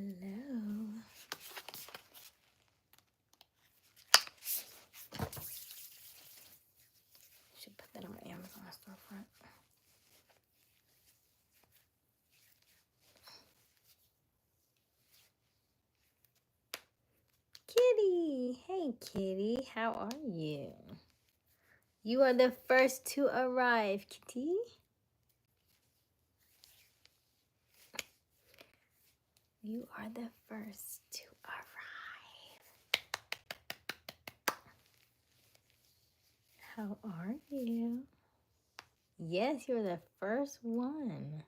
Hello. Should put that on my Amazon storefront. Kitty. Hey, Kitty. How are you? You are the first to arrive, Kitty. You are the first to arrive. How are you? Yes, you're the first one.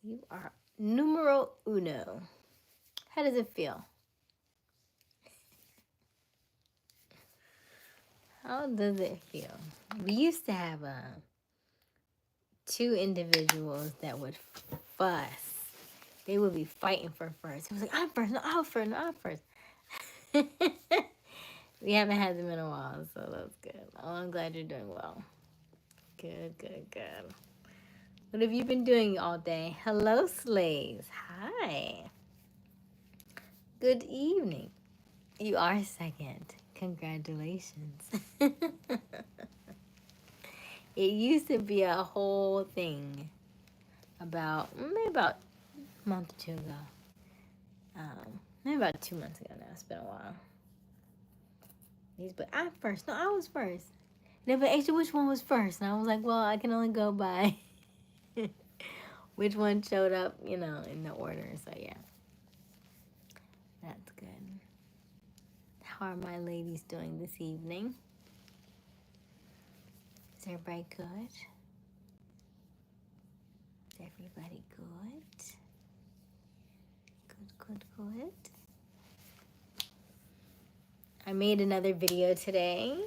You are numero uno. How does it feel? How does it feel? We used to have two individuals that would fuss. They would be fighting for first. It was like, I'm first, no, I'm first, no, I'm first. We haven't had them in a while, so that's good. Oh, I'm glad you're doing well. Good, good, good. What have you been doing all day? Hello, slaves. Hi. Good evening. You are second. Congratulations. It used to be a whole thing maybe about a month or two ago. Maybe about 2 months ago now. It's been a while. But I'm first. No, I was first. Then, but Aysia, which one was first? And I was like, well, I can only go by which one showed up, in the order. So, yeah. That's good. How are my ladies doing this evening? Is everybody good? Is everybody good? Good, good, good. I made another video today.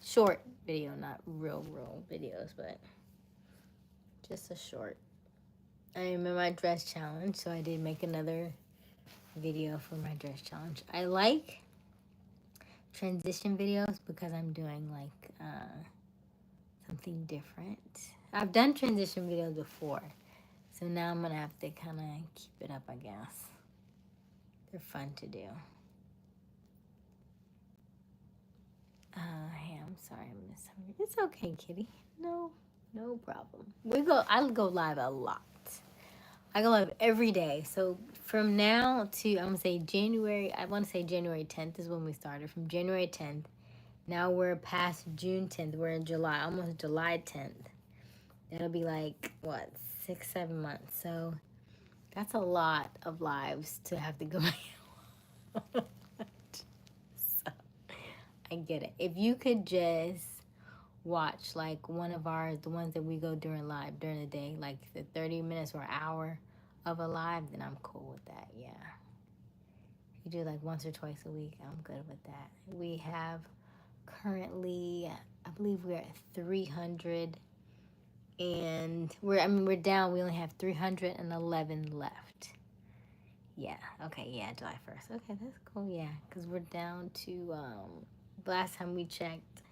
Short video, not real videos, but just a short. I am in my dress challenge, so I did make another video for my dress challenge. I like transition videos because I'm doing like something different. I've done transition videos before, so now I'm gonna have to kind of keep it up, I guess. They're fun to do. Hey, I'm sorry I missed something. It's okay, Kitty. No problem. I'll go live a lot. I go live every day. So from now to, I'm going to say January 10th is when we started. From January 10th, now we're past June 10th. We're in July, almost July 10th. That'll be like, 6-7 months. So that's a lot of lives to have to go. So I get it. If you could just watch like one of ours, the ones that we go during the day, like the 30 minutes or hour of a live, then I'm cool with that. Yeah, if you do like once or twice a week, I'm good with that. We have currently, I believe we're at 300, and we're down. We only have 311 left. Yeah, okay, yeah, July 1st. Okay, that's cool. Yeah, because we're down to last time we checked,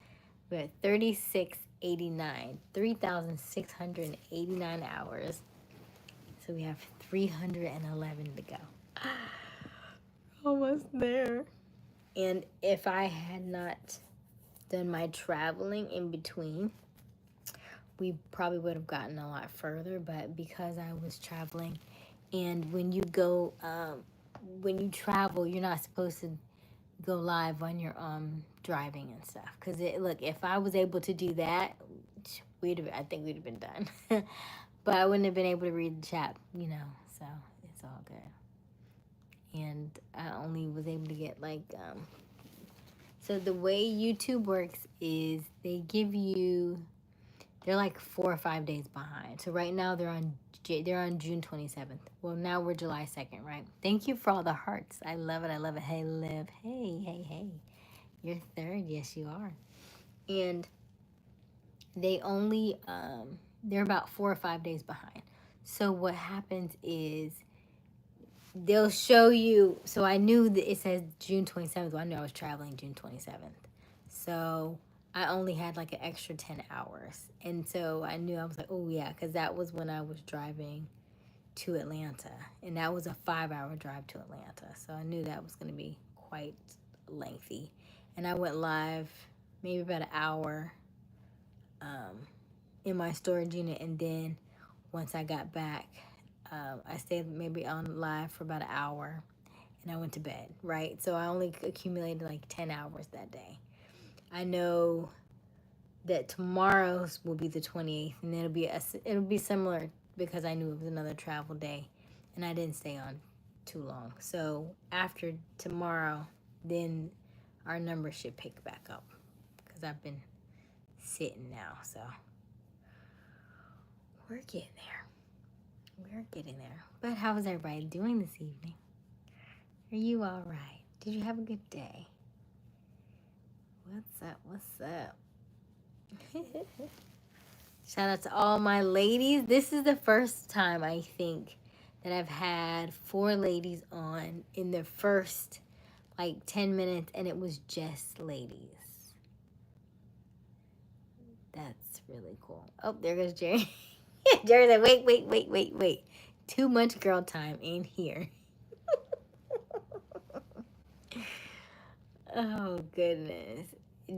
we're at 3689, 3,689 hours. So we have 311 to go. Almost there. And if I had not done my traveling in between, we probably would have gotten a lot further. But because I was traveling, and when you go, when you travel, you're not supposed to go live when you're driving and stuff. Because look, if I was able to do that, I think we'd have been done. But I wouldn't have been able to read the chat, so it's all good. And I only was able to get like, so the way YouTube works is they're like 4 or 5 days behind. So right now they're on June 27th. Well, now we're July 2nd, right? Thank you for all the hearts. I love it. Hey, Liv. Hey. You're third. Yes, you are. And they only, they're about 4 or 5 days behind. So what happens is they'll show you. So I knew that it says June 27th. Well, I knew I was traveling June 27th. So I only had like an extra 10 hours. And so I knew, I was like, oh yeah, because that was when I was driving to Atlanta, and that was a 5-hour drive to Atlanta. So I knew that was going to be quite lengthy. And I went live maybe about an hour in my storage unit, and then once I got back, I stayed maybe on live for about an hour, and I went to bed, right? So I only accumulated like 10 hours that day. I know that tomorrow's will be the 28th, and it'll be similar because I knew it was another travel day, and I didn't stay on too long. So after tomorrow, then our numbers should pick back up because I've been sitting now. So we're getting there. We're getting there. But how is everybody doing this evening? Are you all right? Did you have a good day? What's up? What's up? Shout out to all my ladies. This is the first time I think that I've had 4 ladies on in the first like 10 minutes, and it was just ladies. That's really cool. Oh, there goes Jerry. Jerry's like, wait. Too much girl time in here. Oh, goodness.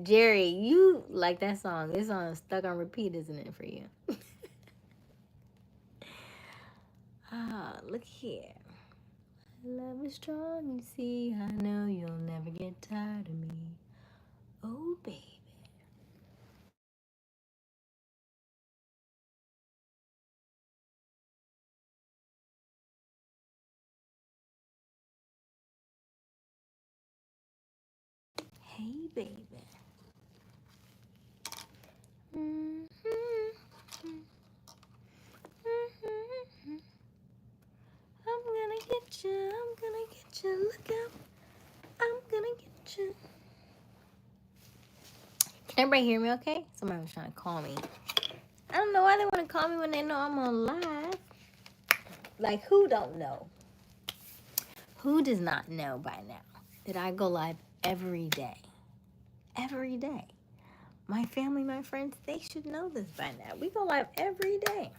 Jerry, you like that song. This song is stuck on repeat, isn't it, for you? Look here. Love is strong, you see. I know you'll never get tired of me. Oh, baby. Hey, baby. I'm gonna get you. I'm gonna get you. Look out. I'm gonna get you. Can everybody hear me okay? Somebody was trying to call me. I don't know why they want to call me when they know I'm on live. Like, who don't know? Who does not know by now that I go live every day? Every day. My family, my friends, they should know this by now. We go live every day.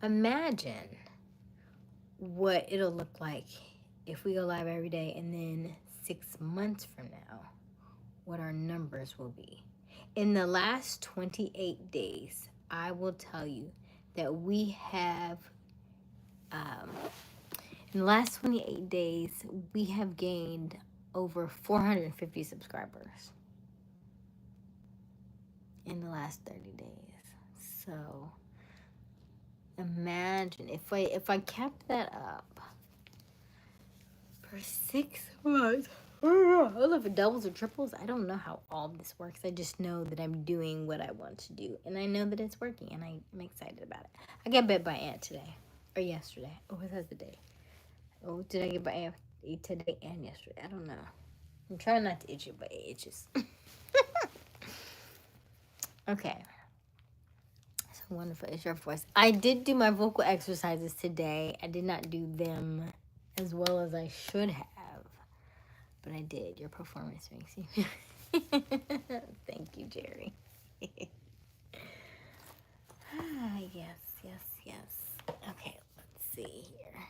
Imagine what it'll look like if we go live every day, and then 6 months from now, what our numbers will be. In the last 28 days, I will tell you that we have, in the last 28 days, we have gained over 450 subscribers in the last 30 days. So imagine if I kept that up for 6 months. I don't know if it doubles or triples. I don't know how all of this works. I just know that I'm doing what I want to do, and I know that it's working, and I'm excited about it. I got bit by ant today, or yesterday. Oh, was that the day? Oh, did I get by ant today and yesterday? I don't know. I'm trying not to itch it, but it itches. Okay. So wonderful. It's your voice. I did do my vocal exercises today. I did not do them as well as I should have, but I did. Your performance makes you. Thank you, Jerry. Yes. Okay, let's see here.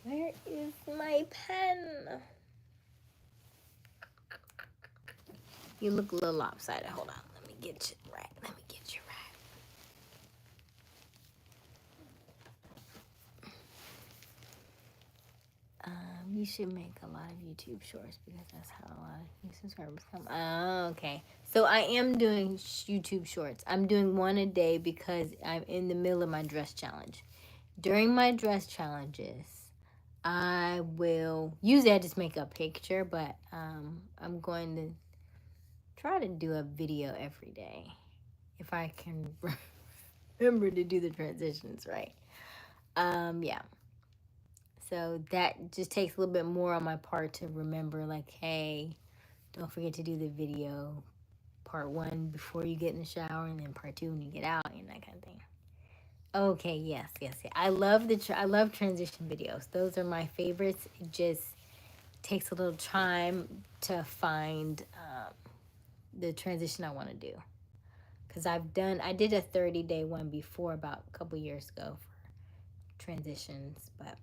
Where is my pen? You look a little lopsided. Hold on. Let me get you right. You should make a lot of YouTube shorts because that's how a lot of new subscribers come. Oh, okay. So I am doing YouTube shorts. I'm doing one a day because I'm in the middle of my dress challenge. During my dress challenges, I will usually I just make a picture, but I'm going to try to do a video every day if I can remember to do the transitions right. Yeah. So that just takes a little bit more on my part to remember, like, hey, don't forget to do the video part 1 before you get in the shower, and then part 2 when you get out, and that kind of thing. Okay, yes. I love I love transition videos. Those are my favorites. It just takes a little time to find the transition I want to do. Because I did a 30-day one before about a couple years ago for transitions, but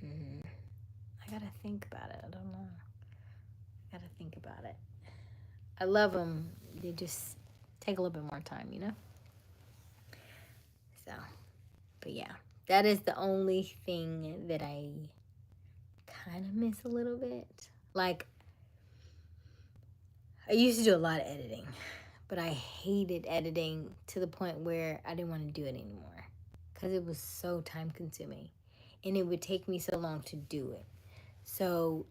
I gotta think about it. I don't know. I gotta think about it. I love them. They just take a little bit more time, you know? So, but yeah, that is the only thing that I kind of miss a little bit. Like, I used to do a lot of editing, but I hated editing to the point where I didn't want to do it anymore because it was so time consuming and it would take me so long to do it. So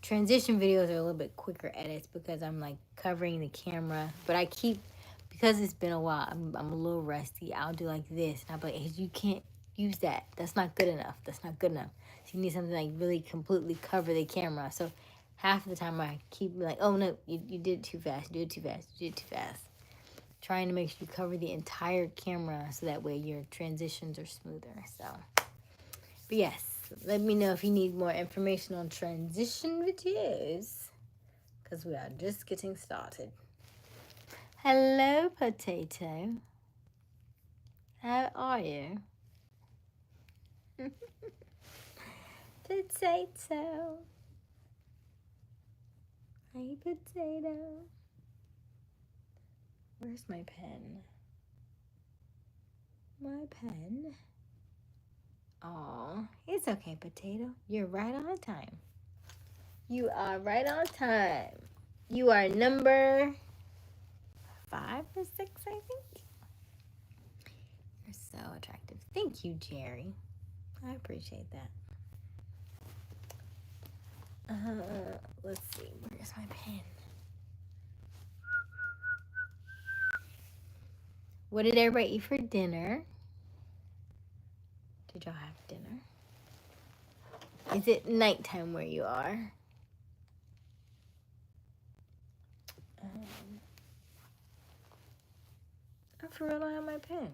transition videos are a little bit quicker edits because I'm like covering the camera, but I keep, because it's been a while, I'm a little rusty. I'll do like this and I'll be like, hey, you can't use that. That's not good enough. That's not good enough. So you need something like really completely cover the camera. So half of the time I keep like, oh no, you did it too fast. You did it too fast. You did it too fast. Trying to make sure you cover the entire camera so that way your transitions are smoother. So, but yes, let me know if you need more information on transition videos because we are just getting started. Hello, potato. How are you? Potato. Hey, potato. Where's my pen? My pen. Aw, it's okay, potato. You're right on time. You are right on time. You are number 5 or 6, I think. You're so attractive. Thank you, Jerry. I appreciate that. Let's see. Where's my pen? What did everybody eat for dinner? Did y'all have dinner? Is it nighttime where you are? I for real don't have my pen.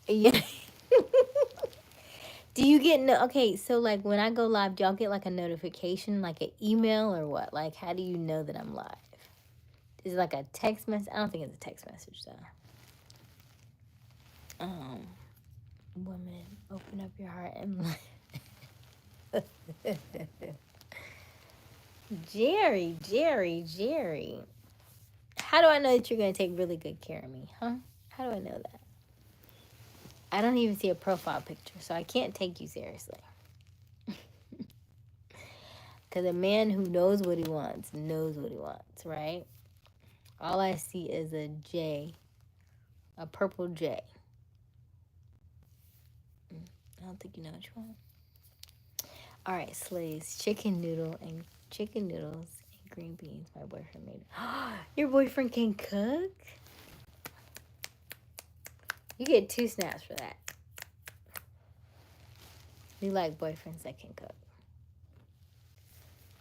Yeah. Do you get okay? So like when I go live, do y'all get like a notification, like an email or what? Like how do you know that I'm live? Is it like a text message? I don't think it's a text message though. Woman, open up your heart and Jerry. How do I know that you're gonna take really good care of me, huh? How do I know that? I don't even see a profile picture, so I can't take you seriously. Because a man who knows what he wants, right? All I see is a J, a purple J. I don't think you know what you want. All right, slaves, chicken noodles and green beans. My boyfriend made. Your boyfriend can cook? You get 2 snaps for that. We like boyfriends that can cook.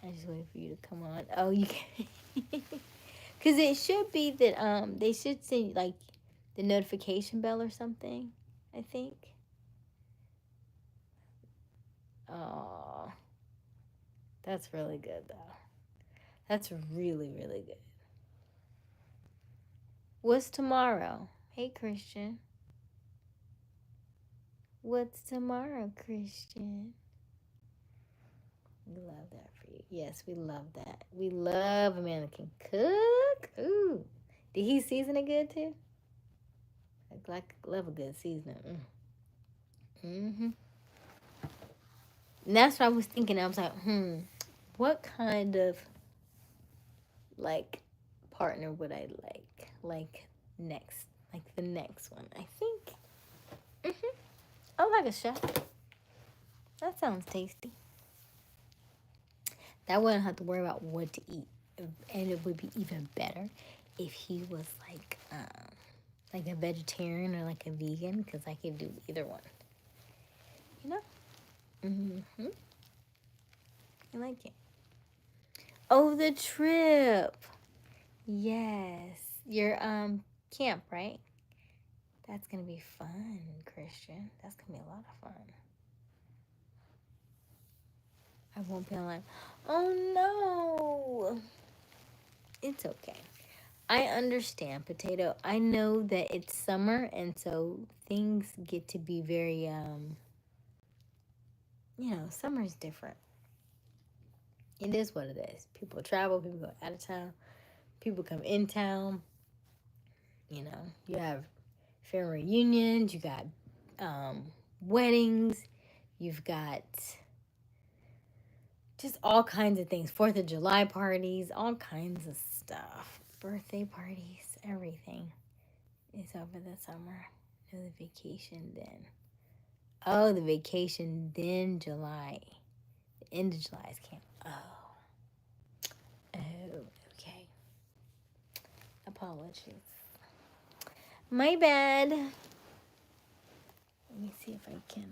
I just wait for you to come on. Oh, you can. Because it should be that they should send like the notification bell or something, I think. Oh, that's really good though. That's really, really good. What's tomorrow? Hey, Christian. What's tomorrow, Christian? We love that for you. Yes, we love that. We love a man that can cook. Ooh. Did he season it good too? Like love a good seasoning. Mm-hmm. And that's what I was thinking. I was like, what kind of like partner would I like? Like next, like the next one. I think. Oh, like a chef. That sounds tasty. That wouldn't have to worry about what to eat, and it would be even better if he was like a vegetarian or like a vegan, because I could do either one. You know? Mm-hmm. I like it. Oh, the trip. Yes. Your camp, right? That's gonna be fun, Christian. That's gonna be a lot of fun. I won't be online. Oh no. It's okay. I understand, Potato. I know that it's summer, and so things get to be very, summer's different. It is what it is. People travel, people go out of town, people come in town. You have family reunions, you got weddings, you've got just all kinds of things. 4th of July parties, all kinds of stuff. Birthday parties, everything is over the summer. No, the vacation then. Oh, the vacation then July. The end of July is camp. Oh, okay. Apologies. My bad. Let me see if I can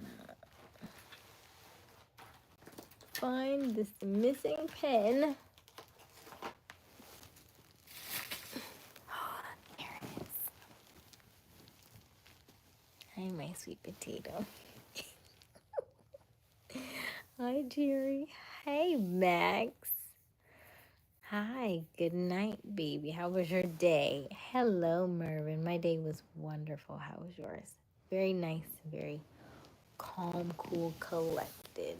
find this missing pen. There it is. Hi, my sweet potato. Hi, Jerry. Hey, Max. Hi, good night, baby. How was your day? Hello, Mervin. My day was wonderful. How was yours? Very nice, very calm, cool, collected.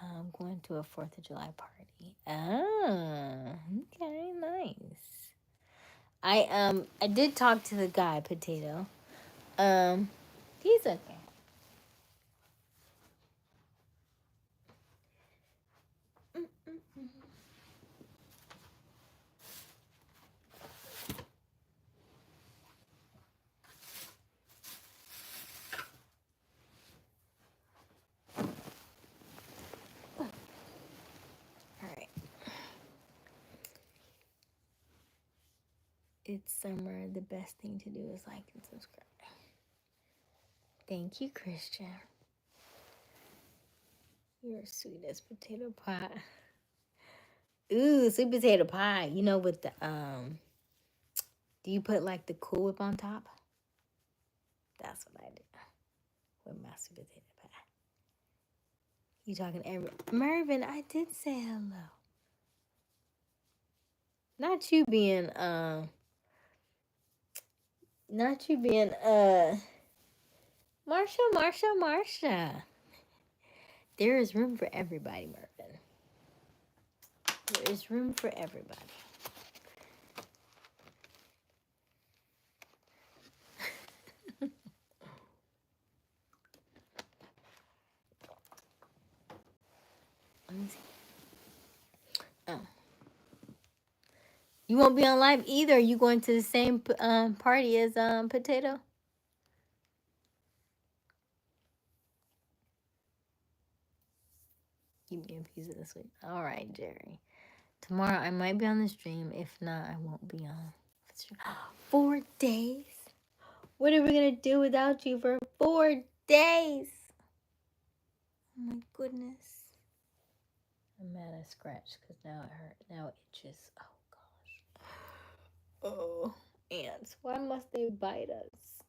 I'm going to a 4th of July party. Ah, okay, nice. I did talk to the guy, Potato. He's okay. Alright. It's summer. The best thing to do is like and subscribe. Thank you, Christian. You're sweet as potato pie. Ooh, sweet potato pie. You know, with the do you put like the Cool Whip on top? That's what I do with my sweet potato pie. You talking every Mervin? I did say hello. Not you being Marsha. There is room for everybody, Mervin. There is room for everybody. Let me see. Oh. You won't be on live either. Are you going to the same party as Potato? Keep me a piece of this week. All right, Jerry. Tomorrow I might be on the stream. If not, I won't be on. 4 days? What are we going to do without you for 4 days? Oh my goodness. I'm mad I scratched because now it hurt. Now it itches. Oh gosh. Oh, ants. Why must they bite us?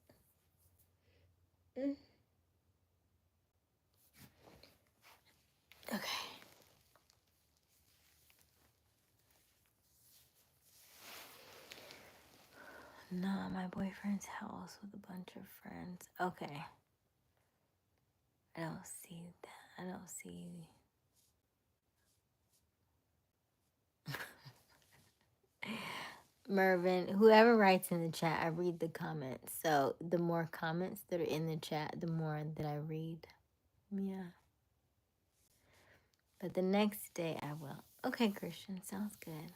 Okay. Nah, my boyfriend's house with a bunch of friends. Okay. I don't see that. I don't see. Mervin, whoever writes in the chat, I read the comments. So the more comments that are in the chat, the more that I read. Yeah. But the next day I will. Okay, Christian, sounds good.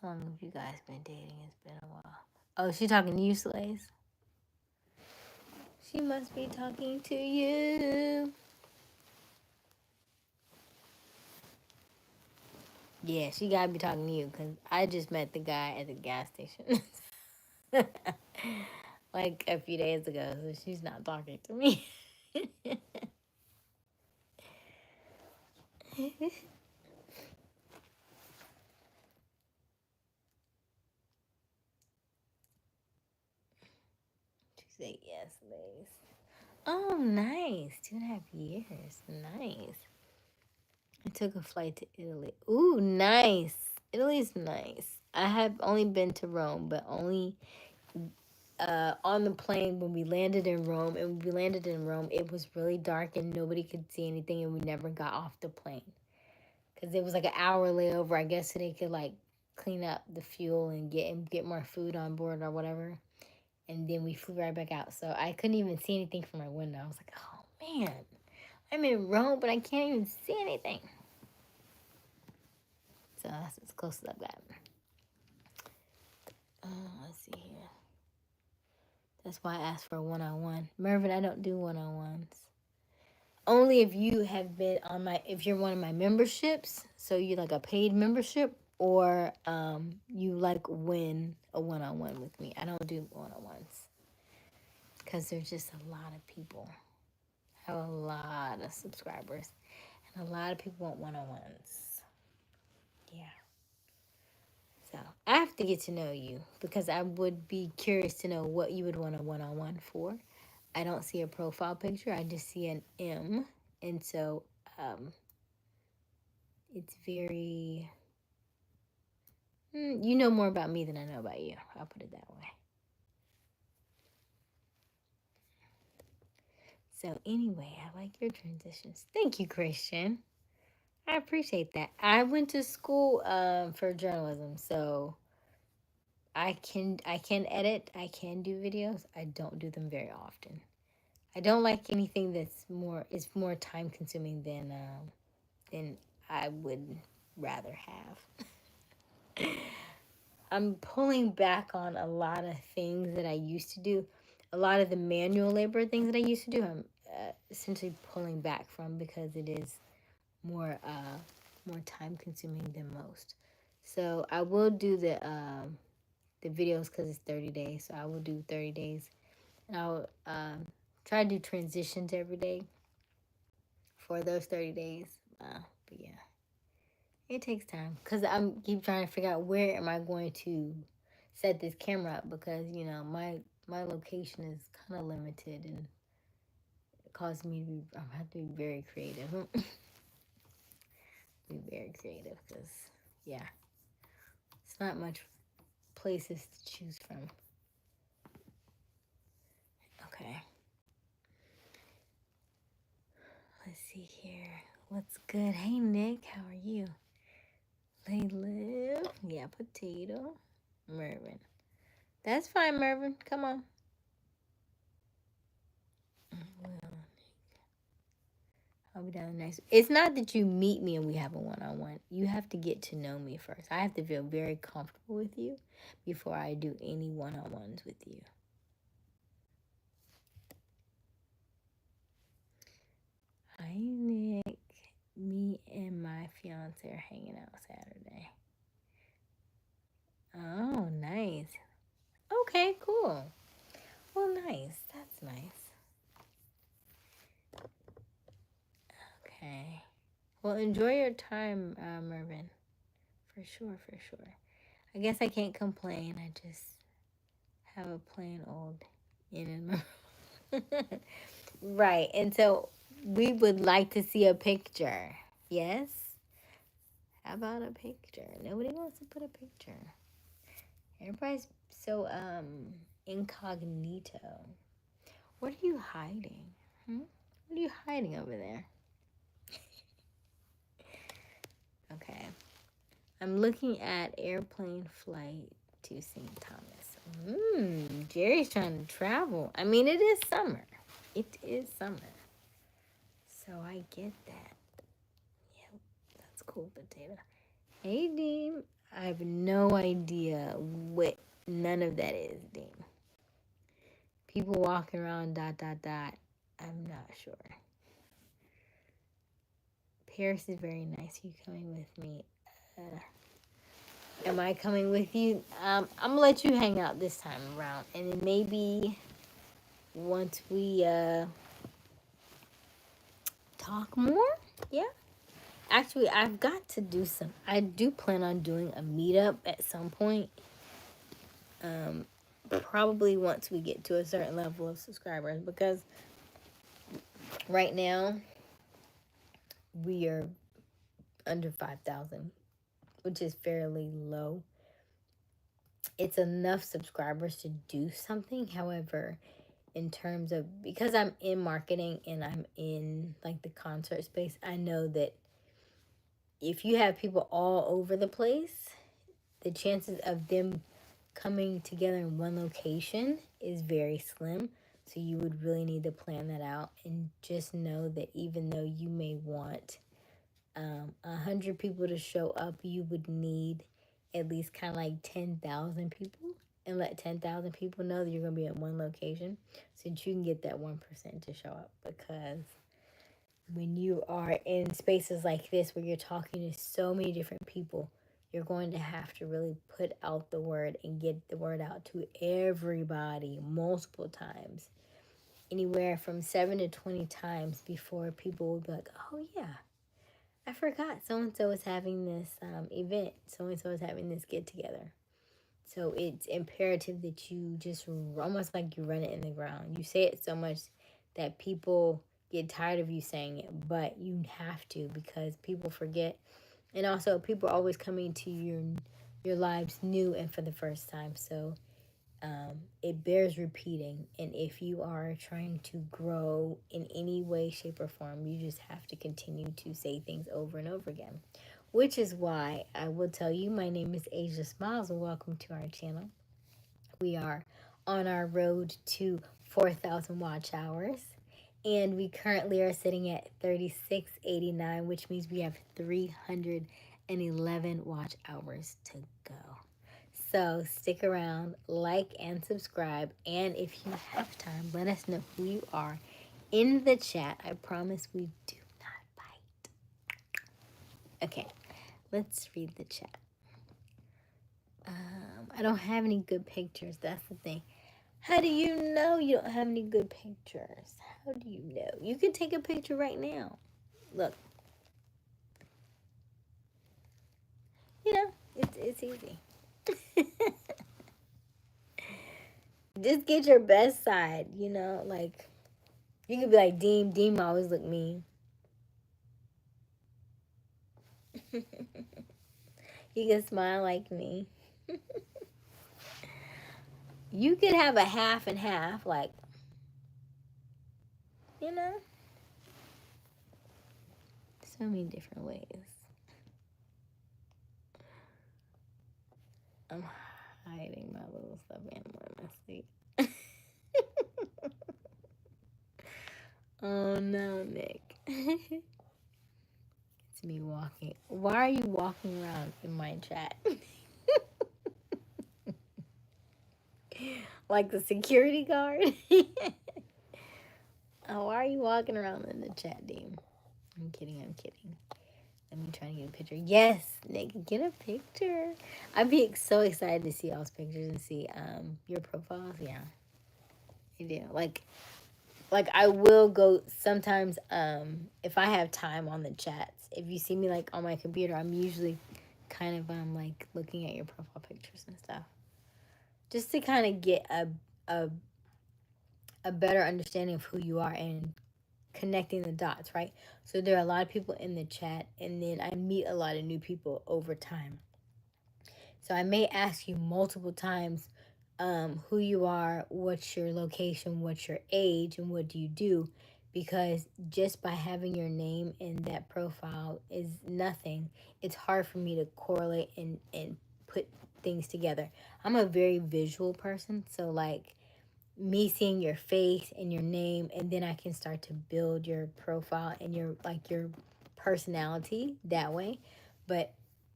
How long have you guys been dating? It's been a while. Oh, she talking to you, Slays? She must be talking to you. Yeah, she gotta be talking to you because I just met the guy at the gas station like a few days ago, so she's not talking to me. She said yes. Leslie. Oh, nice. 2.5 years. Nice. I took a flight to Italy. Ooh, nice. Italy's nice. I have only been to Rome, but only on the plane when we landed in Rome. And when we landed in Rome, it was really dark and nobody could see anything, and we never got off the plane because it was like an hour layover. I guess so they could like clean up the fuel and get more food on board or whatever. And then we flew right back out. So I couldn't even see anything from my window. I was like, oh man, I'm in Rome, but I can't even see anything. So that's as close as I've got. Let's see here. That's why I asked for a one-on-one. Mervin, I don't do one-on-ones. Only if you have been on if you're one of my memberships, so you like a paid membership, or you like win a one-on-one with me. I don't do one-on-ones because there's just a lot of people. I have a lot of subscribers, and a lot of people want one-on-ones. Yeah. So I have to get to know you because I would be curious to know what you would want a one-on-one for. I don't see a profile picture. I just see an M. And so it's very... you know more about me than I know about you. I'll put it that way. So anyway, I like your transitions. Thank you, Christian. I appreciate that. I went to school for journalism, so I can edit. I can do videos. I don't do them very often. I don't like anything that's more time consuming than I would rather have. I'm pulling back on a lot of things that I used to do. A lot of the manual labor things that I used to do, I'm essentially pulling back from because it is more time consuming than most. So I will do the videos because it's 30 days. So I will do 30 days, and I'll try to do transitions every day for those 30 days. But yeah, it takes time because I'm keep trying to figure out where am I going to set this camera up, because you know my location is kind of limited, and it causes me to be I have to be very creative. Be very creative because yeah, it's not much places to choose from. Okay. Let's see here. What's good? Hey, Nick. How are you? Hey, Liv. Yeah, potato. Mervin. That's fine, Mervin. Come on. Well, I'll be down next. It's not that you meet me and we have a one-on-one. You have to get to know me first. I have to feel very comfortable with you before I do any one-on-ones with you. Hi, Nick. Me and my fiance are hanging out Saturday. Oh, nice. Okay, cool. Well, nice. That's nice. Okay. Well, enjoy your time, Mervin. For sure, for sure. I guess I can't complain. I just have a plain old in and right. And so we would like to see a picture. Yes? How about a picture? Nobody wants to put a picture. Everybody's so incognito. What are you hiding? What are you hiding over there? Okay. I'm looking at airplane flight to St. Thomas. Jerry's trying to travel. I mean, it is summer. It is summer. So I get that. Yep, that's cool, potato. Hey, Dean. I have no idea what none of that is, Dean. People walking around ... I'm not sure. Paris is very nice. You coming with me? Am I coming with you? I'm gonna let you hang out this time around, and then maybe once we talk more. Yeah. Actually, I've got to do I do plan on doing a meetup at some point. probably once we get to a certain level of subscribers, because right now we are under 5,000, which is fairly low. It's enough subscribers to do something. However, in terms of, because I'm in marketing and I'm in like the concert space, I know that if you have people all over the place, the chances of them coming together in one location is very slim. So you would really need to plan that out, and just know that even though you may want 100 people to show up, you would need at least kind of like 10,000 people, and let 10,000 people know that you're going to be at one location so that you can get that 1% to show up. Because when you are in spaces like this where you're talking to so many different people, you're going to have to really put out the word and get the word out to everybody multiple times, anywhere from 7 to 20 times, before people will be like, oh yeah, I forgot so-and-so is having this event. So-and-so is having this get-together. So it's imperative that you just, almost like you run it in the ground. You say it so much that people get tired of you saying it, but you have to, because people forget. And also, people are always coming to your lives new and for the first time. So it bears repeating. And if you are trying to grow in any way, shape, or form, you just have to continue to say things over and over again. Which is why I will tell you, my name is Aysia Smiles, and welcome to our channel. We are on our road to 4,000 watch hours, and we currently are sitting at 3689, which means we have 311 watch hours to go. So stick around, like and subscribe, and if you have time, let us know who you are in the chat. I promise we do not bite. Okay, let's read the chat. I don't have any good pictures. That's the thing. How do you know you don't have any good pictures? How do you know? You can take a picture right now. Look. You know, it's easy. Just get your best side, you know? Like, you could be like, Deem always look mean. You can smile like me. You could have a half and half, like, you know? So many different ways. I'm hiding my little stuffed animal in my sleep. Oh no, Nick. It's me walking. Why are you walking around in my chat? Like the security guard? Oh, why are you walking around in the chat, Dean? I'm kidding. Let me try to get a picture. Yes, Nick, get a picture. I'd be so excited to see y'all's pictures and see your profiles. Yeah, I do. Like I will go sometimes if I have time on the chats. If you see me like on my computer, I'm usually kind of like looking at your profile pictures and stuff, just to kind of get a better understanding of who you are and connecting the dots, right? So there are a lot of people in the chat, and then I meet a lot of new people over time. So I may ask you multiple times who you are, what's your location, what's your age, and what do you do, because just by having your name in that profile is nothing. It's hard for me to correlate and put things together. I'm a very visual person, so like me seeing your face and your name, and then I can start to build your profile and your personality that way. But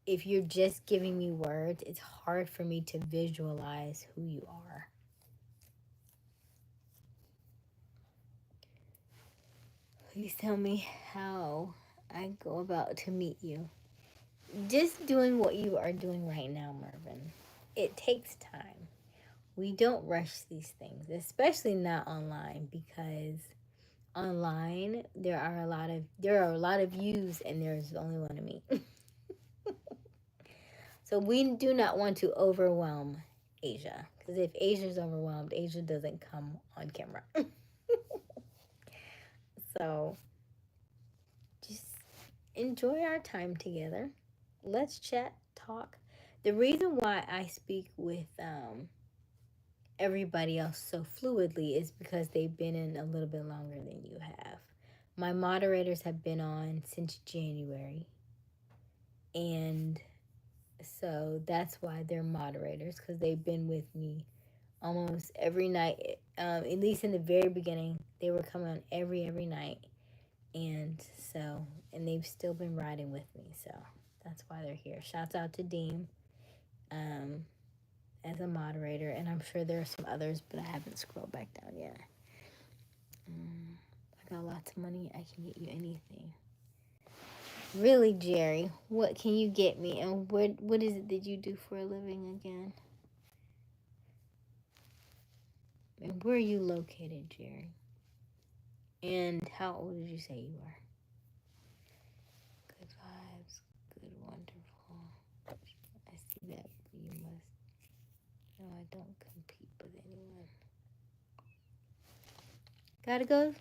if you're just giving me words, it's hard for me to visualize who you are. Please tell me how I go about to meet you. Just doing what you are doing right now, Mervin. It takes time. We don't rush these things, especially not online, because online there are a lot of views and there's only one of me. So we do not want to overwhelm Aysia, Because if Asia's overwhelmed, Asia doesn't come on camera. So just enjoy our time together. Let's chat, talk. The reason why I speak with everybody else so fluidly is because they've been in a little bit longer than you have. My moderators have been on since January. And so that's why they're moderators, because they've been with me almost every night. At least in the very beginning, they were coming on every night. And so, and they've still been riding with me. So that's why they're here. Shouts out to Dean as a moderator. And I'm sure there are some others, but I haven't scrolled back down yet. I got lots of money. I can get you anything. Really, Jerry, what can you get me? And what is it that you do for a living again? And where are you located, Jerry? And how old did you say you are? Good vibes, good, wonderful. I see that, but you must. No, I don't compete with anyone. Gotta go.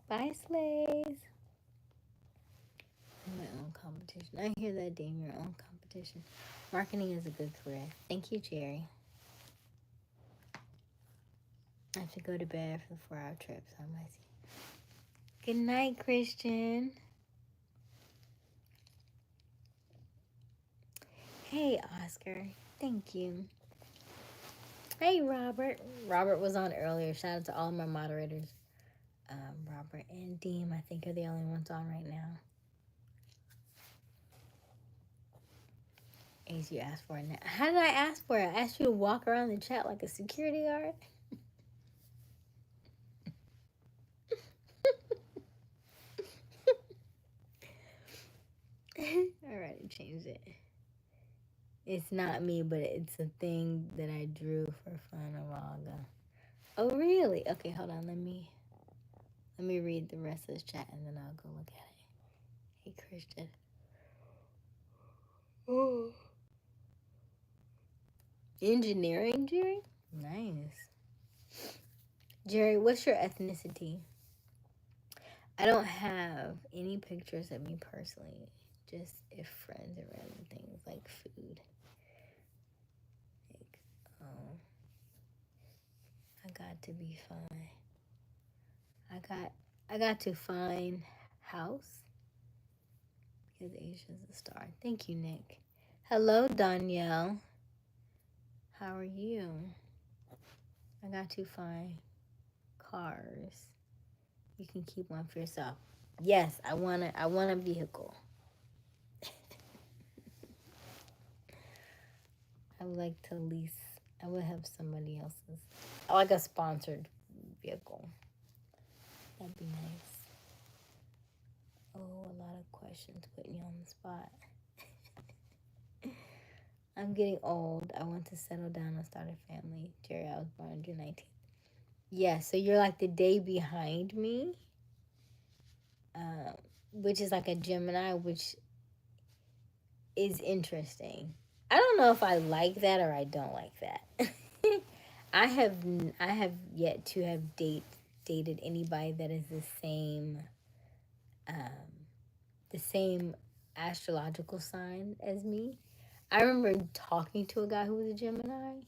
Bye, slaves. My own competition. I hear that, Dean. Your own competition. Marketing is a good career. Thank you, Jerry. I have to go to bed for the 4-hour trip, so I might see. Good night, Christian. Hey, Oscar. Thank you. Hey, Robert. Robert was on earlier. Shout out to all of my moderators. Robert and Deem, I think, are the only ones on right now. As you asked for it now. How did I ask for it? I asked you to walk around the chat like a security guard. Alright, I changed it. It's not me, but it's a thing that I drew for fun a while ago. Oh, really? Okay, hold on. Let me read the rest of this chat and then I'll go look at it. Hey, Christian. Oh. Engineering, Jerry? Nice. Jerry, what's your ethnicity? I don't have any pictures of me personally. Just if friends or random things like food. Like, I got to be fine. I got to find house because Asia's a star. Thank you, Nick. Hello, Danielle. How are you? I got to find cars. You can keep one for yourself. Yes, I want a vehicle. I would like to lease. I would have somebody else's. Like a sponsored vehicle. That'd be nice. Oh, a lot of questions putting you on the spot. I'm getting old. I want to settle down and start a family. Jerry, I was born on June 19th. Yeah, so you're like the day behind me, which is like a Gemini, which is interesting. I don't know if I like that or I don't like that. I have yet to have dated anybody that is the same astrological sign as me. I remember talking to a guy who was a Gemini.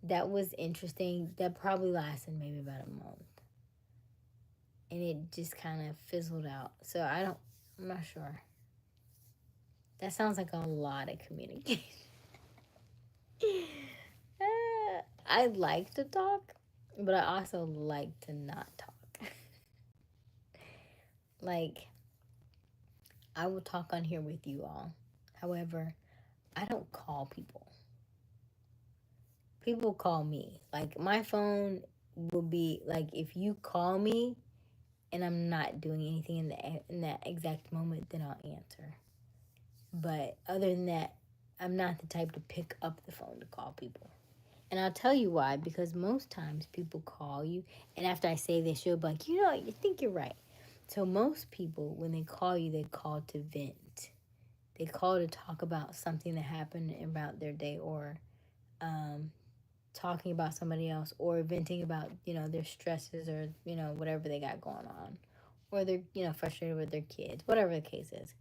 That was interesting. That probably lasted maybe about a month. And it just kind of fizzled out. So I'm not sure. That sounds like a lot of communication. I like to talk, but I also like to not talk. Like, I will talk on here with you all. However, I don't call people. People call me. Like, my phone will be, like, if you call me and I'm not doing anything in that exact moment, then I'll answer. But other than that, I'm not the type to pick up the phone to call people. And I'll tell you why, because most times people call you, and after I say this, you'll be like, you think you're right. So most people, when they call you, they call to vent. They call to talk about something that happened about their day, or talking about somebody else or venting about, their stresses or, whatever they got going on. Or they're, frustrated with their kids, whatever the case is.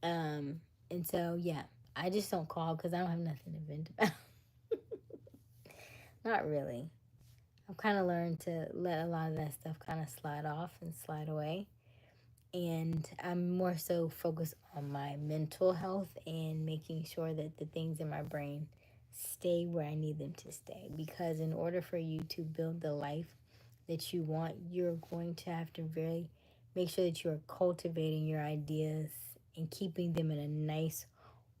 And so, yeah, I just don't call because I don't have nothing to vent about. Not really. I've kind of learned to let a lot of that stuff kind of slide off and slide away. And I'm more so focused on my mental health and making sure that the things in my brain stay where I need them to stay. Because in order for you to build the life that you want, you're going to have to really make sure that you are cultivating your ideas and keeping them in a nice,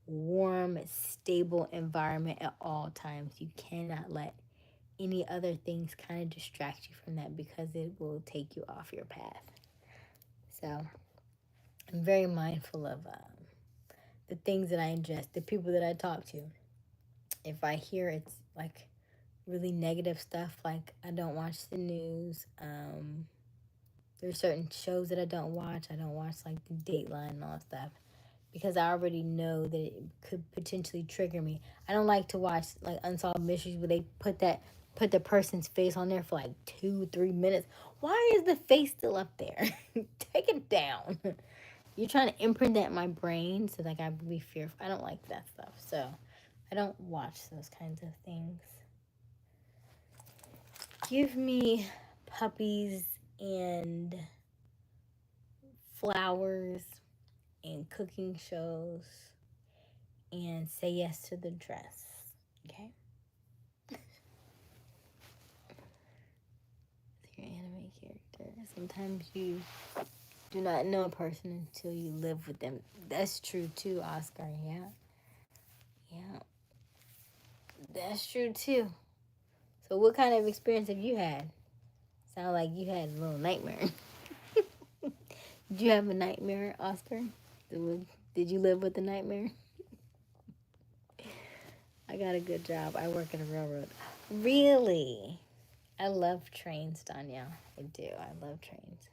warm, stable environment at all times. You cannot let any other things kind of distract you from that because it will take you off your path. So I'm very mindful of the things that I ingest, the people that I talk to. If I hear it's like really negative stuff, like I don't watch the news. There's certain shows that I don't watch. I don't watch like the Dateline and all that stuff because I already know that it could potentially trigger me. I don't like to watch like unsolved mysteries where they put the person's face on there for like 2-3 minutes. Why is the face still up there? Take it down. You're trying to imprint that in my brain so like I would be fearful. I don't like that stuff. So I don't watch those kinds of things. Give me puppies and flowers and cooking shows and say yes to the dress. Okay? Your anime character. Sometimes you do not know a person until you live with them. That's true too, Oscar. Yeah. Yeah. That's true too. So what kind of experience have you had? Sound like you had a little nightmare. Did you have a nightmare, Oscar? Did you live with the nightmare? I got a good job. I work at a railroad. Really? I love trains, Danielle. I do. I love trains.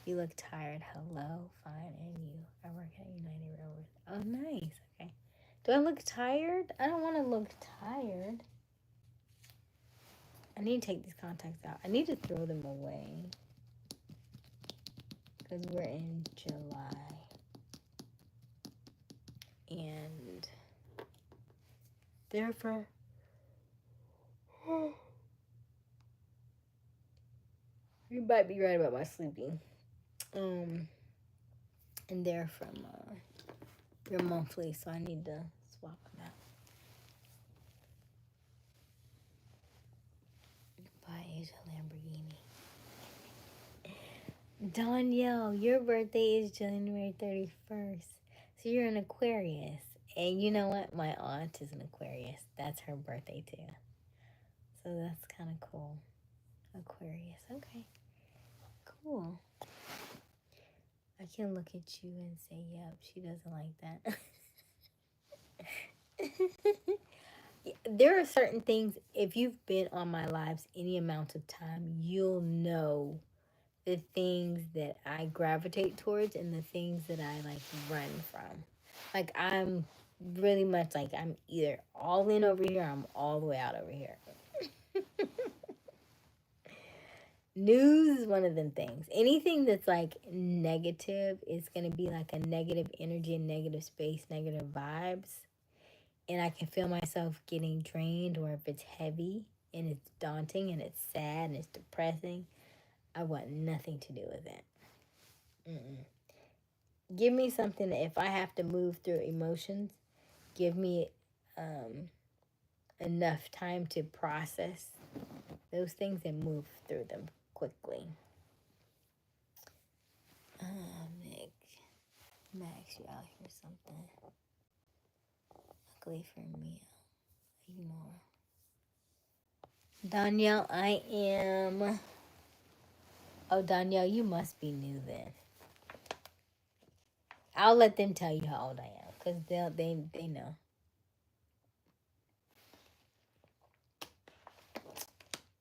You look tired. Hello, fine, and you. I work at United Railroad. Oh, nice. Okay. Do I look tired? I don't want to look tired. I need to take these contacts out. I need to throw them away. Because we're in July. And therefore, you might be right about my sleeping. And they're from your monthly, so I need to swap them out. Buy Aysia Lamborghini. Danielle, your birthday is January 31st. So you're an Aquarius. And you know what? My aunt is an Aquarius. That's her birthday too. So that's kind of cool. Aquarius. Okay. Cool. I can look at you and say, yep, she doesn't like that. There are certain things, if you've been on my lives any amount of time, you'll know the things that I gravitate towards and the things that I like run from. Like I'm really much like I'm either all in over here or I'm all the way out over here. News is one of them things. Anything that's like negative is going to be like a negative energy, negative space, negative vibes. And I can feel myself getting drained, or if it's heavy and it's daunting and it's sad and it's depressing, I want nothing to do with it. Give me something that if I have to move through emotions, give me enough time to process those things and move through them quickly. Nick, Max, you out here something. Luckily for me, ignore. Danielle, I am. Oh, Danielle, you must be new then. I'll let them tell you how old I am, because they know.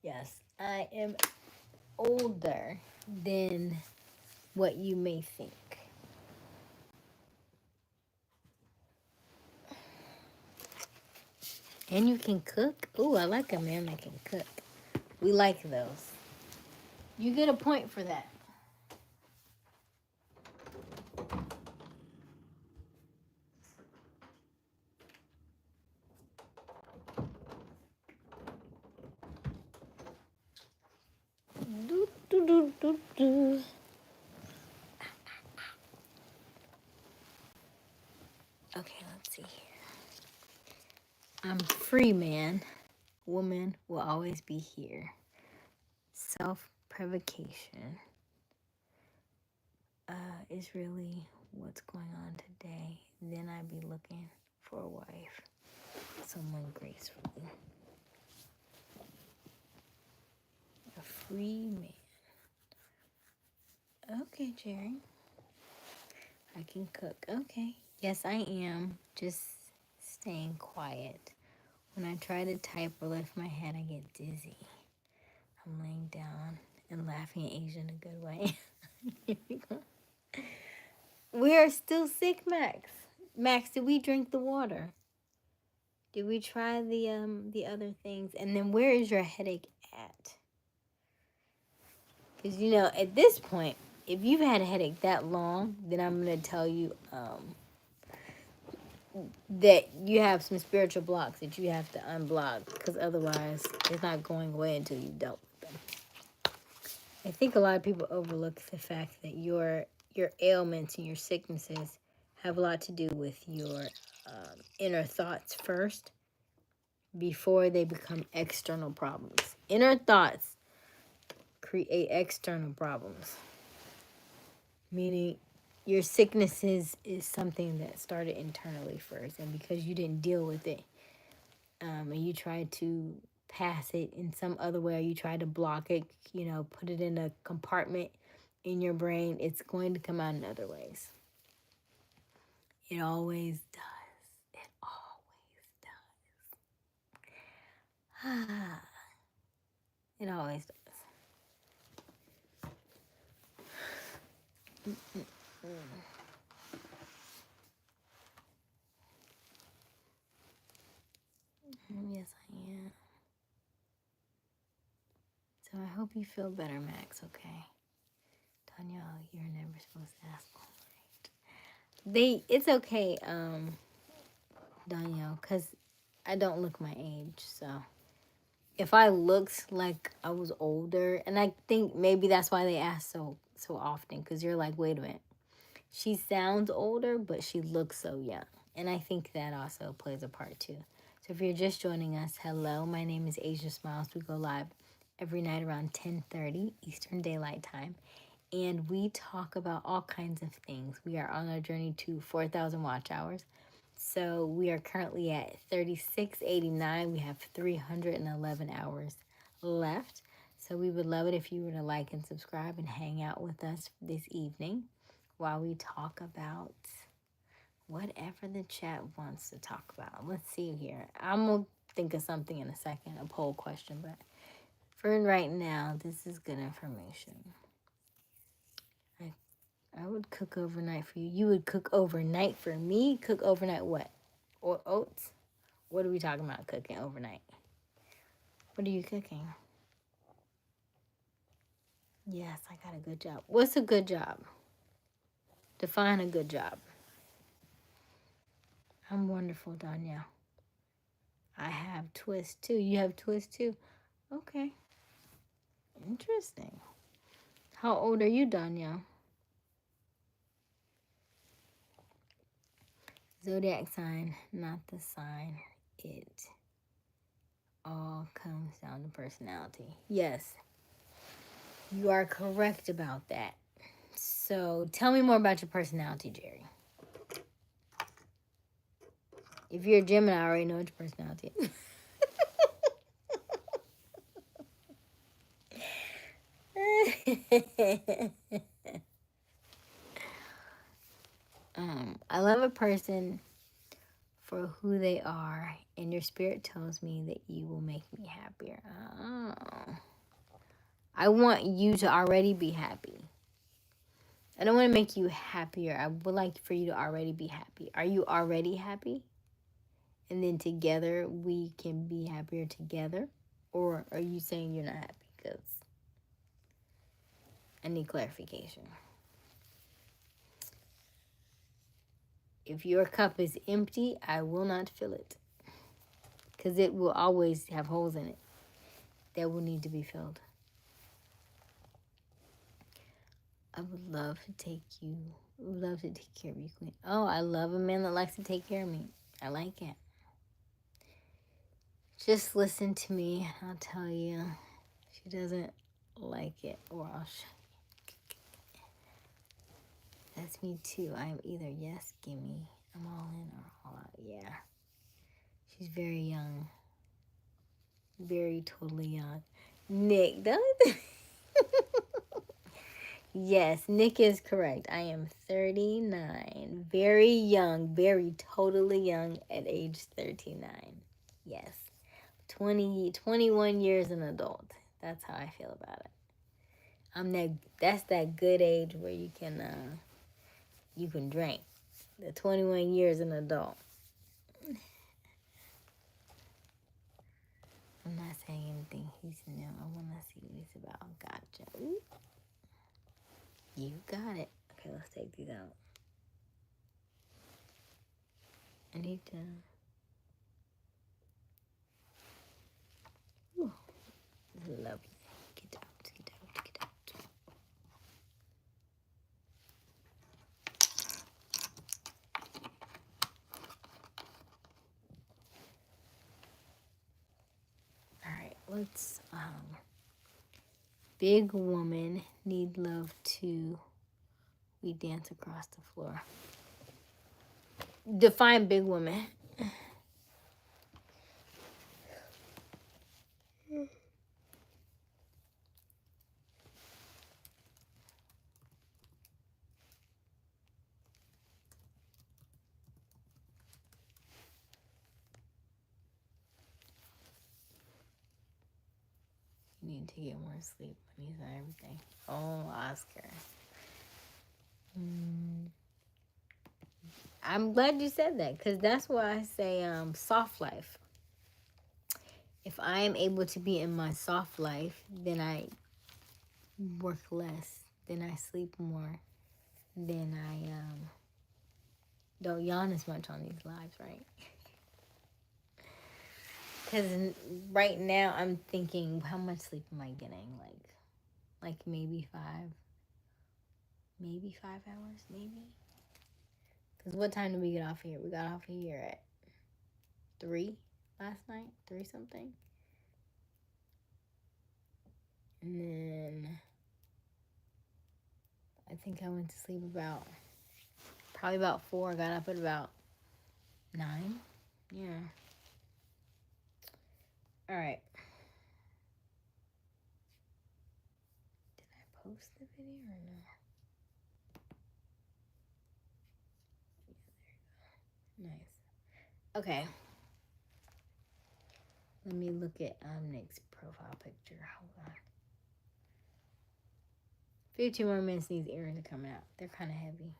Yes, I am older than what you may think. And you can cook. Ooh, I like a man that can cook. We like those. You get a point for that. Do, do, do, do, do. Okay, let's see here. I'm free, man. Woman will always be here. Self-provocation is really what's going on today. Then I'd be looking for a wife. Someone graceful. A free man. Okay, Jerry. I can cook. Okay. Yes, I am. Just staying quiet. When I try to type or lift my head, I get dizzy. I'm laying down and laughing at Asia in a good way. Here we go. We are still sick, Max. Max, did we drink the water? Did we try the other things? And then where is your headache at? Because you know, at this point, if you've had a headache that long, then I'm gonna tell you that you have some spiritual blocks that you have to unblock. Because otherwise, it's not going away until you dealt with them. I think a lot of people overlook the fact that your ailments and your sicknesses have a lot to do with your inner thoughts first before they become external problems. Inner thoughts create external problems, meaning your sicknesses is something that started internally first, and because you didn't deal with it and you tried to pass it in some other way, or you tried to block it, you know, put it in a compartment in your brain, it's going to come out in other ways. It always does. It always does. It always does. Yes, I am. So I hope you feel better, Max, okay? Danielle, you're never supposed to ask. All right. It's okay, Danielle, because I don't look my age, so if I looked like I was older, and I think maybe that's why they ask so often, because you're like, wait a minute, she sounds older, but she looks so young, and I think that also plays a part too. So if you're just joining us, hello, my name is Aysia Smiles. We go live every night around 10:30 Eastern Daylight Time, and we talk about all kinds of things. We are on our journey to 4,000 watch hours. So we are currently at 3689. We have 311 hours left. So we would love it if you were to like and subscribe and hang out with us this evening while we talk about whatever the chat wants to talk about. Let's see here. I'm going to think of something in a second, a poll question, but for right now, this is good information. I would cook overnight for you. You would cook overnight for me? Cook overnight what? Or oats? What are we talking about cooking overnight? What are you cooking? Yes, I got a good job. What's a good job? Define a good job. I'm wonderful, Danielle. I have twists too. You have twists too? Okay. Interesting. How old are you, Danielle? Zodiac sign, not the sign. It all comes down to personality. Yes, you are correct about that. So tell me more about your personality, Jerry. If you're a Gemini, I already know what your personality is. I love a person for who they are, and your spirit tells me that you will make me happier. Oh. I want you to already be happy. I don't want to make you happier. I would like for you to already be happy. Are you already happy? and then together we can be happier together? Or are you saying you're not happy? Because I need clarification. If your cup is empty, I will not fill it. Because it will always have holes in it that will need to be filled. I would love to take you. I would love to take care of you, Queen. Oh, I love a man that likes to take care of me. I like it. Just listen to me. I'll tell you. She doesn't like it, or I'll show you. That's me too. I'm either yes, gimme, I'm all in, or all out. Yeah. She's very young. Very totally young. Nick, don't. Yes, Nick is correct. I am 39. Very young, very totally young at age 39. Yes. 21 years an adult. That's how I feel about it. That's that good age where you can drink. The 21 years an adult. I'm not saying anything he's new. I want to see what he's about. Gotcha. Ooh. You got it. Okay, let's take these out. I need to... Ooh. Lovely. Get out. Alright, let's... Big woman need love too. We dance across the floor. Define big woman. You need to get more sleep. Money's not everything. Oh, Oscar. I'm glad you said that, because that's why I say soft life. If I am able to be in my soft life, then I work less, then I sleep more, then I don't yawn as much on these lives, right? Because right now I'm thinking, how much sleep am I getting? Like maybe 5 hours, maybe? Because what time did we get off here? We got off here at 3 last night, 3 something. And then I think I went to sleep probably about 4. I got up at about 9. Yeah. All right. Did I post the video or no? Yeah, there you go. Nice. Okay. Let me look at Nick's profile picture. Hold on. 15 more minutes, these earrings are coming out. They're kind of heavy.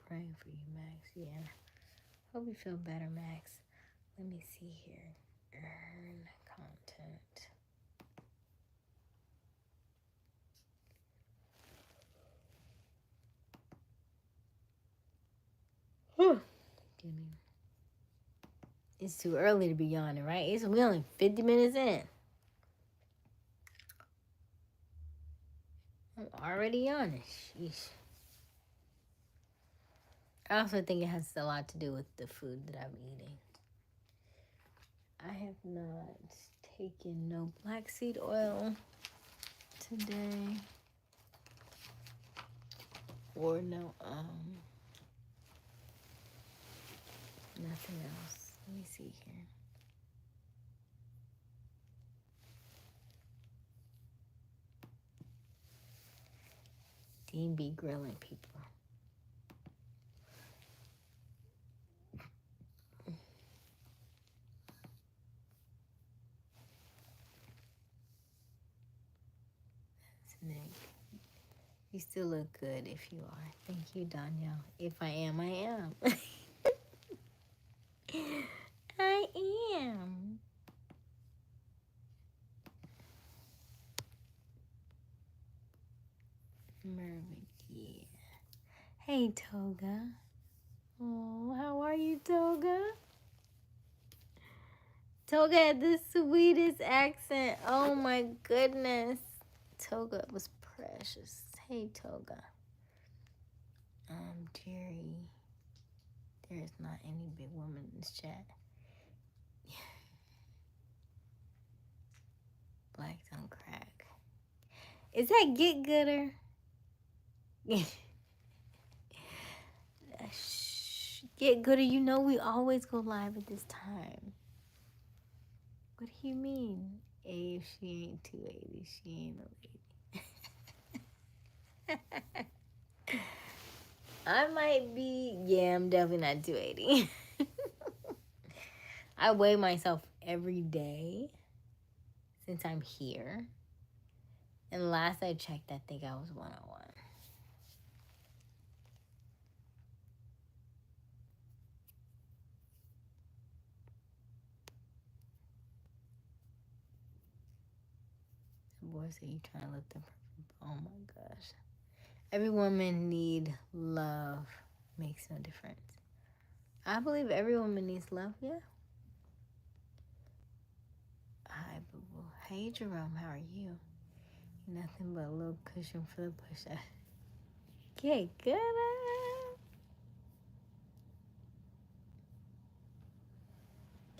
Praying for you, Max. Yeah. Hope you feel better, Max. Let me see here. Earn content. Whew. It's too early to be yawning, right? We only 50 minutes in. I'm already yawning. Sheesh. I also think it has a lot to do with the food that I'm eating. I have not taken no black seed oil today. Or no, nothing else. Let me see here. He be grilling people. Nick. You still look good if you are. Thank you, Danielle. If I am, I am. I am. Mermaid, yeah. Hey, Toga. Oh, how are you, Toga? Toga had the sweetest accent. Oh my goodness. Toga was precious. Hey, Toga. Jerry. There's not any big woman in this chat. Black don't crack. Is that Get Gooder? Get Gooder, you know we always go live at this time. What do you mean? If she ain't 280, she ain't a lady. I might be, yeah, I'm definitely not 280. I weigh myself every day since I'm here. And last I checked, I think I was 101. The boy said you trying to look the perfect. Oh my gosh. Every woman need love. Makes no difference. I believe every woman needs love, yeah. Hi, boo boo. Hey, Jerome, how are you? Nothing but a little cushion for the push-up. Get good.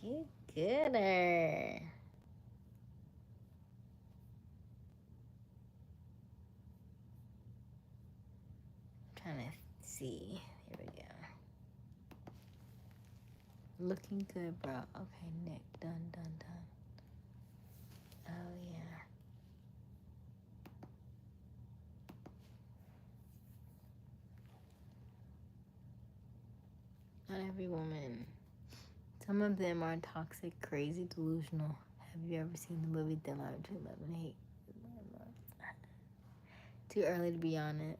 Get gooder. Trying to see. Here we go. Looking good, bro. Okay, Nick. Done. Oh, yeah. Not every woman. Some of them are toxic, crazy, delusional. Have you ever seen the movie Thin Line Between Love and Hate? Too early to be on it.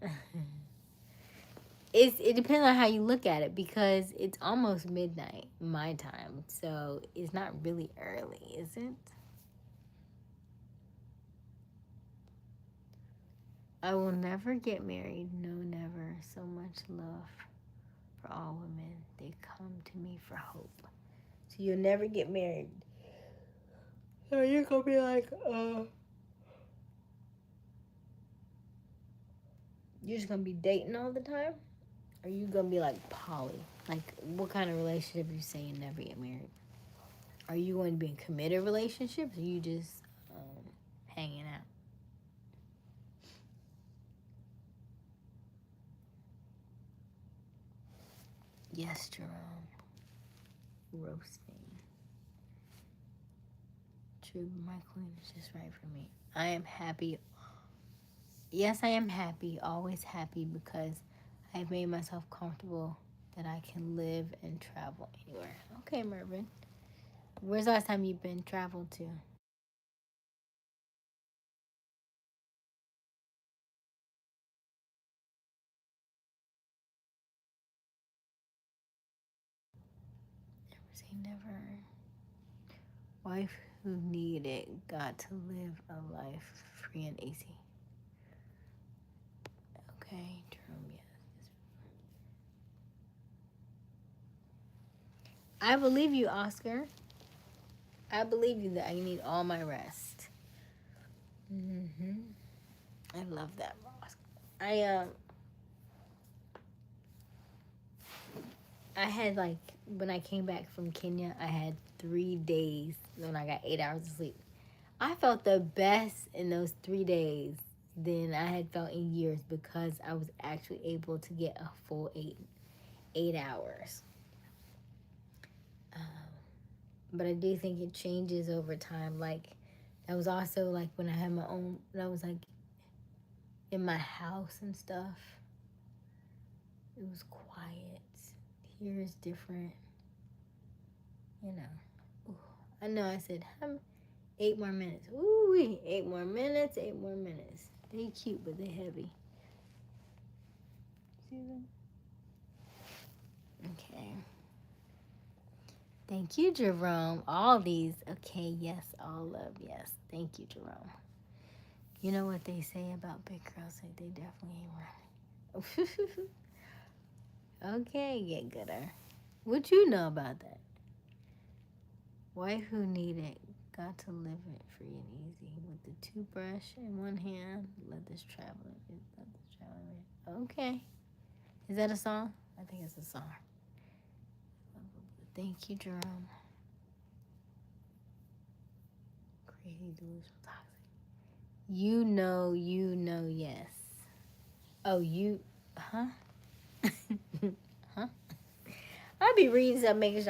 It depends on how you look at it because it's almost midnight my time, so it's not really early, is it? I will never get married. No, never. So much love for all women. They come to me for hope. So you'll never get married. So you're gonna be like, you're just gonna be dating all the time? Or are you gonna be like poly? Like, what kind of relationship you say you never get married? Are you going to be in committed relationships or you just hanging out? Yes, Jerome. Roast me. True, my queen is just right for me. I am happy. Yes, I am happy. Always happy because I've made myself comfortable that I can live and travel anywhere. Okay, Mervin. Where's the last time you've been traveled to? Never say never. Wife who needed got to live a life free and easy. Okay, Jerome, yes. I believe you, Oscar. I believe you that I need all my rest. I love that, Oscar. I had like when I came back from Kenya, I had 3 days when I got 8 hours of sleep. I felt the best in those 3 days than I had felt in years because I was actually able to get a full eight hours. But I do think it changes over time. Like that was also like when I had my own. When I was like in my house and stuff, it was quiet. Here is different, you know. Ooh, I know I said 8 more minutes. Ooh, 8 more minutes, 8 more minutes. They cute, but they heavy. See them? Okay. Thank you, Jerome. All these. Okay, yes, all love, yes. Thank you, Jerome. You know what they say about big girls? Like, they definitely ain't running. Okay, get gooder. What you know about that? Wife who need it got to live it free and easy with the toothbrush in one hand. Let this traveler. Okay. Is that a song? I think it's a song. Thank you, Jerome. Crazy delusional toxic. You know, yes. Oh, you, huh? Huh? I'll be reading something, make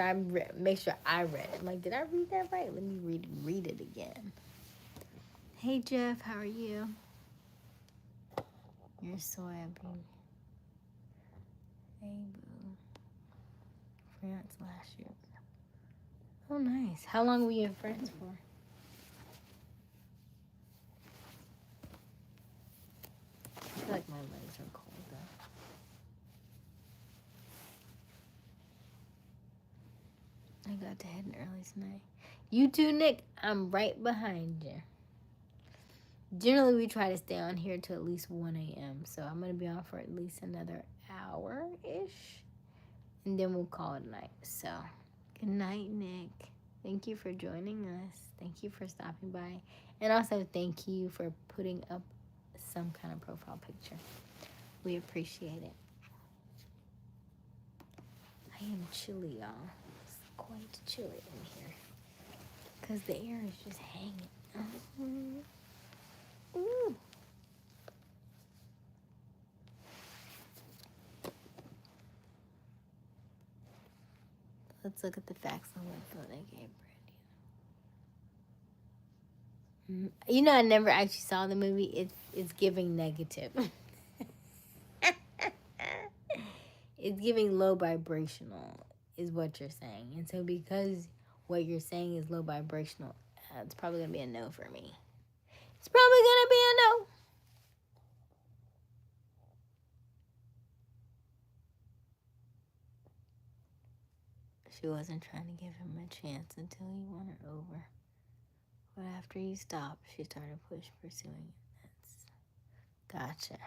sure I read it. I'm like, did I read that right? Let me read it again. Hey Jeff, how are you? You're so happy. Hey boo. France last year. Oh nice. How long were you in France for? I feel like my legs are cold though. I got to head early tonight. You too, Nick. I'm right behind you. Generally, we try to stay on here till at least 1 a.m. So I'm going to be on for at least another hour-ish. And then we'll call it a night. So, good night, Nick. Thank you for joining us. Thank you for stopping by. And also, thank you for putting up some kind of profile picture. We appreciate it. I am chilly, y'all. It's quite chilly in here. Because the air is just hanging. Ooh. Let's look at the facts on what vote I gave Brandy. You know, I never actually saw the movie. It's giving negative. It's giving low vibrational, is what you're saying. And so because what you're saying is low vibrational, it's probably going to be a no for me. It's probably going to be a no. She wasn't trying to give him a chance until he won her over. But after he stopped, she started pursuing it. Gotcha.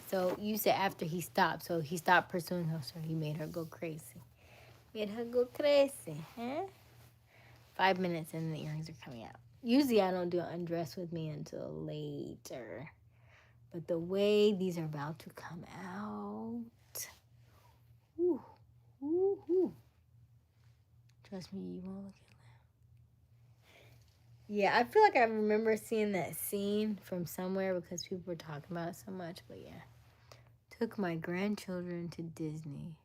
So you said after he stopped, so he stopped pursuing her, so he made her go crazy. Made her go crazy, huh? 5 minutes and the earrings are coming out. Usually I don't do an undress with me until later. But the way these are about to come out, ooh, ooh, ooh. Trust me, you won't look at that. Yeah, I feel like I remember seeing that scene from somewhere because people were talking about it so much, but yeah. Took my grandchildren to Disney.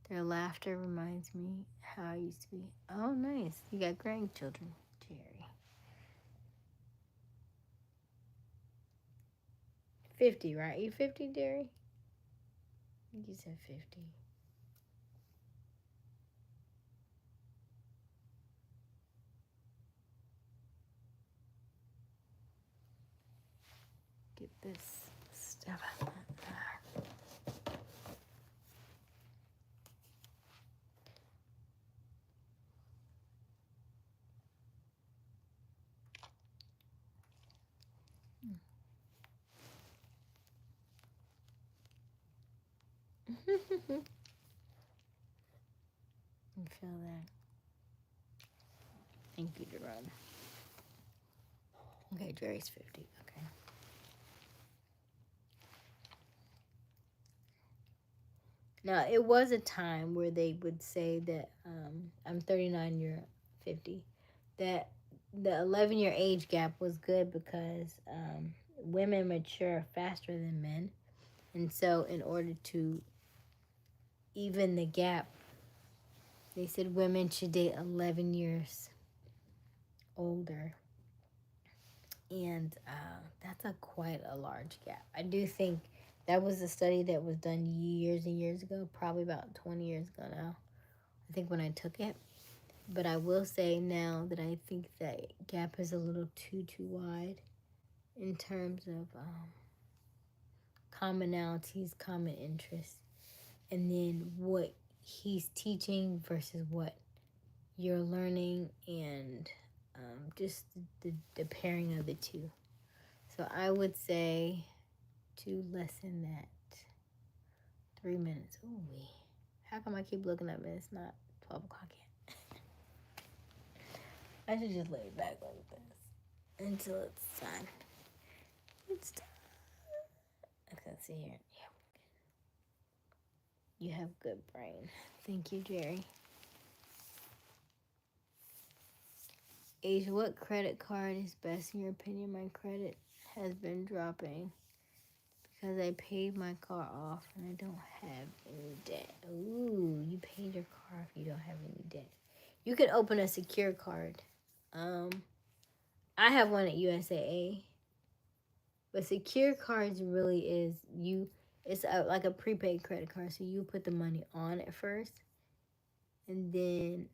Their laughter reminds me how I used to be. Oh, nice. You got grandchildren, Jerry. 50, right? You 50, Jerry? I think you said 50. Get this stuff out. You feel that? Thank you, Jerome. Okay, Jerry's 50. Okay. Now, it was a time where they would say that I'm 39, you're 50. That the 11-year age gap was good because women mature faster than men. And so in order to even the gap, They said women should date 11 years older. And that's quite a large gap. I do think that was a study that was done years and years ago, probably about 20 years ago now, I think, when I took it. But I will say now that I think that gap is a little too wide in terms of commonalities, common interests, and then what he's teaching versus what you're learning, and just the pairing of the two. So I would say to lessen that 3 minutes. Ooh, how come I keep looking up and it's not 12 o'clock yet? I should just lay it back like this until it's done. It's done. Okay, see here. Yeah. You have good brain. Thank you, Jerry. Aysia, what credit card is best in your opinion? My credit has been dropping because I paid my car off and I don't have any debt. Ooh, you paid your car off, you don't have any debt. You can open a secure card. I have one at USAA. But secure cards really is it's like a prepaid credit card. So you put the money on it first, and then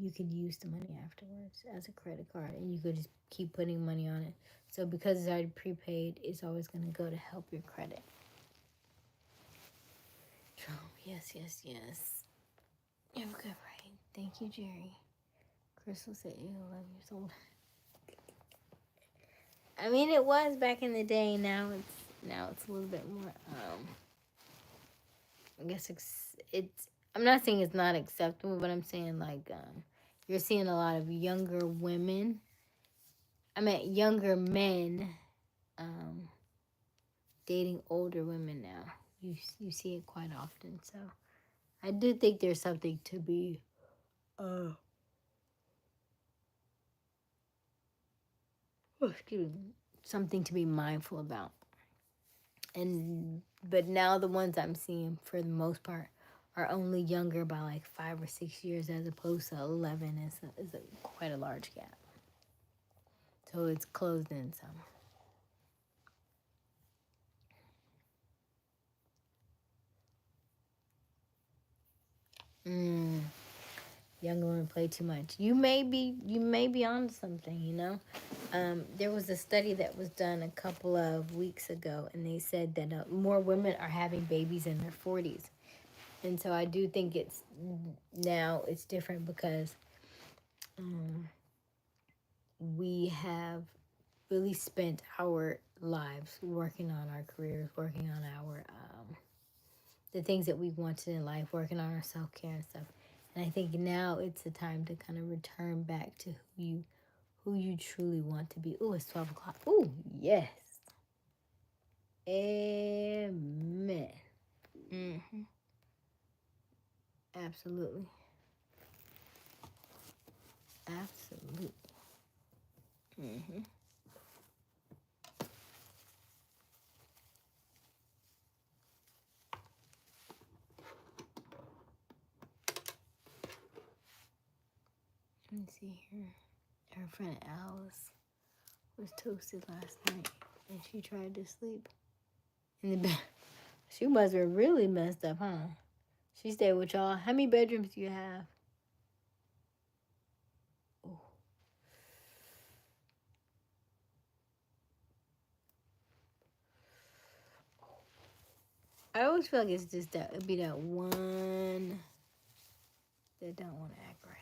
you could use the money afterwards as a credit card, and you could just keep putting money on it. So because it's already prepaid, it's always going to go to help your credit. Yes. You have a good brain. Thank you, Jerry. Crystal said you're 11 years old. I mean, it was back in the day. Now it's a little bit more. I guess it's. I'm not saying it's not acceptable, but I'm saying like you're seeing a lot of younger women. I mean, younger men dating older women now. You see it quite often. So I do think there's something to be. Something to be mindful about. But now the ones I'm seeing for the most part are only younger by like 5 or 6 years, as opposed to 11 is quite a large gap. So it's closed in some. Young women play too much. You may be onto something, you know. There was a study that was done a couple of weeks ago, and they said that more women are having babies in their 40s. And so I do think it's different because we have really spent our lives working on our careers, working on our the things that we wanted in life, working on our self-care and stuff. And I think now it's the time to kind of return back to who you truly want to be. Ooh, it's 12 o'clock. Ooh, yes. Amen. Absolutely. Let me see here. Her friend Alice was toasted last night, and she tried to sleep in the bed. She must have really messed up, huh? She stayed with y'all. How many bedrooms do you have? Oh. I always feel like it's just that it'd be that one that don't want to act right.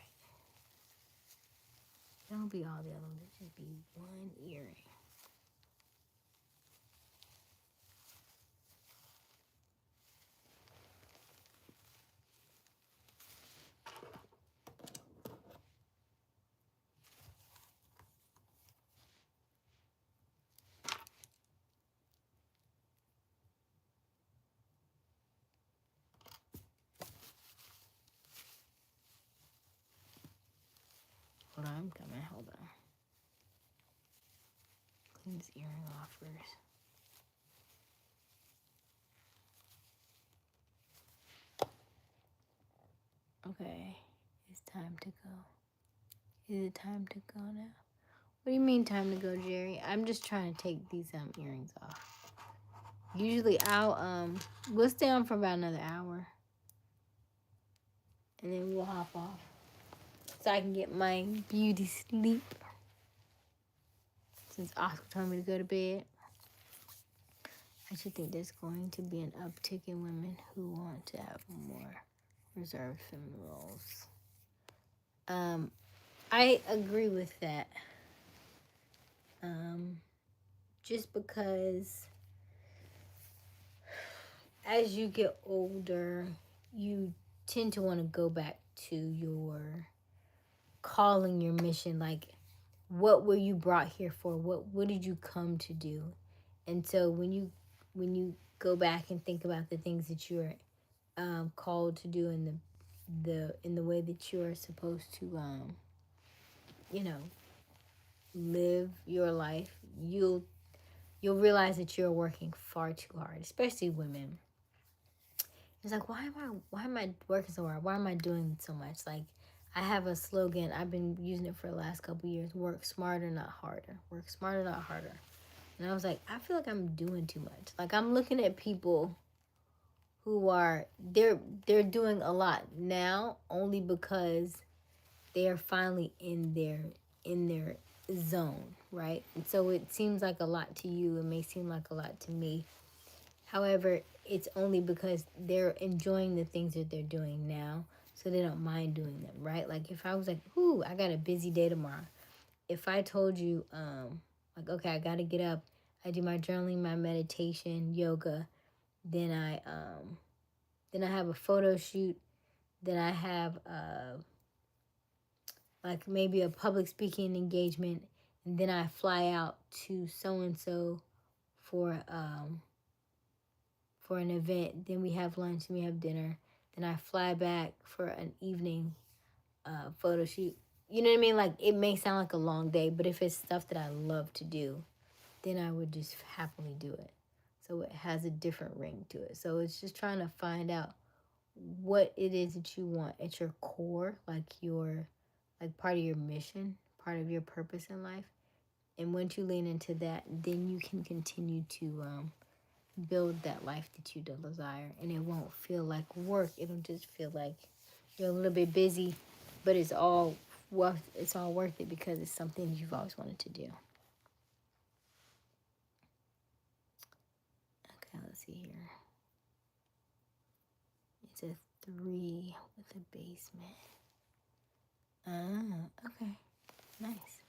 Don't be all the other ones. It just be one earring. Hold on, I'm coming. Hold on. Clean this earring off first. Okay. It's time to go. Is it time to go now? What do you mean time to go, Jerry? I'm just trying to take these earrings off. Usually we'll stay on for about another hour. And then we'll hop off. So I can get my beauty sleep. Since Oscar told me to go to bed. I should think there's going to be an uptick in women who want to have more reserved feminine roles. I agree with that. Just because as you get older, you tend to want to go back to your calling, your mission. Like, what were you brought here for? What did you come to do? And so when you go back and think about the things that you're called to do in the way that you are supposed to live your life, you'll realize that you're working far too hard, especially women. It's like, why am I working so hard? Why am I doing so much? Like, I have a slogan, I've been using it for the last couple years: work smarter, not harder. Work smarter, not harder. And I was like, I feel like I'm doing too much. Like, I'm looking at people who are they're doing a lot now only because they are finally in their zone, right? And so it seems like a lot to you, it may seem like a lot to me. However, it's only because they're enjoying the things that they're doing now, so they don't mind doing them, right? Like, if I was like, ooh, I got a busy day tomorrow. If I told you, like, okay, I gotta get up, I do my journaling, my meditation, yoga, then I have a photo shoot, then I have like maybe a public speaking engagement, and then I fly out to so and so for an event. Then we have lunch and we have dinner. Then I fly back for an evening photo shoot. You know what I mean? Like, it may sound like a long day, but if it's stuff that I love to do, then I would just happily do it. So it has a different ring to it. So it's just trying to find out what it is that you want at your core, like part of your mission, part of your purpose in life. And once you lean into that, then you can continue to build that life that you desire. And it won't feel like work. It'll just feel like you're a little bit busy, but it's all worth it because it's something you've always wanted to do. Okay, let's see here. It's a 3 with a basement. Okay. Nice.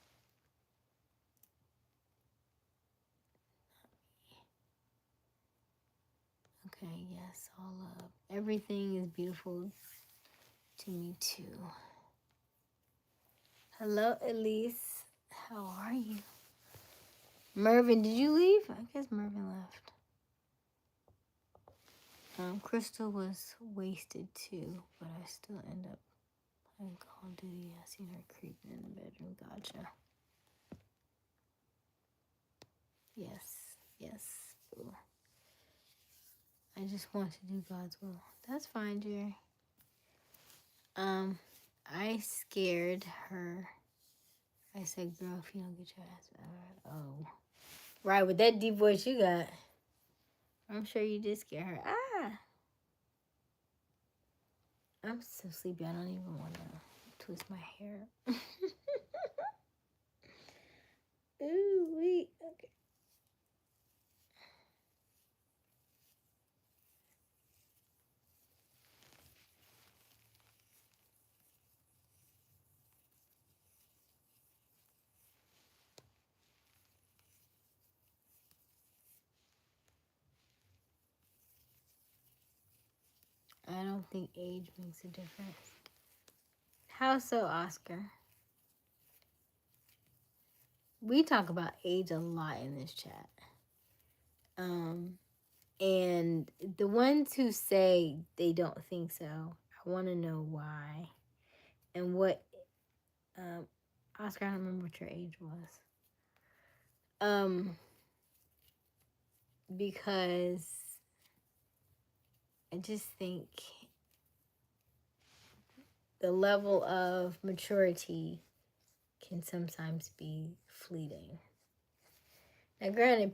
Okay, yes, all love. Everything is beautiful to me too. Hello, Elise. How are you? Mervin, did you leave? I guess Mervin left. Crystal was wasted too, but I still end up playing Call of Duty. I seen her creeping in the bedroom. Gotcha. Yes. Ooh. I just want to do God's will. That's fine, Jerry. I scared her. I said, girl, if you don't get your ass out. Oh. Right, with that deep voice you got. I'm sure you did scare her. I'm so sleepy. I don't even want to twist my hair. Ooh, wait. Okay. I don't think age makes a difference. How so, Oscar? We talk about age a lot in this chat. And the ones who say they don't think so, I want to know why. And what, Oscar, I don't remember what your age was. Because I just think the level of maturity can sometimes be fleeting. Now, granted,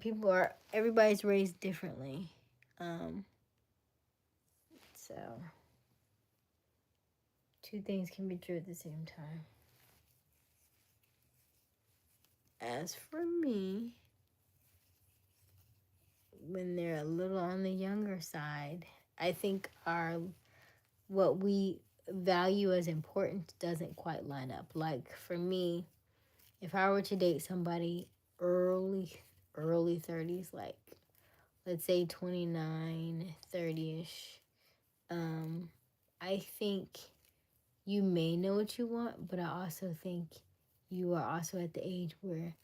everybody's raised differently. So, two things can be true at the same time. As for me, when they're a little on the younger side, I think what we value as important doesn't quite line up. Like for me, if I were to date somebody early 30s, like let's say 29, 30ish, I think you may know what you want, but I also think you are also at the age where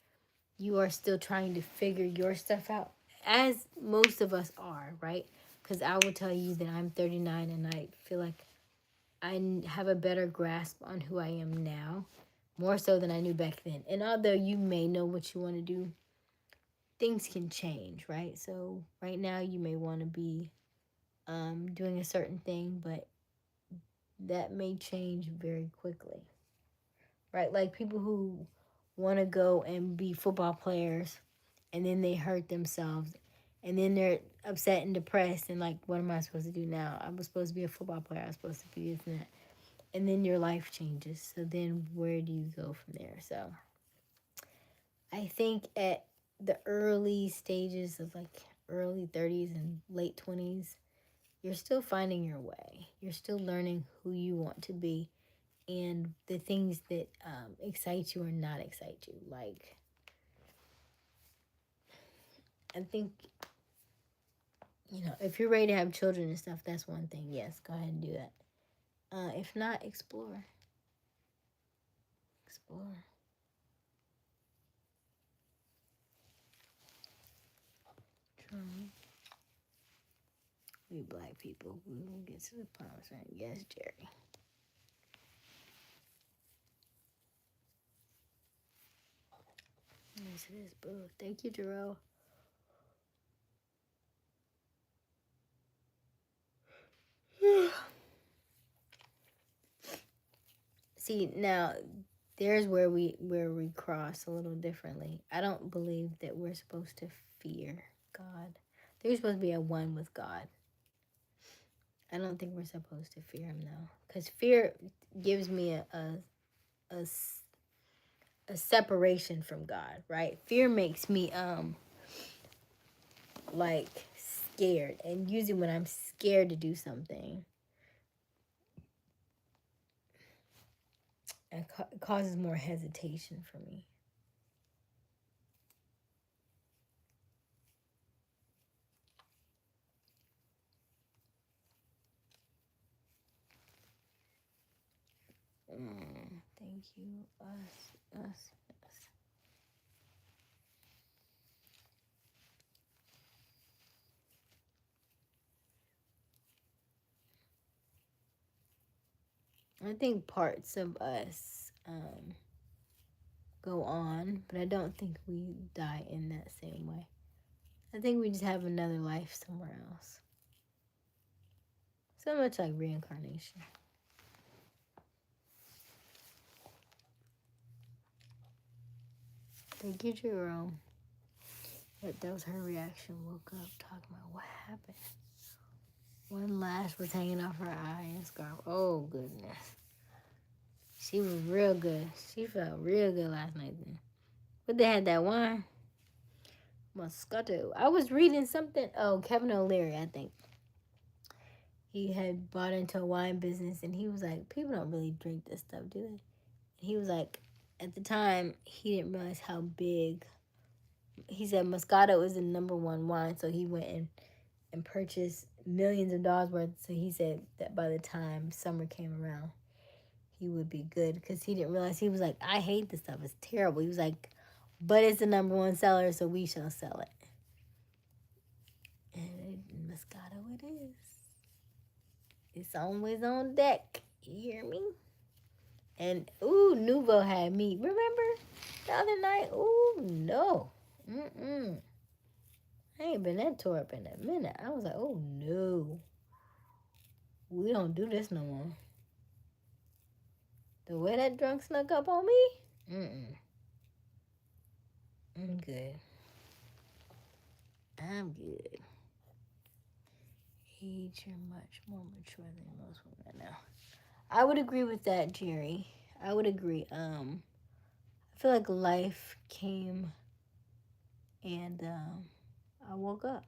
you are still trying to figure your stuff out, as most of us are, right? Because I will tell you that I'm 39 and I feel like I have a better grasp on who I am now, more so than I knew back then. And although you may know what you want to do, things can change, right? So right now you may want to be doing a certain thing, but that may change very quickly, right? Like people who want to go and be football players and then they hurt themselves and then they're upset and depressed and like, what am I supposed to do now? I was supposed to be a football player. I was supposed to be this and that. And then your life changes. So then where do you go from there? So I think at the early stages of like early 30s and late 20s, you're still finding your way. You're still learning who you want to be and the things that excite you or not excite you. Like, I think, if you're ready to have children and stuff, that's one thing. Yes, go ahead and do that. If not, explore. Explore. We black people, we will get to the promised land. Yes, Jerry. Yes, it is, boo. Thank you, Jerome. See, now there's where we cross a little differently. I don't believe that we're supposed to fear God. They're supposed to be at one with God. I don't think we're supposed to fear him though, because fear gives me a separation from God, right? Fear makes me like scared, and usually when I'm scared to do something, it causes more hesitation for me. Thank you, us. I think parts of us go on, but I don't think we die in that same way. I think we just have another life somewhere else. So much like reincarnation. Thank you, Jerome. But that was her reaction. Woke up talking about what happened. One lash was hanging off her eye and scarf. Oh, goodness. She was real good. She felt real good last night then. But they had that wine. Moscato. I was reading something. Oh, Kevin O'Leary, I think. He had bought into a wine business and he was like, people don't really drink this stuff, do they? And he was like, at the time, he didn't realize how big. He said Moscato is the number one wine, so he went and purchased millions of dollars worth. So he said that by the time summer came around, he would be good because he didn't realize. He was like, I hate this stuff. It's terrible. He was like, but it's the number one seller, so we shall sell it. And Moscato it is. It's always on deck. You hear me? And, ooh, Nuvo had me. Remember the other night? Ooh, no. I ain't been that tore up in a minute. I was like, oh, no. We don't do this no more. The way that drunk snuck up on me? I'm good. I'm good. Age, you're much more mature than most women right now. I would agree with that, Jerry. I would agree. I feel like life came and I woke up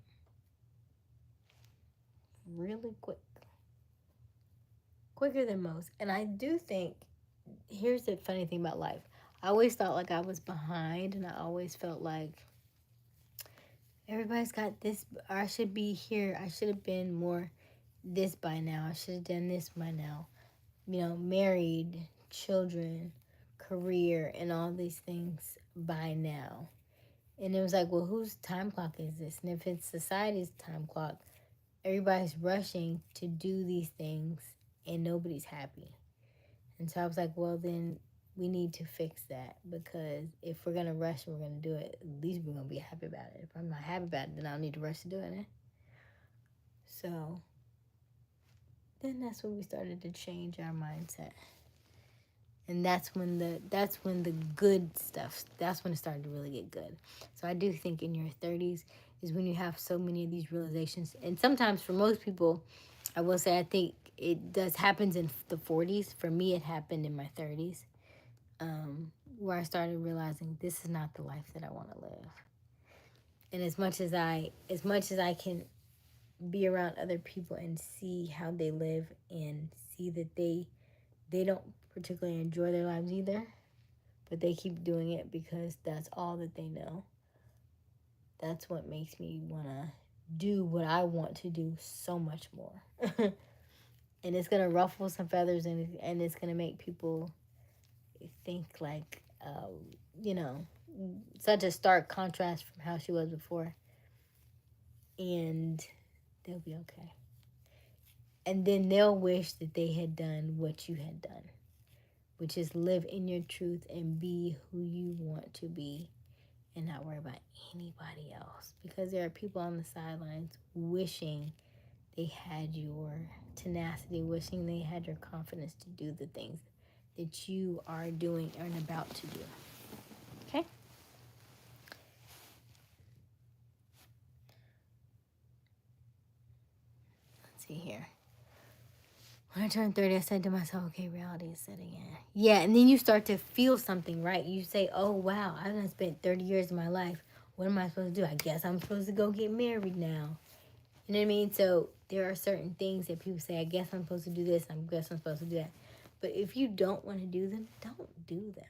really quick. Quicker than most. And I do think, here's the funny thing about life. I always thought like I was behind, and I always felt like everybody's got this, or I should be here. I should have been more this by now. I should have done this by now. Married, children, career, and all these things by now. And it was like, well, whose time clock is this? And if it's society's time clock, everybody's rushing to do these things and nobody's happy. And so I was like, well, then we need to fix that, because if we're going to rush and we're going to do it, at least we're going to be happy about it. If I'm not happy about it, then I don't need to rush to doing it. So then that's when we started to change our mindset. And that's when the good stuff, that's when it started to really get good. So I do think in your 30s is when you have so many of these realizations. And sometimes for most people, I will say, I think it does happens in the 40s. For me, it happened in my 30s, where I started realizing this is not the life that I want to live. And as much as I can be around other people and see how they live and see that they don't particularly enjoy their lives either, but they keep doing it because that's all that they know. That's what makes me want to do what I want to do so much more. And it's going to ruffle some feathers, and it's going to make people think like, such a stark contrast from how she was before. And they'll be okay. And then they'll wish that they had done what you had done, which is live in your truth and be who you want to be and not worry about anybody else. Because there are people on the sidelines wishing they had your tenacity, wishing they had your confidence to do the things that you are doing and about to do. Okay? Let's see here. When I turned 30, I said to myself, okay, reality is setting in. Yeah, and then you start to feel something, right? You say, oh, wow, I've done spent 30 years of my life. What am I supposed to do? I guess I'm supposed to go get married now. You know what I mean? So there are certain things that people say, I guess I'm supposed to do this. I guess I'm supposed to do that. But if you don't want to do them, don't do them.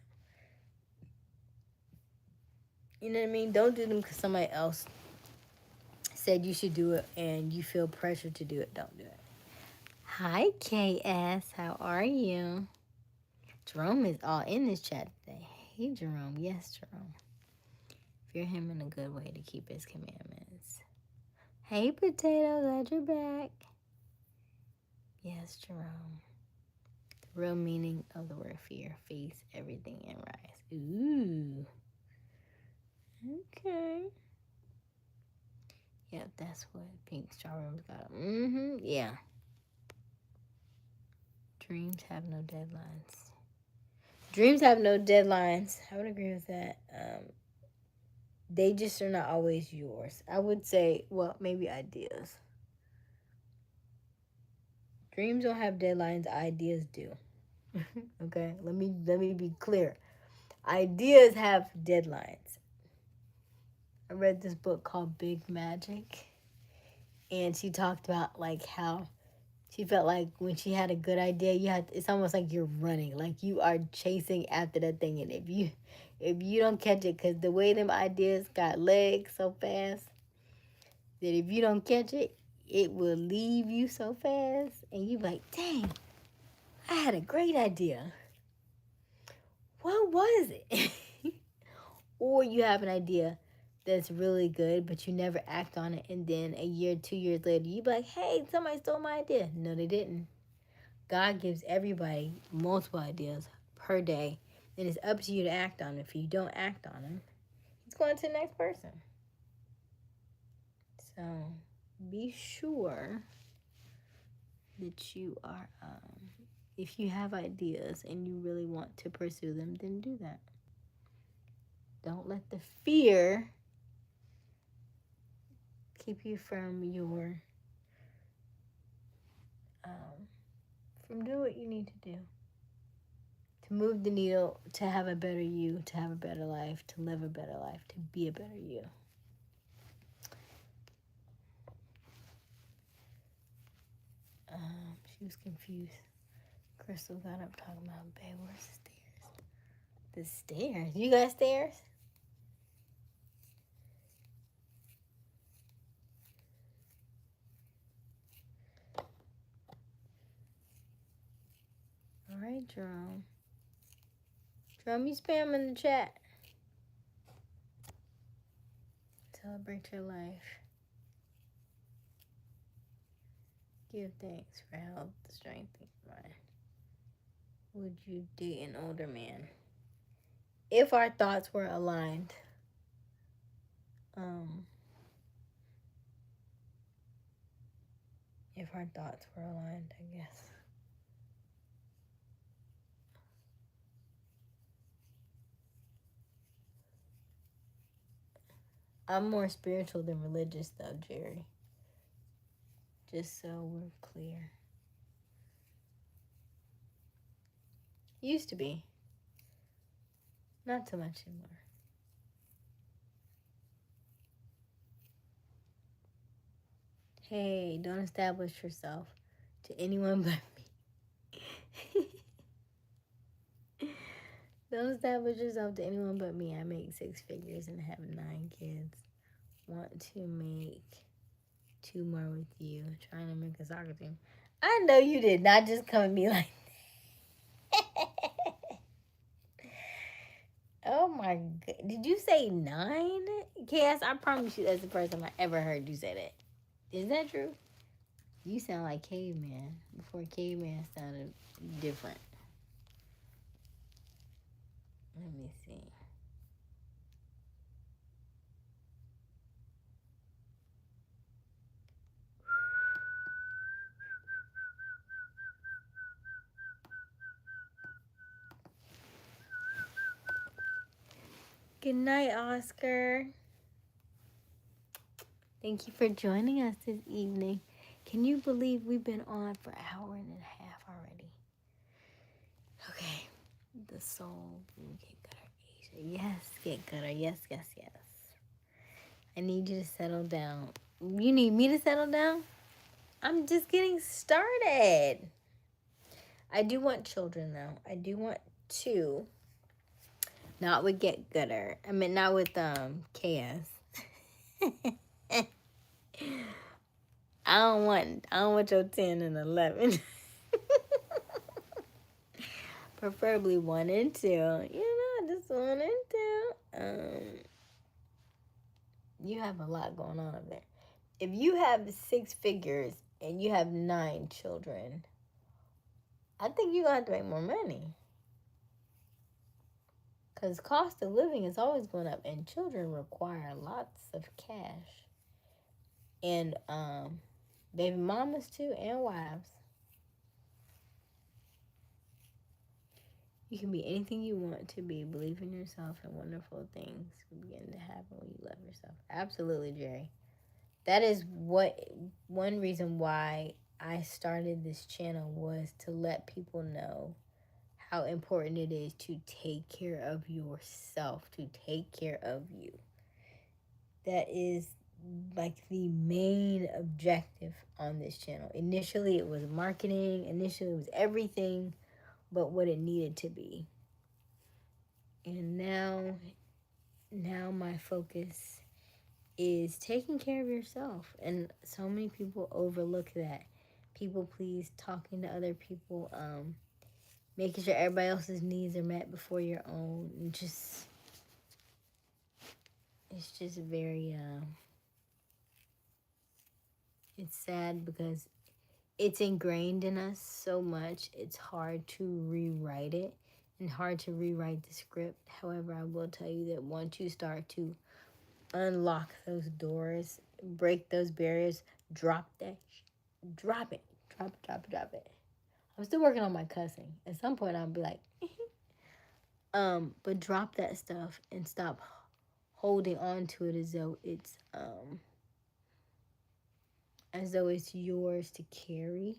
You know what I mean? Don't do them because somebody else said you should do it and you feel pressure to do it. Don't do it. Hi, KS. How are you? Jerome is all in this chat today. Hey, Jerome. Yes, Jerome. Fear him in a good way to keep his commandments. Hey, Potato. Glad you're back. Yes, Jerome. The real meaning of the word fear. Face everything and rise. Ooh. Okay. Yep, that's what Pink Strawberry's got. Yeah. Dreams have no deadlines. Dreams have no deadlines. I would agree with that. They just are not always yours. I would say, well, maybe ideas. Dreams don't have deadlines. Ideas do. Okay, let me be clear. Ideas have deadlines. I read this book called Big Magic, and she talked about like how she felt like when she had a good idea, it's almost like you're running, like you are chasing after that thing, and if you don't catch it, because the way them ideas got legs so fast, that if you don't catch it, it will leave you so fast, and you like, dang, I had a great idea. What was it? Or you have an idea that's really good, but you never act on it, and then a year, 2 years later, you be like, hey, somebody stole my idea. No, they didn't. God gives everybody multiple ideas per day, and it's up to you to act on it. If you don't act on them, it's going to the next person. So be sure that you are, If you have ideas and you really want to pursue them, then do that. Don't let the fear keep you from from doing what you need to do. To move the needle, to have a better you, to have a better life, to live a better life, to be a better you. She was confused. Crystal got up talking about, babe, where's the stairs? The stairs? You got stairs? All right, Jerome. Jerome, you spam in the chat. Celebrate your life. Give thanks for health, strength, and mind. Would you date an older man? If our thoughts were aligned. If our thoughts were aligned, I guess. I'm more spiritual than religious, though, Jerry. Just so we're clear. Used to be. Not so much anymore. Hey, don't establish yourself to anyone but me. Don't establish yourself to anyone but me. I make 6 figures and have 9 kids. Want to make 2 more with you. Trying to make a soccer team. I know you did not just come at me like that. Oh my god. Did you say 9? Cass, I promise you that's the first time I ever heard you say that. Is that true? You sound like caveman. Before caveman sounded different. Let me see. Good night, Oscar. Thank you for joining us this evening. Can you believe we've been on for an hour and a half already? Okay. The soul. Get gutter, Aysia. Yes, get gutter. Yes, yes, yes. I need you to settle down. You need me to settle down? I'm just getting started. I do want children, though. I do want 2. Not with get gutter. I mean, not with KS. I don't want your 10 and 11. Preferably 1 and 2. Just 1 and 2. You have a lot going on up there. If you have 6 figures and you have 9 children, I think you're going to have to make more money. Because cost of living is always going up, and children require lots of cash. And baby mamas too, and wives. You can be anything you want to be. Believe in yourself, and wonderful things begin to happen when you love yourself. Absolutely, Jerry. That is one reason why I started this channel, was to let people know how important it is to take care of yourself, to take care of you. That is like the main objective on this channel. Initially, it was marketing. Initially, it was everything but what it needed to be. And now my focus is taking care of yourself. And so many people overlook that. People please, talking to other people, making sure everybody else's needs are met before your own. And it's just very, it's sad because it's ingrained in us so much. It's hard to rewrite it and hard to rewrite the script. However, I will tell you that once you start to unlock those doors, break those barriers, drop it. I'm still working on my cussing. At some point, I'll be like, but drop that stuff and stop holding on to it as though it's yours to carry,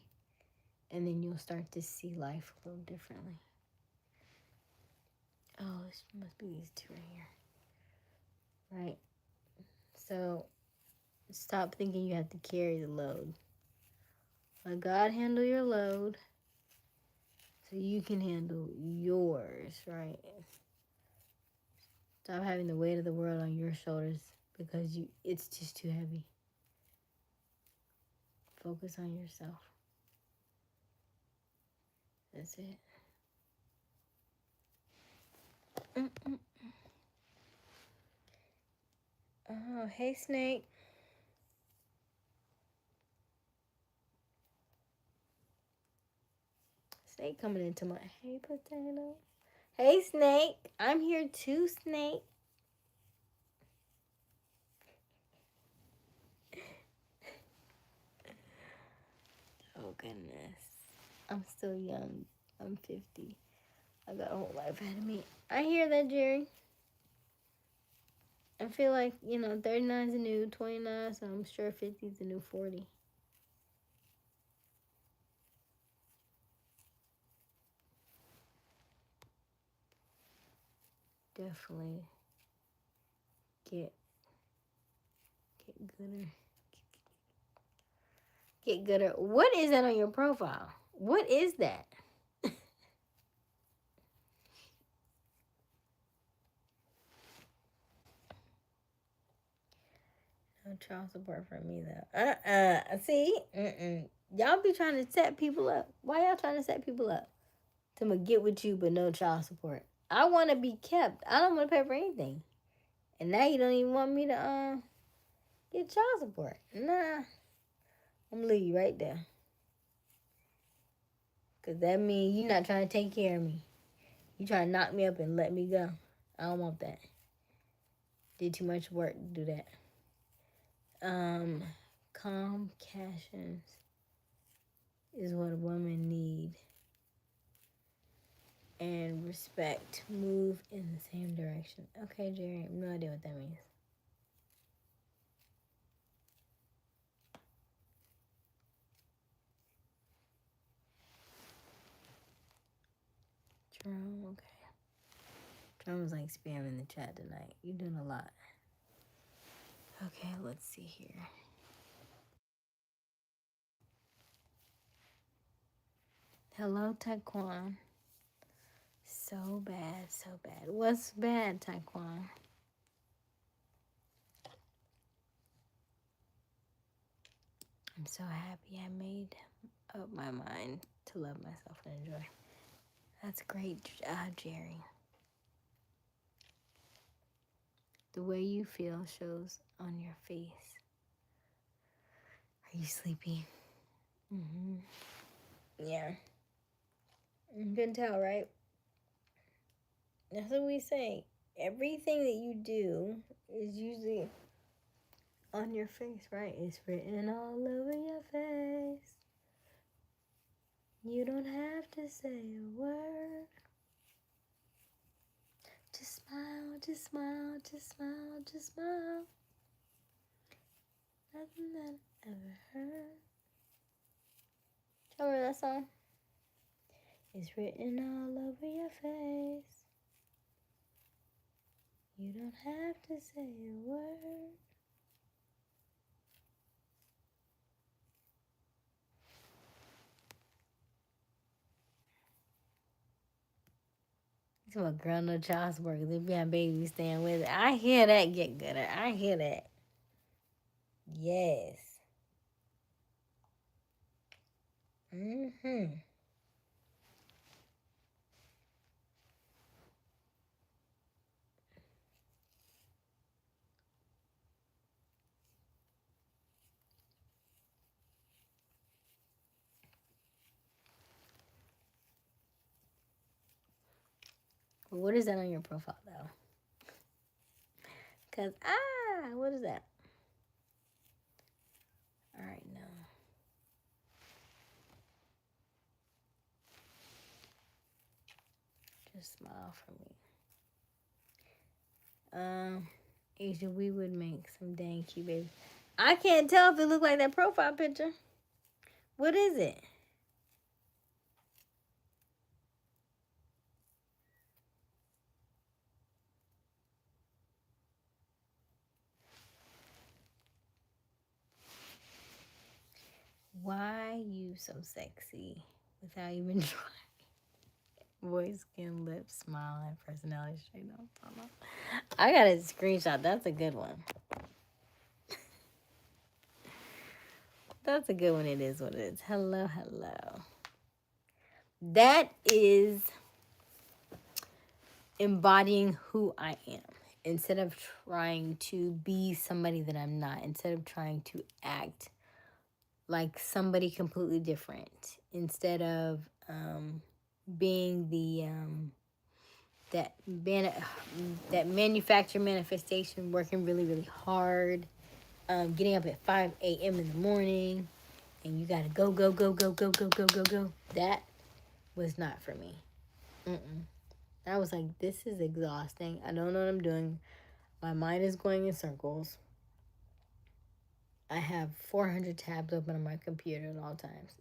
and then you'll start to see life a little differently. Oh, this must be these two right here. Right? So stop thinking you have to carry the load. Let God handle your load so you can handle yours, right? Stop having the weight of the world on your shoulders because it's just too heavy. Focus on yourself. That's it. Oh, hey, Snake. Snake coming into my... Hey, Potato. Hey, Snake. I'm here too, Snake. Oh, goodness. I'm still young. I'm 50. I got a whole life ahead of me. I hear that, Jerry. I feel like, 39 is the new 29, so I'm sure 50 is the new 40. Definitely get gooder. Get gooder. What is that on your profile? What is that? No child support for me, though. See? Y'all be trying to set people up. Why y'all trying to set people up? To get with you, but no child support. I want to be kept. I don't want to pay for anything. And now you don't even want me to get child support. Nah. I'm going to leave you right there. Because that means you're not trying to take care of me. You trying to knock me up and let me go. I don't want that. Did too much work to do that. Calm passions is what a woman need. And respect move in the same direction. Okay, Jerry, I have no idea what that means. Jerome, okay. Jerome's like spamming the chat tonight. You're doing a lot. Okay, let's see here. Hello, Taekwon. So bad, so bad. What's bad, Taekwon? I'm so happy I made up my mind to love myself and enjoy. That's great, Jerry. The way you feel shows on your face. Are you sleepy? Yeah. You can tell, right? That's what we say. Everything that you do is usually on your face, right? It's written all over your face. You don't have to say a word. Just smile, just smile, just smile, just smile. Nothing that I ever heard. Do you remember that song? It's written all over your face. You don't have to say a word. It's about girl no child support. They be on baby staying with it. I hear that, get gooder. I hear that. Yes. What is that on your profile, though? Because, what is that? All right, no. smile for me. Asia, we would make some dang cute babies. I can't tell if it looked like that profile picture. What is it? Why you so sexy without even trying? Voice, skin, lips, smile, and personality straight up. I got a screenshot. That's a good one. That's a good one. It is what it is. Hello, hello. That is embodying who I am. Instead of trying to be somebody that I'm not. Instead of trying to act like somebody completely different. Instead of being the that manufacturer manifestation, working really, really hard, getting up at 5 a.m. in the morning, and you gotta go, go, go, go, go, go, go, go, go. That was not for me. I was like, this is exhausting. I don't know what I'm doing. My mind is going in circles. I have 400 tabs open on my computer at all times.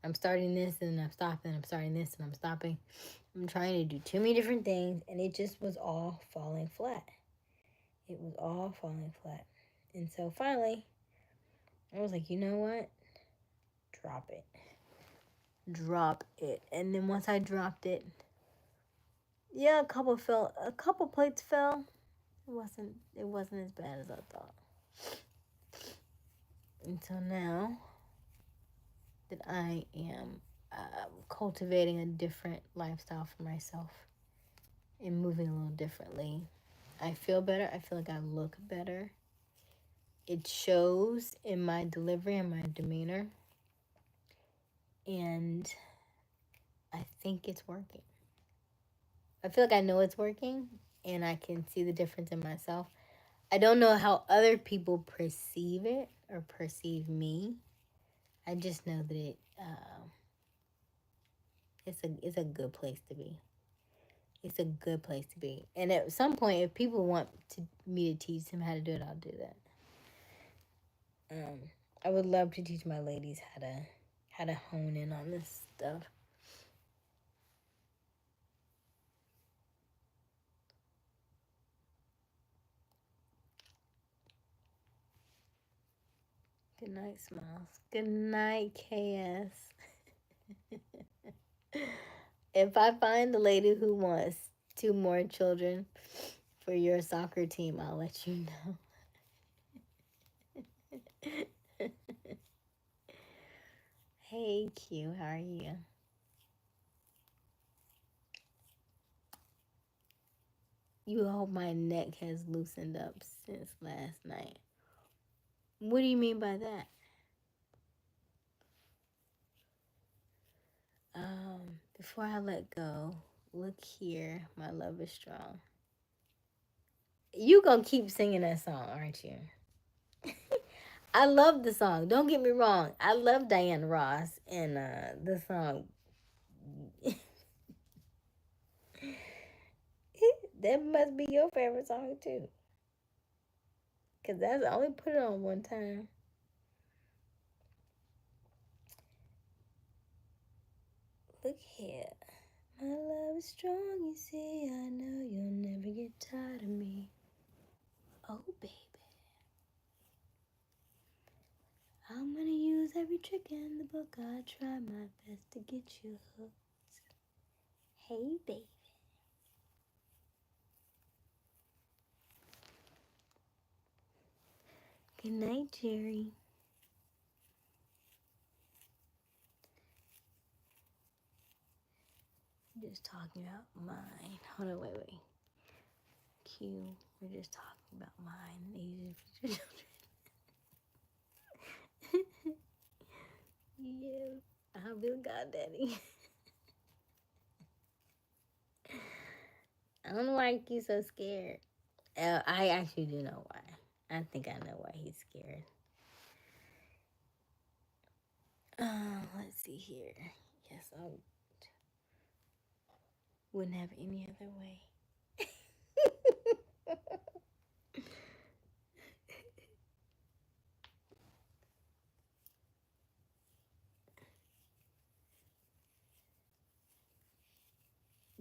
I'm starting this and I'm stopping. I'm starting this and I'm stopping. I'm trying to do too many different things, and it just was all falling flat. It was all falling flat. And so finally, I was like, you know what? Drop it. Drop it. And then once I dropped it, yeah, a couple plates fell. It wasn't as bad as I thought. And so now that I am cultivating a different lifestyle for myself and moving a little differently, I feel better. I feel like I look better. It shows in my delivery and my demeanor. And I think it's working. I feel like I know it's working, and I can see the difference in myself. I don't know how other people perceive it or perceive me. I just know that it's a good place to be. It's a good place to be. And at some point, if people want me to teach them how to do it, I'll do that. I would love to teach my ladies how to hone in on this stuff. Good night, Smiles. Good night, KS. If I find the lady who wants 2 more children for your soccer team, I'll let you know. Hey, Q, how are you? You hope my neck has loosened up since last night. What do you mean by that? Before I let go, look here, my love is strong. You gonna keep singing that song, aren't you? I love the song. Don't get me wrong. I love Diana Ross and the song. That must be your favorite song too. Cause that's I only put it on one time. Look here. My love is strong, you see. I know you'll never get tired of me. Oh, baby. I'm gonna use every trick in the book. I try my best to get you hooked. Hey, baby. Good night, Jerry. We're just talking about mine. Hold on, wait. Q, we're just talking about mine. Asian future children. Yeah, I'll be a goddaddy. I don't know why Q's so scared. I actually do know why. I think I know why he's scared. Let's see here. Yes, Wouldn't have any other way.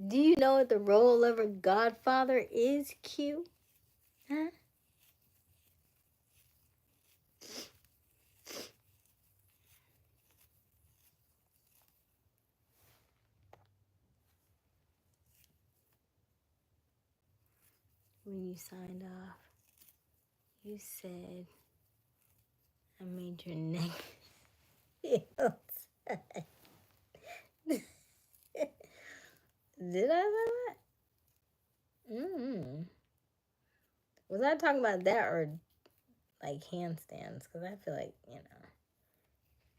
Do you know what the role of a godfather is, Q? Huh? When you signed off, you said, I made your neck feel tight. Did I say that? Was I talking about that or like handstands? Because I feel like,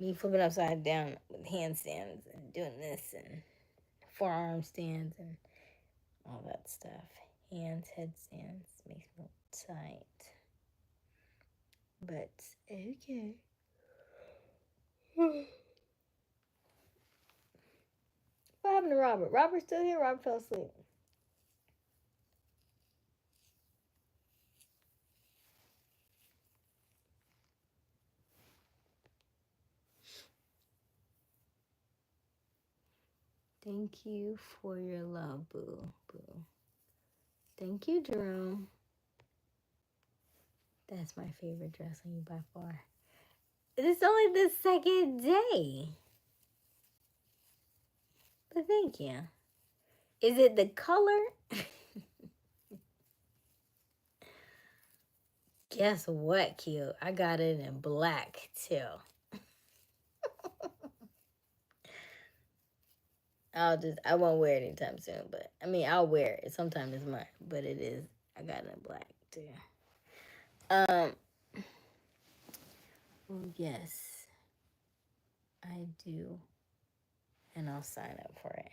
me flipping upside down with handstands and doing this and forearm stands and all that stuff. Hands, headstands makes me tight. But okay. What happened to Robert? Robert's still here? Robert fell asleep. Thank you for your love, boo. Boo. Thank you, Jerome. That's my favorite dress on you by far. It's only the second day. But thank you. Is it the color? Guess what, Q? I got it in black, too. I won't wear it anytime soon, but I'll wear it sometime this month, but I got it in black, too. Well, yes, I do, and I'll sign up for it.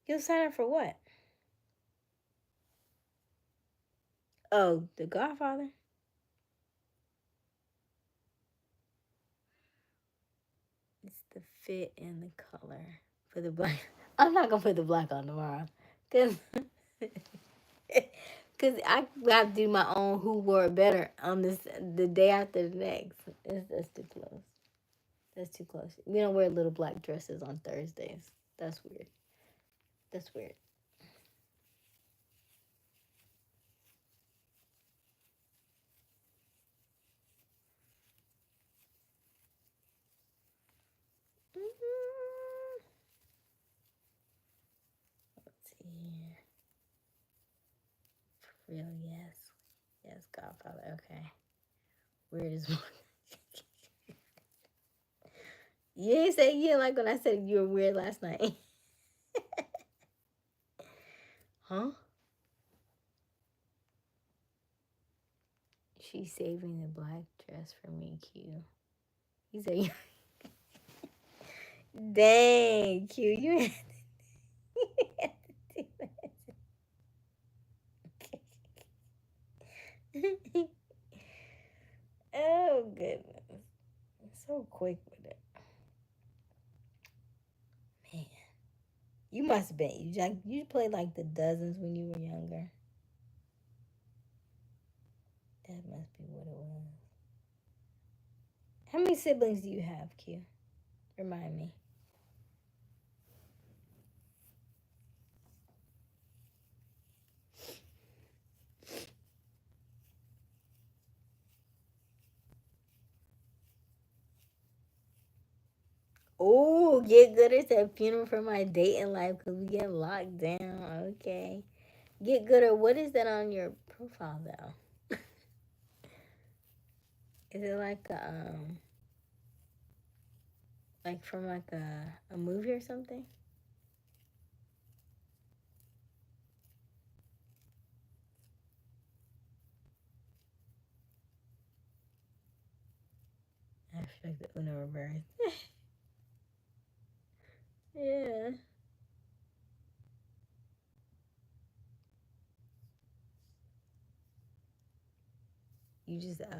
You'll sign up for what? Oh, The Godfather? It's the fit and the color for the black. I'm not gonna put the black on tomorrow, cause I have to do my own who wore it better on the day after the next. That's too close. That's too close. We don't wear little black dresses on Thursdays. That's weird. That's weird. Let's see here. For real, yes. Yes, Godfather. Okay. Weird as one. You ain't say you like when I said you were weird last night. Huh? She's saving the black dress for me, Q. You say, dang, Q, you had to do that. Oh, goodness. So quick with it. Man. You must have been. You played like the dozens when you were younger. That must be what it was. How many siblings do you have, Q? Remind me. Oh, get gooder said funeral for my dating life because we get locked down. Okay. Get gooder. What is that on your profile though? Is it like from like a movie or something? I feel like the Uno reverse. Yeah. You just gotcha.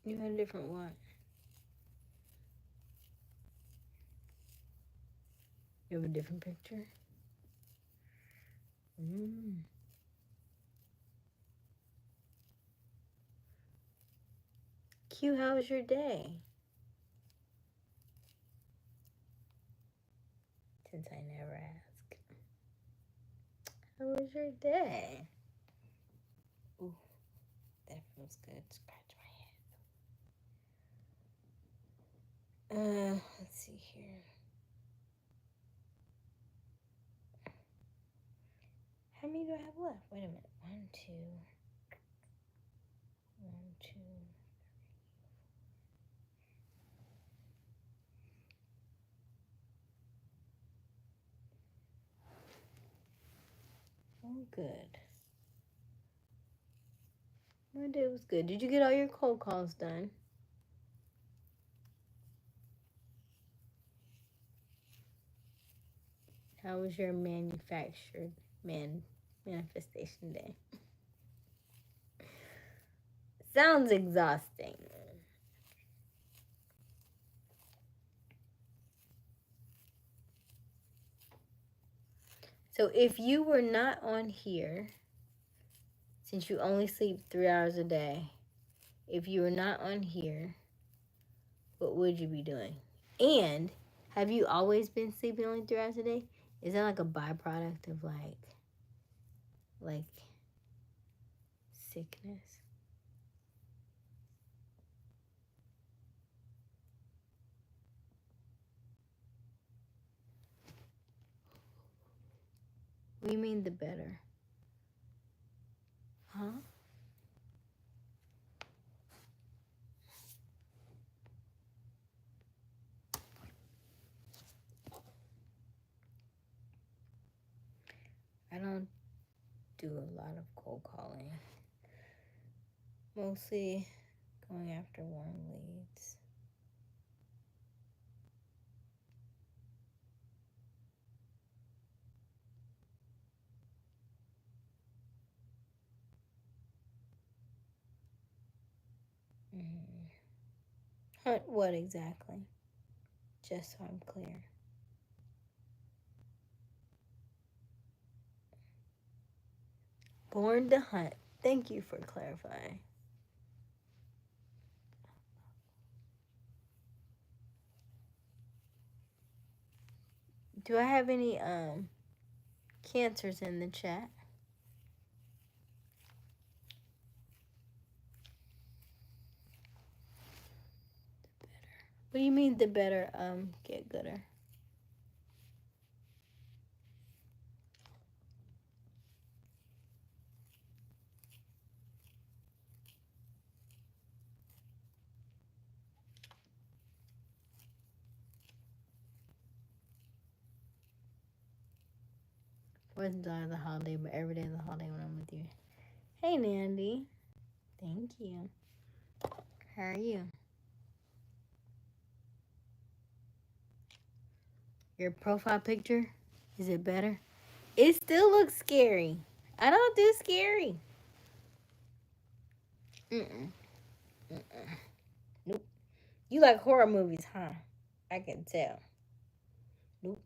You had a different what? You have a different picture? Q, how was your day? Since I never ask. How was your day? Ooh, that feels good. Scratch my head. Let's see here. How many do I have left? Wait a minute. 1, 2, 1, 2. Oh, good. My day was good. Did you get all your cold calls done? How was your manifestation day? Sounds exhausting. So if you were not on here, since you only sleep 3 hours a day, if you were not on here, what would you be doing? And have you always been sleeping only 3 hours a day? Is that like a byproduct of like sickness? What do you mean the better? Huh? I don't do a lot of cold calling. Mostly going after warm leads. Hunt what exactly? Just so I'm clear. Born to hunt. Thank you for clarifying. Do I have any cancers in the chat? What do you mean the better get gooder? Fourth of July is a holiday, but every day is a holiday when I'm with you. Hey Nandy. Thank you. How are you? Your profile picture, is it better? It still looks scary. I don't do scary. Nope. You like horror movies, huh? I can tell. Nope.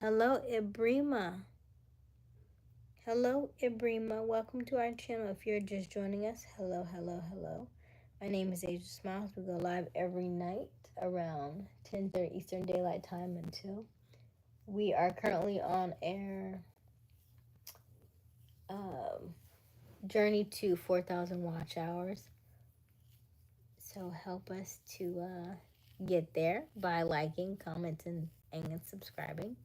Hello, Ibrima. Hello, Ibrima. Welcome to our channel. If you're just joining us, hello, hello, hello. My name is Aysia Smiles. We go live every night around 10:30 Eastern Daylight Time until we are currently on air. Journey to 4,000 watch hours. So help us to get there by liking, commenting, and subscribing.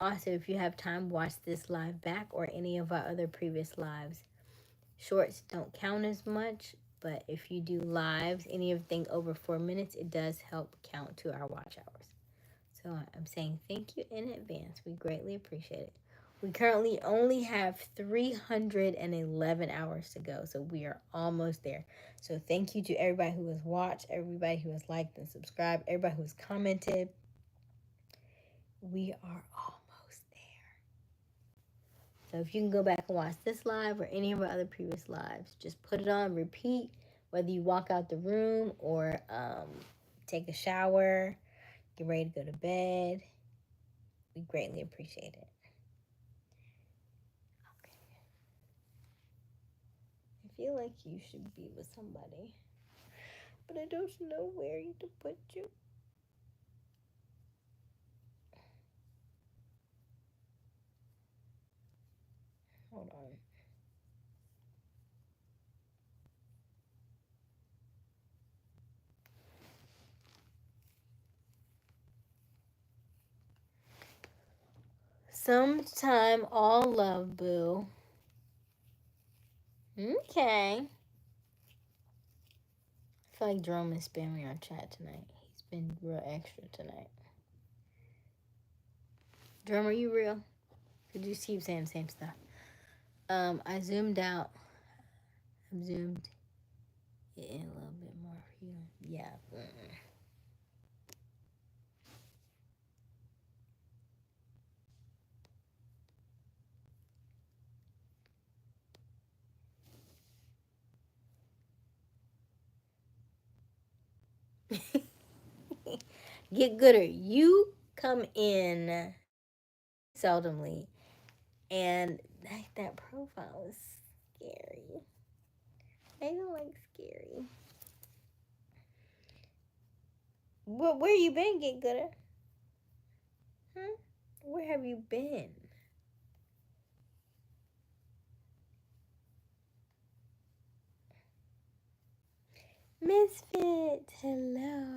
Also, if you have time, watch this live back or any of our other previous lives Shorts don't count as much, but if you do lives, anything over 4 minutes, it does help count to our watch hours. So I'm saying thank you in advance. We greatly appreciate it. We currently only have 311 hours to go, so we are almost there. So thank you to everybody who has watched, everybody who has liked and subscribed, everybody who has commented. We are almost there. So if you can go back and watch this live or any of our other previous lives, just put it on repeat, whether you walk out the room or take a shower, get ready to go to bed. We greatly appreciate it. Okay. I feel like you should be with somebody, but I don't know where to put you. Hold on. Sometime all love, boo. Okay. I feel like Jerome is spamming our chat tonight. He's been real extra tonight. Jerome, are you real? Could you keep saying the same stuff? I zoomed out. I've zoomed it in a little bit more for you. Yeah. Get gooder. You come in seldomly, and that profile is scary. I don't like scary. Where you been, Get gooder? Where have you been? Misfit, hello.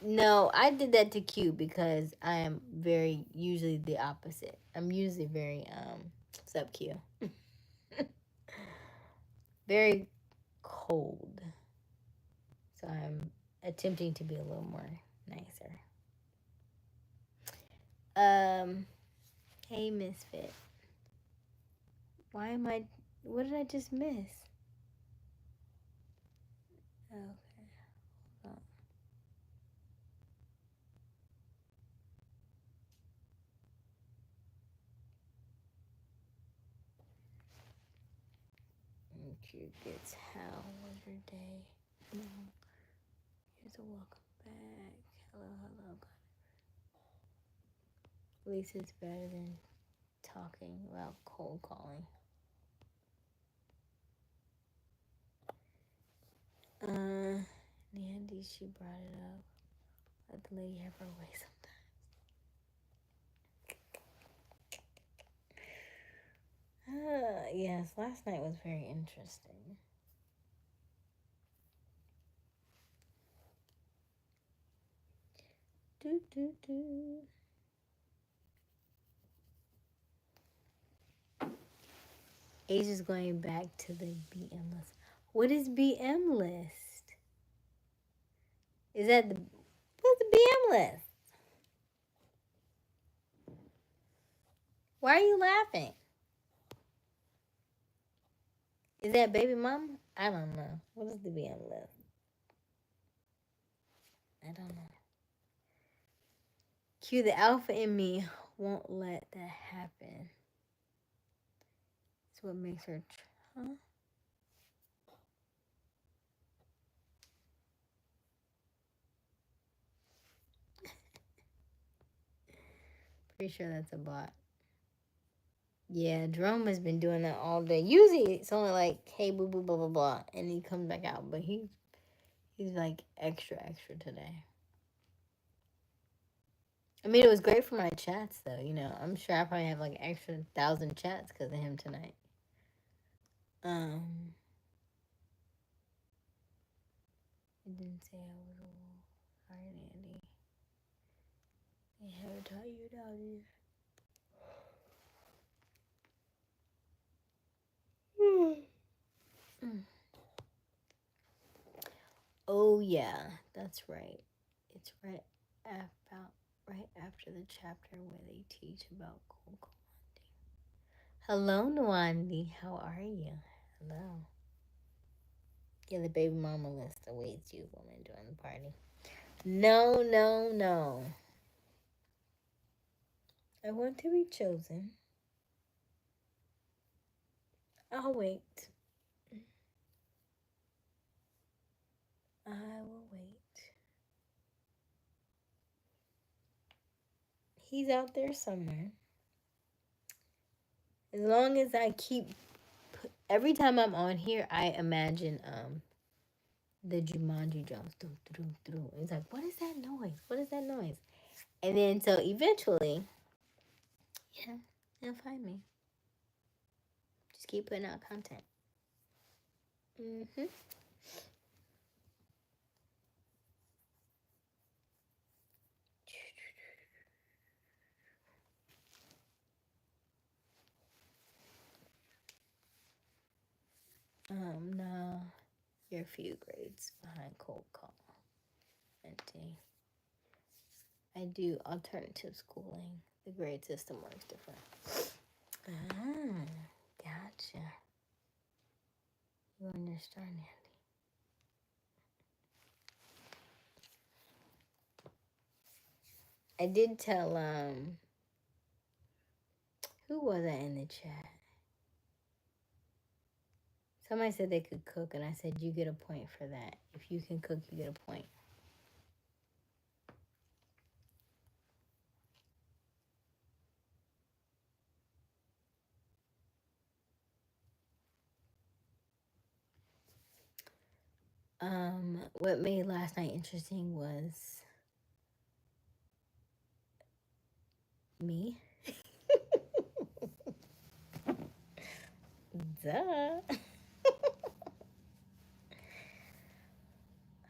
No, I did that to Q because I am very usually the opposite. I'm usually very what's up, Q? Very cold. So I'm attempting to be a little more nicer. Hey Misfit. Why am I what did I just miss? Okay. Hold on. Q gets how was your day? No. Here's a welcome back. Hello. At least it's better than talking about cold calling. Nandy, she brought it up. Let the lady have her way sometimes. Yes, last night was very interesting. Asia's going back to the BM list. What is BM list? Is that what's the BM list? Why are you laughing? Is that baby mama? I don't know. What is the BM list? I don't know. Q, the alpha in me won't let that happen. It's what makes her. Huh? Pretty sure that's a bot. Yeah, Jerome has been doing that all day. Usually it's only like, hey, boo, boo, blah, blah, blah. And he comes back out. But he's like extra today. I mean, it was great for my chats, though. You know, I'm sure I probably have like extra 1,000 chats because of him tonight. It didn't say I was a wolf. Sorry, Andy. I haven't taught you down here. Oh yeah, that's right. It's right after the chapter where they teach about cocoa. Hello, Nwandi. How are you? Hello. Yeah, the baby mama list awaits you, woman, during the party. No, no, no. I want to be chosen. I'll wait. I will wait. He's out there somewhere. As long as I keep... Every time I'm on here, I imagine the Jumanji drums. It's like, what is that noise? What is that noise? And then so eventually, yeah, they'll find me. Just keep putting out content. Mm-hmm. No, you're a few grades behind cold call. I do alternative schooling. The grade system works different. Ah, gotcha. You understand, Andy. I did tell who was that in the chat? Somebody said they could cook, and I said you get a point for that. If you can cook, you get a point. What made last night interesting was me. Duh.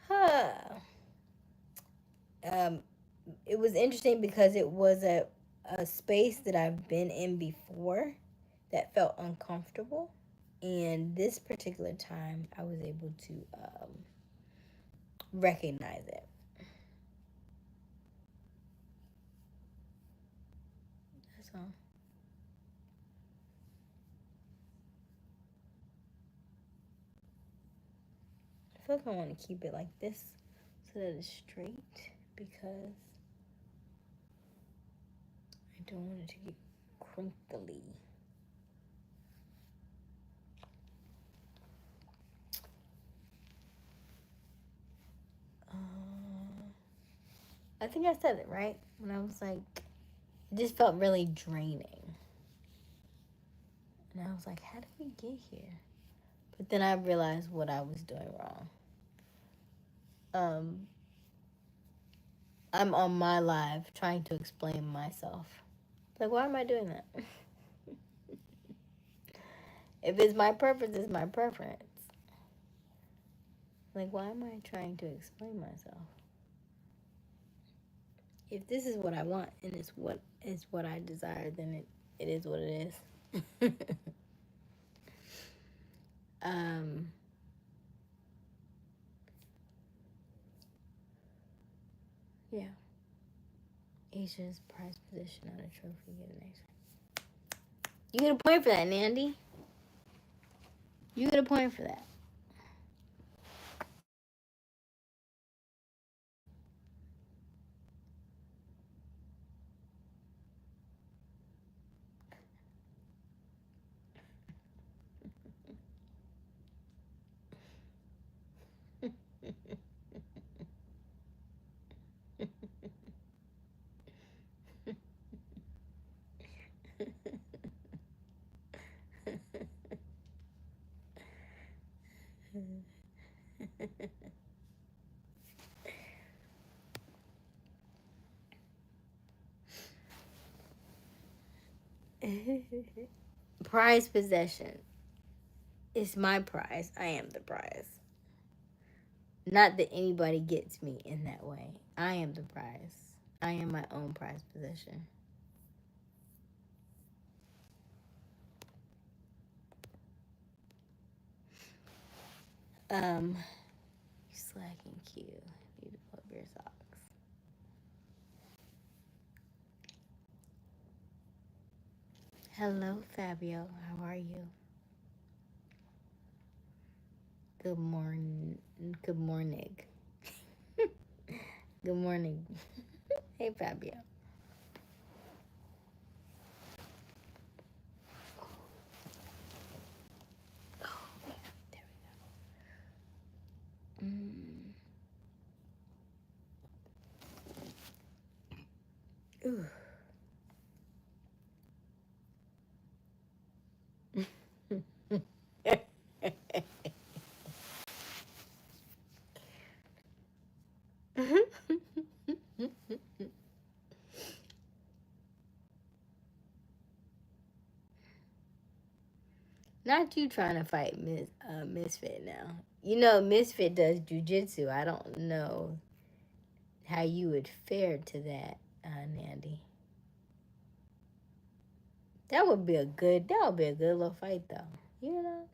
Huh. It was interesting because it was a space that I've been in before that felt uncomfortable. And this particular time, I was able to recognize it. That's all. I feel like I want to keep it like this so that it's straight because I don't want it to get crinkly. I think I said it right when I was like, it just felt really draining. And I was like, how did we get here? But then I realized what I was doing wrong. I'm on my live trying to explain myself. Like, why am I doing that? If it's my preference, it's my preference. Like, why am I trying to explain myself? If this is what I want and it's what I desire, then it is what it is. Yeah. Aysia's prize position on a trophy given next time. You get a point for that, Nandy. You get a point for that. Prize possession. It's my prize. I am the prize. Not that anybody gets me in that way. I am the prize. I am my own prized possession. You slacking Q. Need to pull up your socks. Hello, Fabio. How are you? Good morning. Good morning. Good morning. Hey, Fabio. Oh, there we go. Ooh. Not you trying to fight Misfit now. You know, Misfit does jujitsu. I don't know how you would fare to that, Nandy. That would be a good little fight though. You know,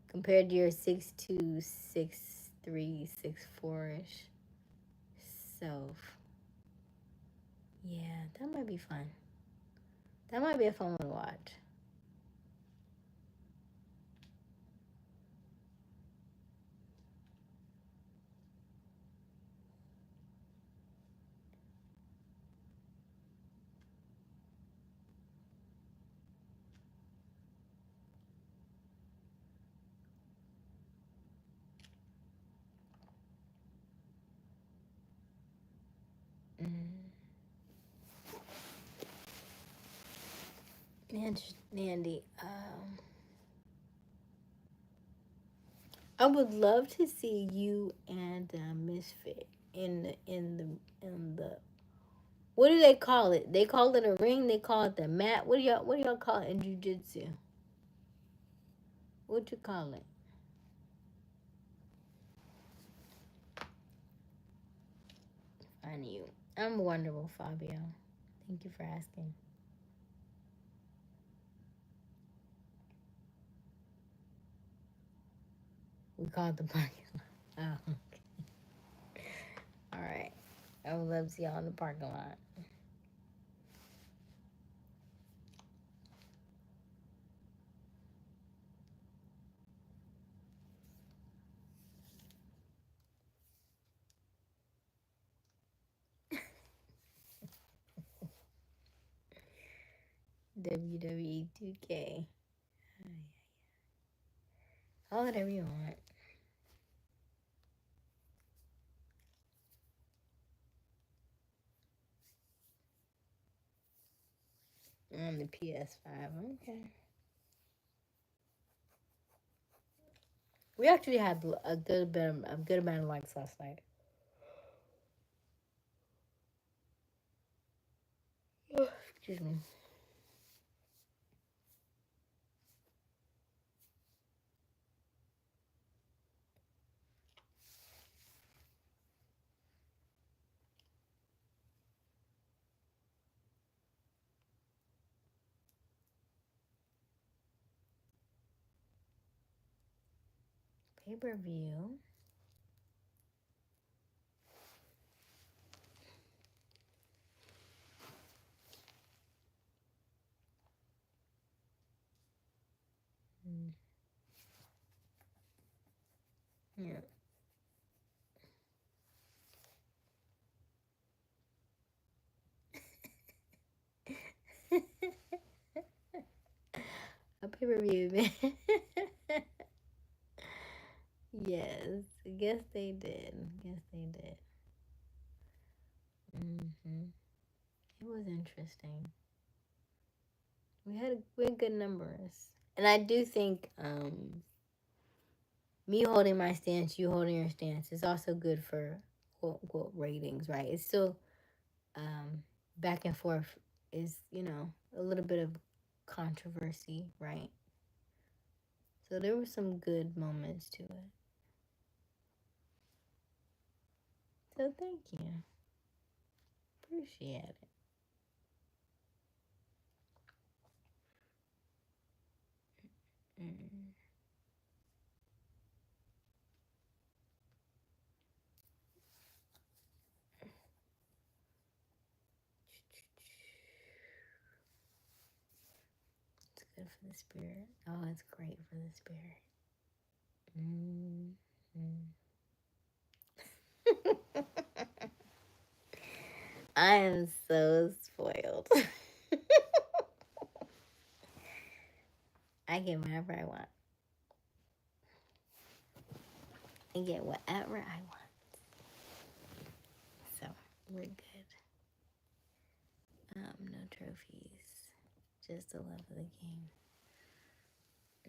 compared to your 6'2", 6'3", 6'4" self. Yeah, that might be fun. That might be a fun one to watch. Mm. Nandy, I would love to see you and Misfit in the what do they call it? They call it a ring. They call it the mat. What do y'all call it in jujitsu? What you call it? I knew. I'm wonderful, Fabio. Thank you for asking. We call it the parking lot. Oh, okay. All right. I would love to see y'all in the parking lot. WWE 2K. Oh, whatever you want. On the PS5. Okay. We actually had a good amount of likes last night. Excuse me. Pay-per-view. Mm. Yeah. A pay-per-view, man. Yes. Guess they did. Guess they did. It was interesting. We had good numbers, and I do think me holding my stance, you holding your stance, is also good for quote unquote ratings, right? It's still back and forth is a little bit of controversy, right? So there were some good moments to it. So thank you. appreciate it. Mm. It's good for the spirit. Oh, it's great for the spirit. Mm. I am so spoiled. I get whatever I want. I get whatever I want. So we're good. No trophies. Just the love of the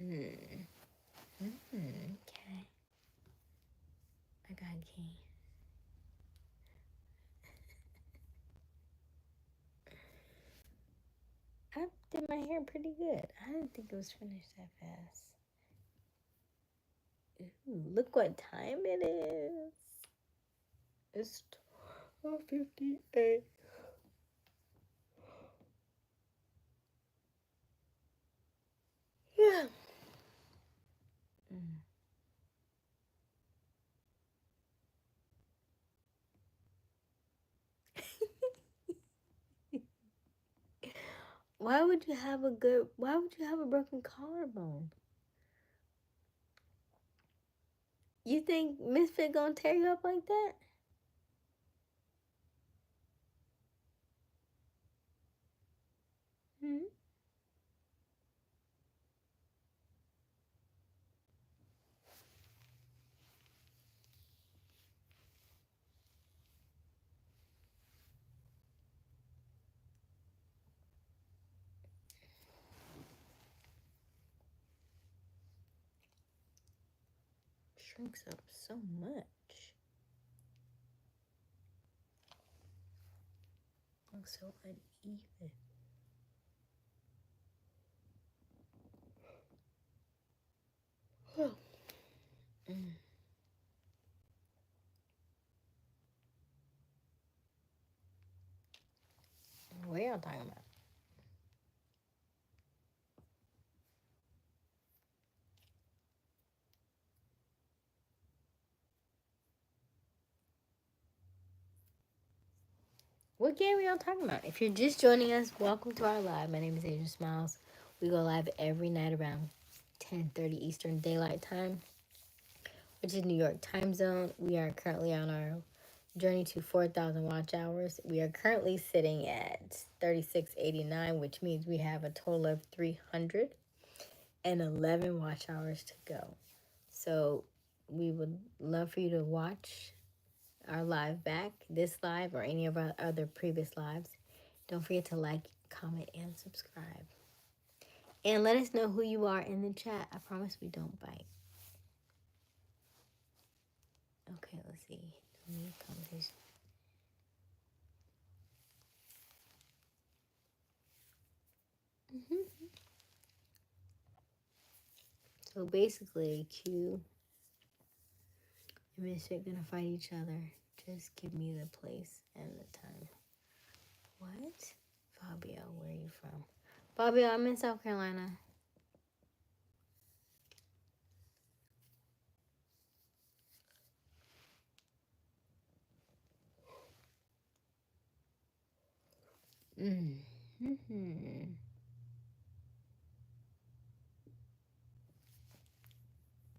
game. Okay. I got a key. I did my hair pretty good. I didn't think it was finished that fast. Ooh, look what time it is. It's 12:58. Yeah. Why would you have a broken collarbone? You think Misfit gonna tear you up like that? Hmm? Shrinks up so much. Looks so uneven. What y'all talking about? What game are y'all talking about? If you're just joining us, welcome to our live. My name is Aysia Smiles. We go live every night around 10:30 Eastern Daylight Time, which is New York time zone. We are currently on our journey to 4,000 watch hours. We are currently sitting at 3689, which means we have a total of 311 watch hours to go. So we would love for you to watch our live back, this live or any of our other previous lives. Don't forget to like, comment, and subscribe. And let us know who you are in the chat. I promise we don't bite. Okay, let's see. Conversation. So basically, Q and Misfit gonna fight each other. Just give me the place and the time. What? Fabio, where are you from? Fabio, I'm in South Carolina.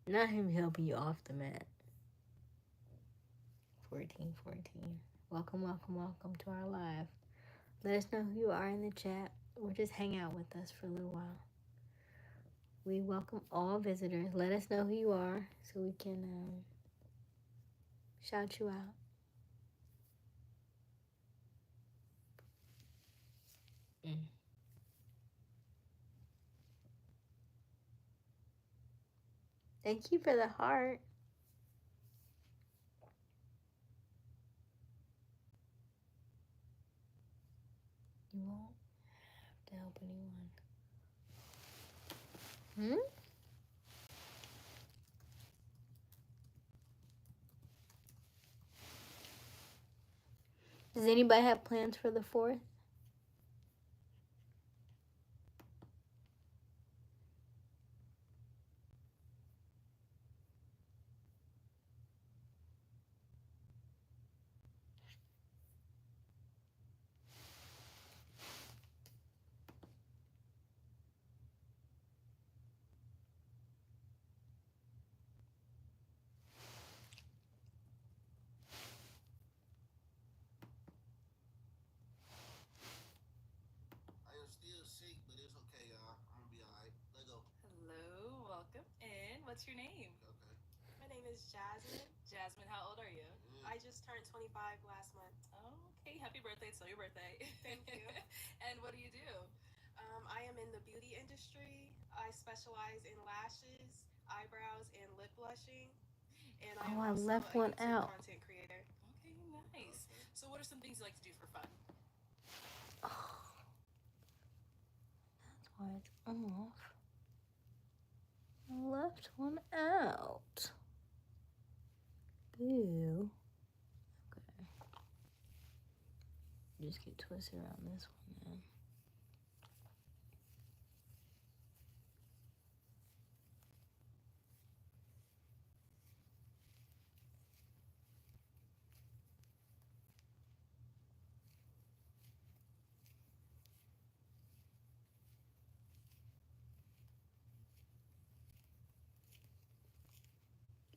Not him helping you off the mat. 1414. Welcome, welcome, welcome to our live. Let us know who you are in the chat or just hang out with us for a little while. We welcome all visitors. Let us know who you are so we can shout you out. Thank you for the heart. You won't have to help anyone. Does anybody have plans for the 4th? Hello, welcome in. What's your name? My name is Jasmine. Jasmine, how old are you? I just turned 25 last month. Oh, okay. Happy birthday. It's not your birthday. Thank you. And what do you do? I am in the beauty industry. I specialize in lashes, eyebrows, and lip blushing. And I am Oh, I also left a one YouTube out. content creator. Okay, nice. So, what are some things you like to do for fun? Oh, that's why it's off. I left one out. Boo. Okay. Just get twisted around this one then.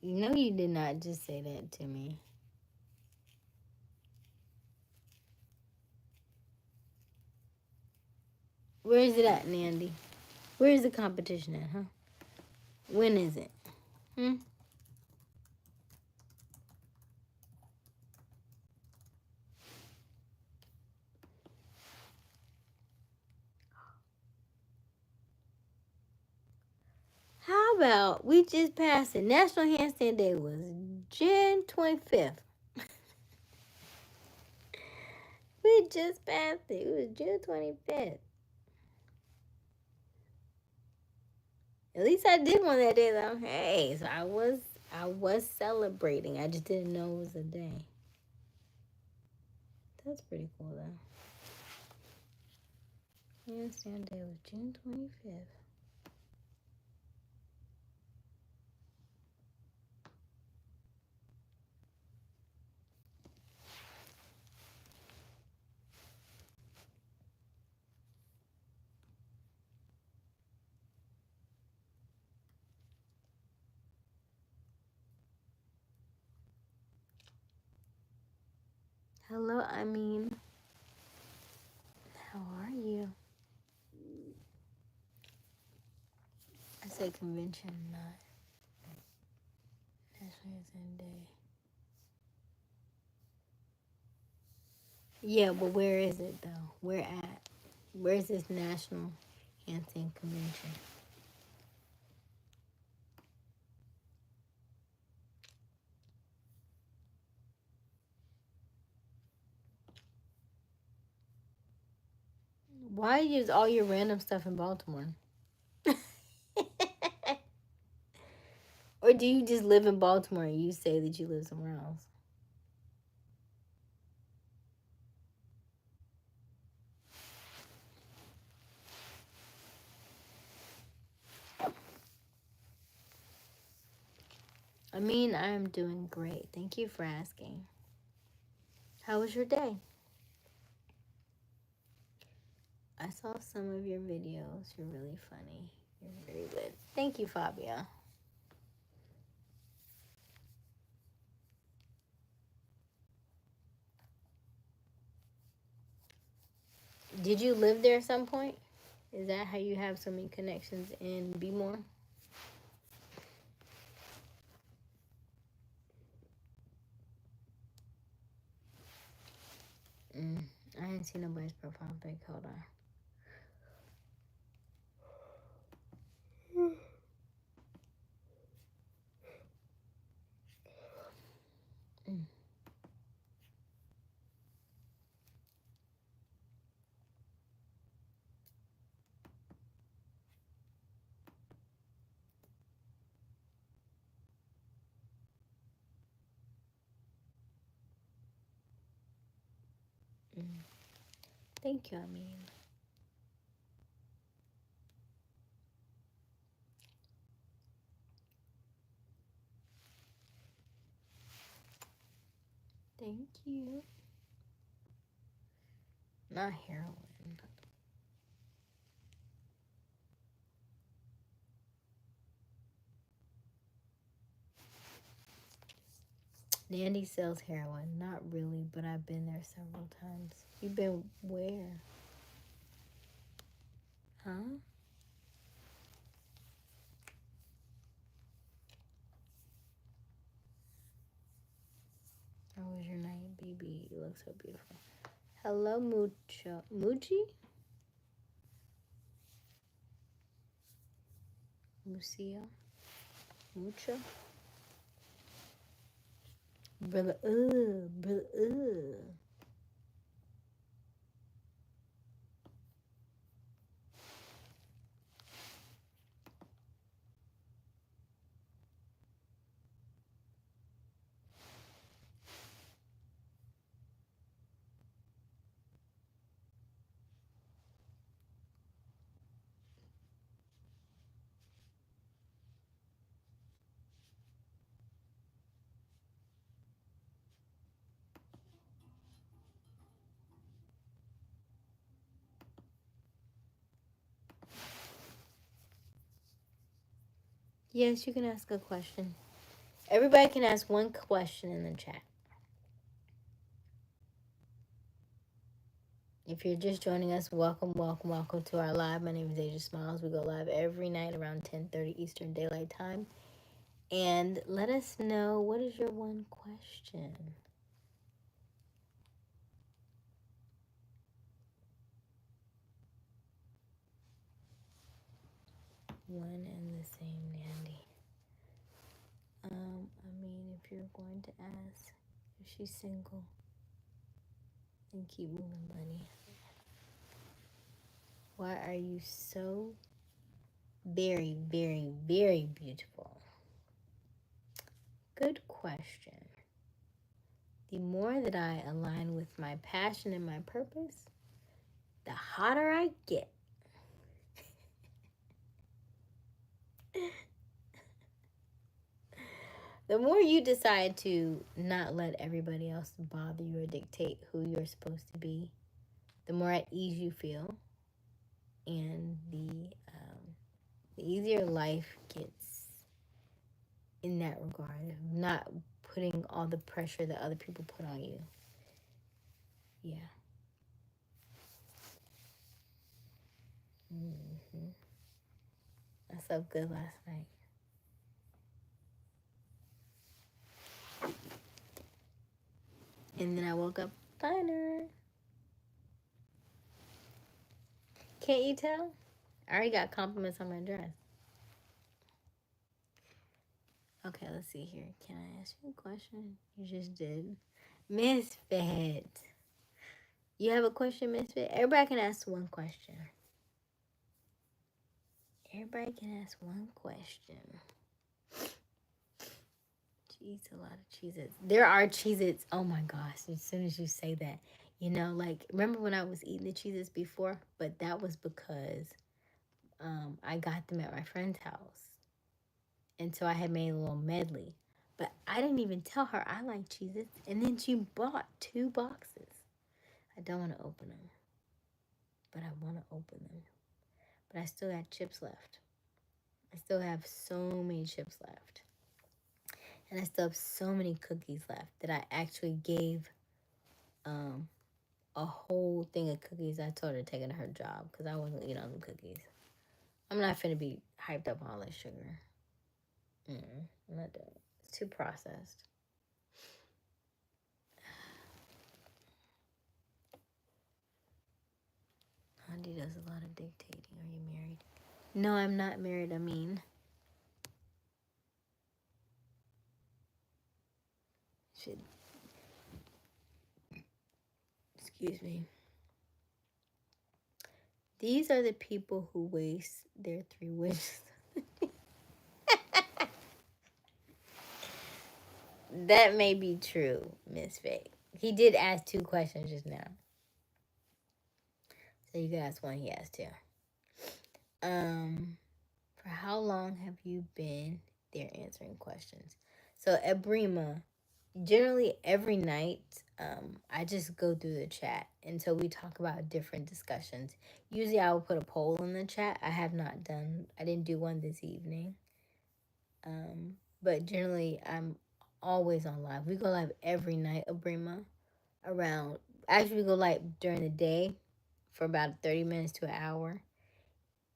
No, you did not just say that to me. Where is it at, Nandy? Where is the competition at, huh? When is it? Hmm? How about we just passed it? National Handstand Day was June 25th. We just passed it. It was June 25th. At least I did one that day though. Hey, so I was celebrating. I just didn't know it was a day. That's pretty cool though. Handstand Day was June 25th. Hello, I mean, how are you? I say convention, not National Handstand Day. Yeah, but where is it though? Where at? Where's this National Handstand Convention? Why is all your random stuff in Baltimore? Or do you just live in Baltimore and you say that you live somewhere else? I mean, I'm doing great. Thank you for asking. How was your day? I saw some of your videos. You're really funny. You're very good. Thank you, Fabia. Did you live there at some point? Is that how you have so many connections in Bmore? I didn't see nobody's profile pic. Hold on. Thank you, I mean. Thank you. Not heroin. Nandy sells heroin. Not really, but I've been there several times. You've been where? Huh? How was your night, baby? You look so beautiful. Hello, Mucho. Muji? Mucio? Mucho? Brother, brother. Yes, you can ask a question. Everybody can ask one question in the chat. If you're just joining us, welcome, welcome, welcome to our live. My name is Aysia Smiles. We go live every night around 10:30 Eastern Daylight Time. And let us know, what is your one question? One and the same, Nandy. I mean, if you're going to ask if she's single, then keep moving, bunny. Why are you so very, very, very beautiful? Good question. The more that I align with my passion and my purpose, the hotter I get. The more you decide to not let everybody else bother you or dictate who you're supposed to be, the more at ease you feel, and the easier life gets in that regard of not putting all the pressure that other people put on you. Yeah. Mm-hmm. I slept good last night. And then I woke up finer. Can't you tell? I already got compliments on my dress. Okay, let's see here. Can I ask you a question? You just did. Misfit. You have a question, Misfit? Everybody can ask one question. Everybody can ask one question. She eats a lot of Cheez-Its. There are Cheez-Its. Oh my gosh, as soon as you say that. You know, like, remember when I was eating the Cheez-Its before? But that was because I got them at my friend's house. And so I had made a little medley. But I didn't even tell her I like Cheez-Its. And then she bought 2 boxes. I don't want to open them. But I want to open them. But I still got chips left. I still have so many chips left. And I still have so many cookies left that I actually gave a whole thing of cookies. I told her to take it to her job because I wasn't eating all them cookies. I'm not finna be hyped up on all that sugar. I'm not doing it. It's too processed. Andy does a lot of dictating. Are you married? No, I'm not married. I mean, should. Excuse me. These are the people who waste their 3 wishes. That may be true, Miss Faye. He did ask 2 questions just now. So you can ask one, he has two. For how long have you been there answering questions? So at Brema, generally every night, I just go through the chat, and so we talk about different discussions. Usually I will put a poll in the chat. I didn't do one this evening. But generally I'm always on live. We go live every night of Brema around, actually we go live during the day for about 30 minutes to an hour,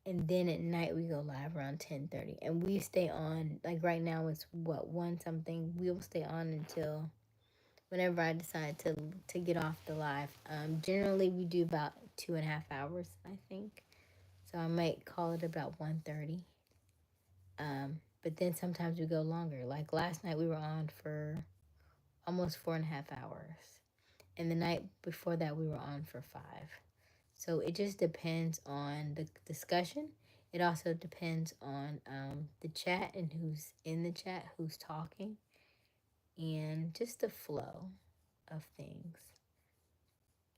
and then at night we go live around 10:30, and we stay on, like right now it's what, one something. We will stay on until whenever I decide to get off the live. Generally we do about 2.5 hours, I think, so I might call it about 1:30. But then sometimes we go longer. Like last night we were on for almost 4.5 hours, and the night before that we were on for 5. So it just depends on the discussion. It also depends on the chat and who's in the chat, who's talking, and just the flow of things.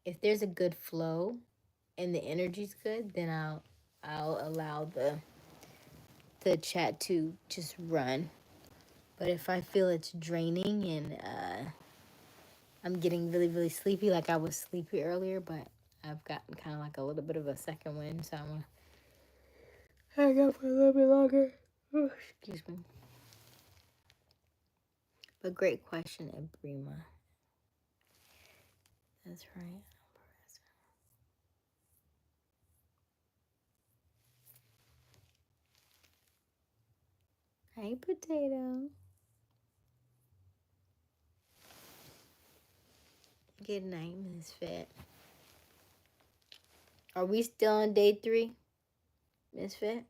If there's a good flow and the energy's good, then I'll allow the chat to just run. But if I feel it's draining and I'm getting really, really sleepy, like I was sleepy earlier, but I've gotten kind of like a little bit of a second wind, so I'm gonna hang out for a little bit longer. Oh, excuse me. But great question, Ebrima. That's right. Hey, potato. Good night, Misfit. Are we still on day 3, Misfit?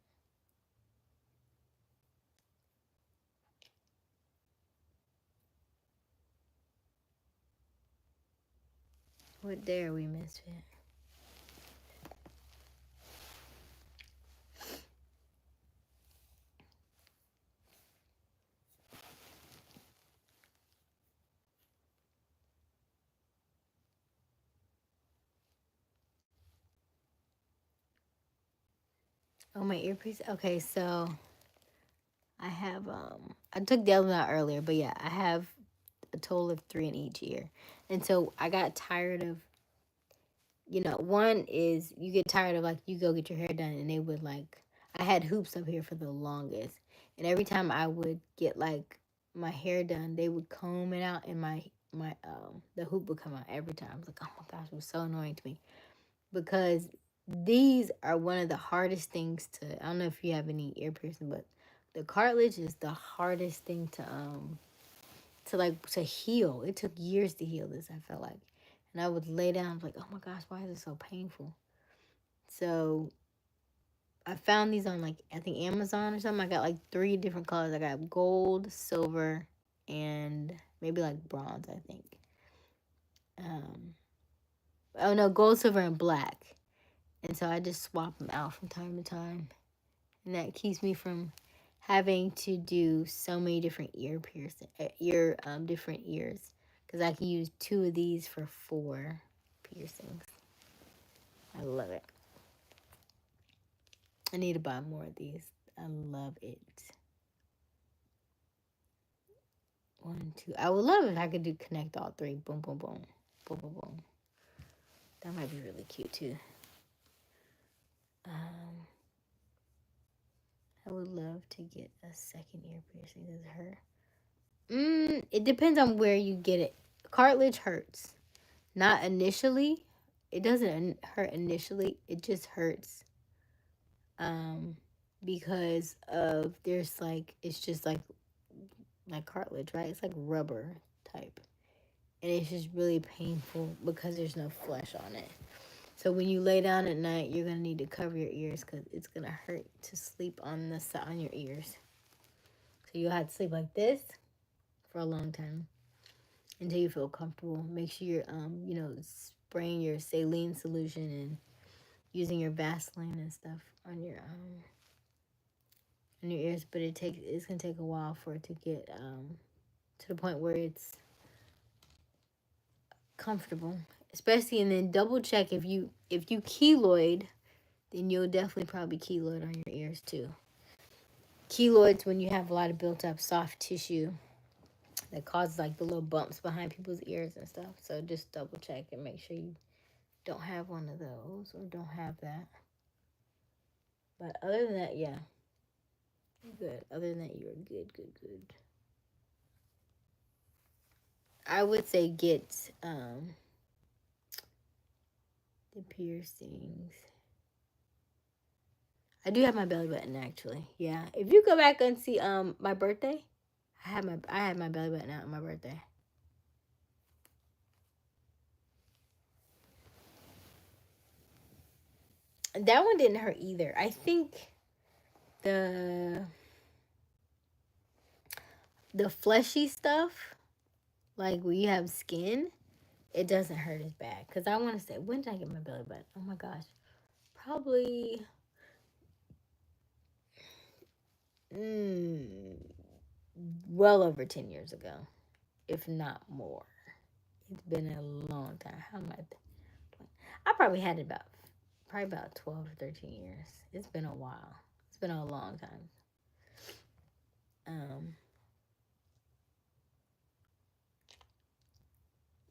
What day are we, Misfit? Oh, my earpiece. Okay, so I have I took the other one out earlier, but yeah, I have a total of 3 in each ear. And so I got tired of, one is you get tired of, like, you go get your hair done and they would, like, I had hoops up here for the longest. And every time I would get, like, my hair done, they would comb it out and the hoop would come out every time. I was like, oh my gosh, it was so annoying to me. Because these are one of the hardest things to, I don't know if you have any ear piercing, but the cartilage is the hardest thing to heal. It took years to heal this, I felt like. And I would lay down, I was like, oh my gosh, why is it so painful? So I found these on, like, I think Amazon or something. I got like 3 different colors. I got gold, silver, and maybe like bronze, I think. Um, oh no, gold, silver, and black. And so I just swap them out from time to time. And that keeps me from having to do so many different different ears, because I can use 2 of these for 4 piercings. I love it. I need to buy more of these. I love it. 1, 2. I would love if I could do connect all 3. Boom, boom, boom, boom, boom, boom. That might be really cute too. I would love to get a second ear piercing. Does it hurt? It depends on where you get it. Cartilage hurts. Not initially. It doesn't hurt initially. It just hurts. Because of there's like, it's just like cartilage, right? It's like rubber type, and it's just really painful because there's no flesh on it. So when you lay down at night, you're gonna need to cover your ears because it's gonna hurt to sleep on on your ears. So you'll have to sleep like this for a long time until you feel comfortable. Make sure you're spraying your saline solution and using your Vaseline and stuff on your ears. But it's gonna take a while for it to get to the point where it's comfortable. especially, and then double check if you keloid, then you'll definitely probably keloid on your ears too. Keloids when you have a lot of built up soft tissue that causes like the little bumps behind people's ears and stuff. So just double check and make sure you don't have one of those or don't have that. But other than that, yeah, you're good. Other than that, you're good, good, good. I would say get the piercings. I do have my belly button actually. Yeah. If you go back and see my birthday, I had my belly button out on my birthday. That one didn't hurt either. I think the the fleshy stuff, like where you have skin, it doesn't hurt as bad. Cause I want to say, when did I get my belly button? Oh my gosh, probably mm, well over 10 years ago, if not more. It's been a long time. How am I? I probably had it about 12 or 13 years. It's been a while. It's been a long time. Um,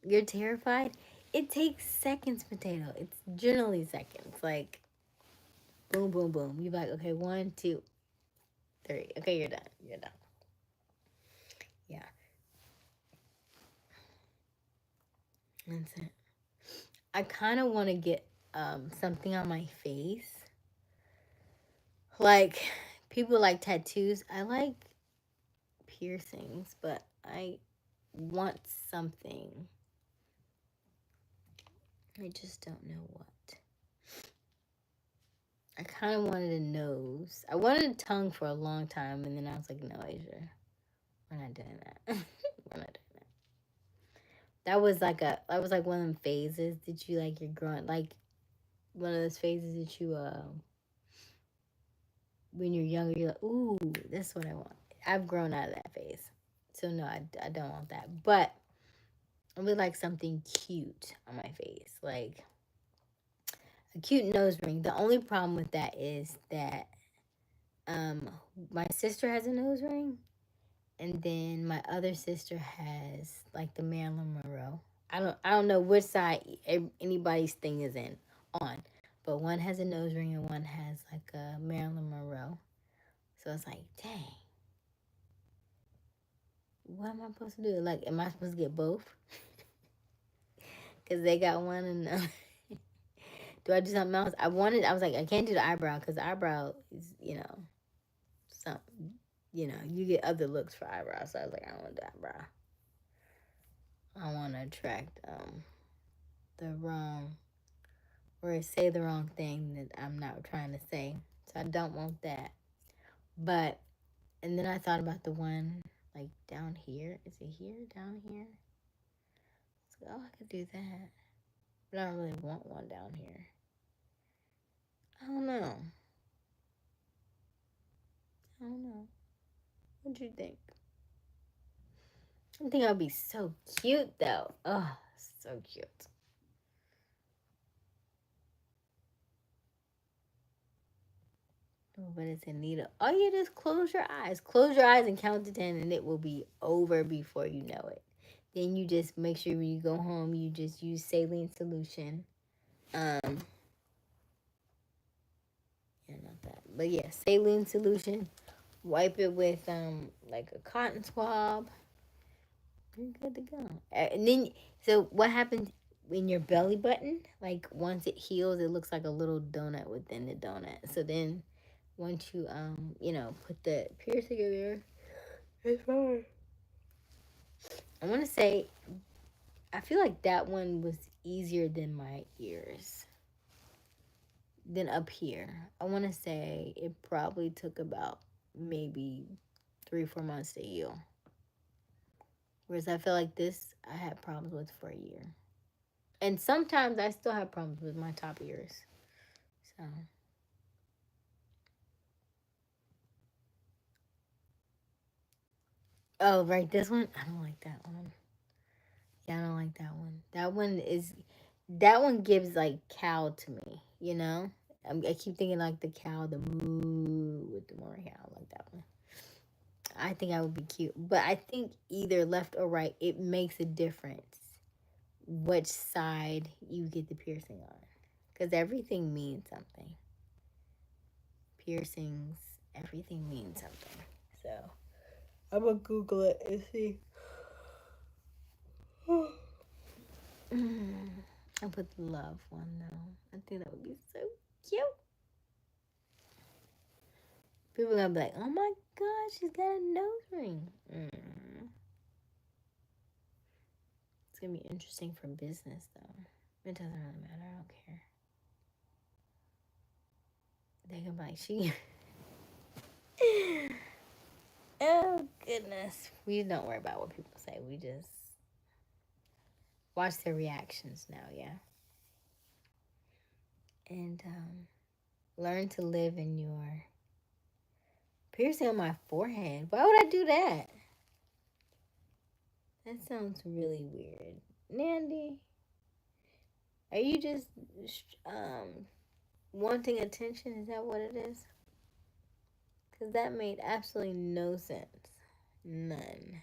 you're terrified. It takes seconds, potato. It's generally seconds. Like boom, boom, boom. You're like, okay, 1, 2, 3. Okay, you're done. You're done. Yeah, that's it. I kind of want to get something on my face. Like people like tattoos. I like piercings, but I want something. I just don't know what. I kind of wanted a nose. I wanted a tongue for a long time, and then I was like, no, Asia, we're not doing that. We're not doing that. That was like one of them phases that you like you're growing like one of those phases that you when you're younger you're like, ooh, this is what I want. I've grown out of that phase, so no, I don't want that. But I would like something cute on my face, like a cute nose ring. The only problem with that is that um my sister has a nose ring, and then my other sister has like the Marilyn Monroe. I don't know which side anybody's thing is in on, but one has a nose ring and one has like a Marilyn Monroe. So it's like, dang, what am I supposed to do? Like, am I supposed to get both? Because they got one and do I do something else? I was like, I can't do the eyebrow because the eyebrow is, some, you get other looks for eyebrows. So I was like, I don't want to do eyebrow. I want to attract the wrong or say the wrong thing that I'm not trying to say. So I don't want that. But and then I thought about the one like down here. Is it here? Down here? So, oh, I could do that. But I don't really want one down here. I don't know. I don't know. What do you think? I think I'll be so cute though. Oh, so cute. Oh, but it's a needle. Oh, you just close your eyes. Close your eyes and count to 10, and it will be over before you know it. Then you just make sure when you go home, you just use saline solution. Um, yeah, not that, but yeah, saline solution. Wipe it with like a cotton swab. You're good to go. And then, so what happens in your belly button? Like once it heals, it looks like a little donut within the donut. So then, once you put the piercing in there, it's fine. I want to say, I feel like that one was easier than my ears. Than up here. I want to say it probably took about maybe 3 or 4 months to heal. Whereas I feel like this, I had problems with for a year. And sometimes I still have problems with my top ears. So, oh, right, this one, I don't like that one. Yeah, I don't like that one. That one is That one gives like cow to me, you know? I keep thinking like the cow, the moo with the more hair. I like that one. I think I would be cute. But I think either left or right, it makes a difference which side you get the piercing on. Because everything means something. Piercings, everything means something. So I'm going to Google it and see. I put the love one though. I think that would be so cute. People are gonna be like, "Oh my God, she's got a nose ring." It's gonna be interesting for business though. It doesn't really matter. I don't care. They can be like, "She." Oh goodness, we don't worry about what people say. We just watch their reactions now. Yeah, and learn to live in your piercing on my forehead. Why would I do that? That sounds really weird. Nandy, are you just wanting attention? Is that what it is? Because that made absolutely no sense. None.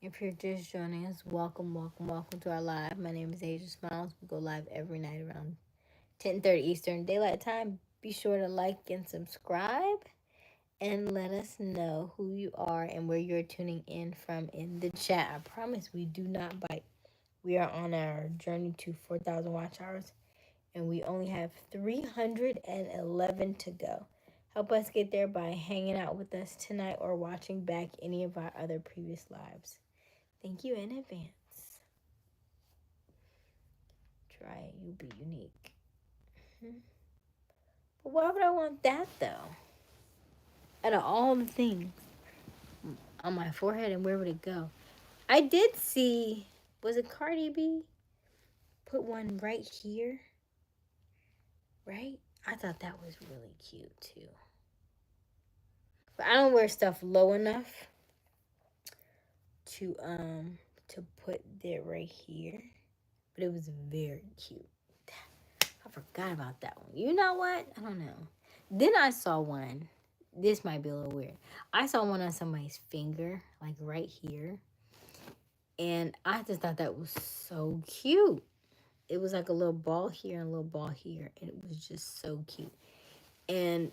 If you're just joining us, welcome, welcome, welcome to our live. My name is Aysia Smiles. We go live every night around 10:30 Eastern Daylight Time. Be sure to like and subscribe and let us know who you are and where you're tuning in from in the chat. I promise we do not bite. We are on our journey to 4,000 watch hours and we only have 311 to go. Help us get there by hanging out with us tonight or watching back any of our other previous lives. Thank you in advance. Try it, you'll be unique. But why would I want that though? Out of all the things on my forehead, and where would it go? I did see, was it Cardi B? Put one right here. Right? I thought that was really cute too. But I don't wear stuff low enough to put that right here. But it was very cute. I forgot about that one. You know what? I don't know. Then I saw one. This might be a little weird. I saw one on somebody's finger, like right here. And I just thought that was so cute. It was like a little ball here and a little ball here. And it was just so cute. And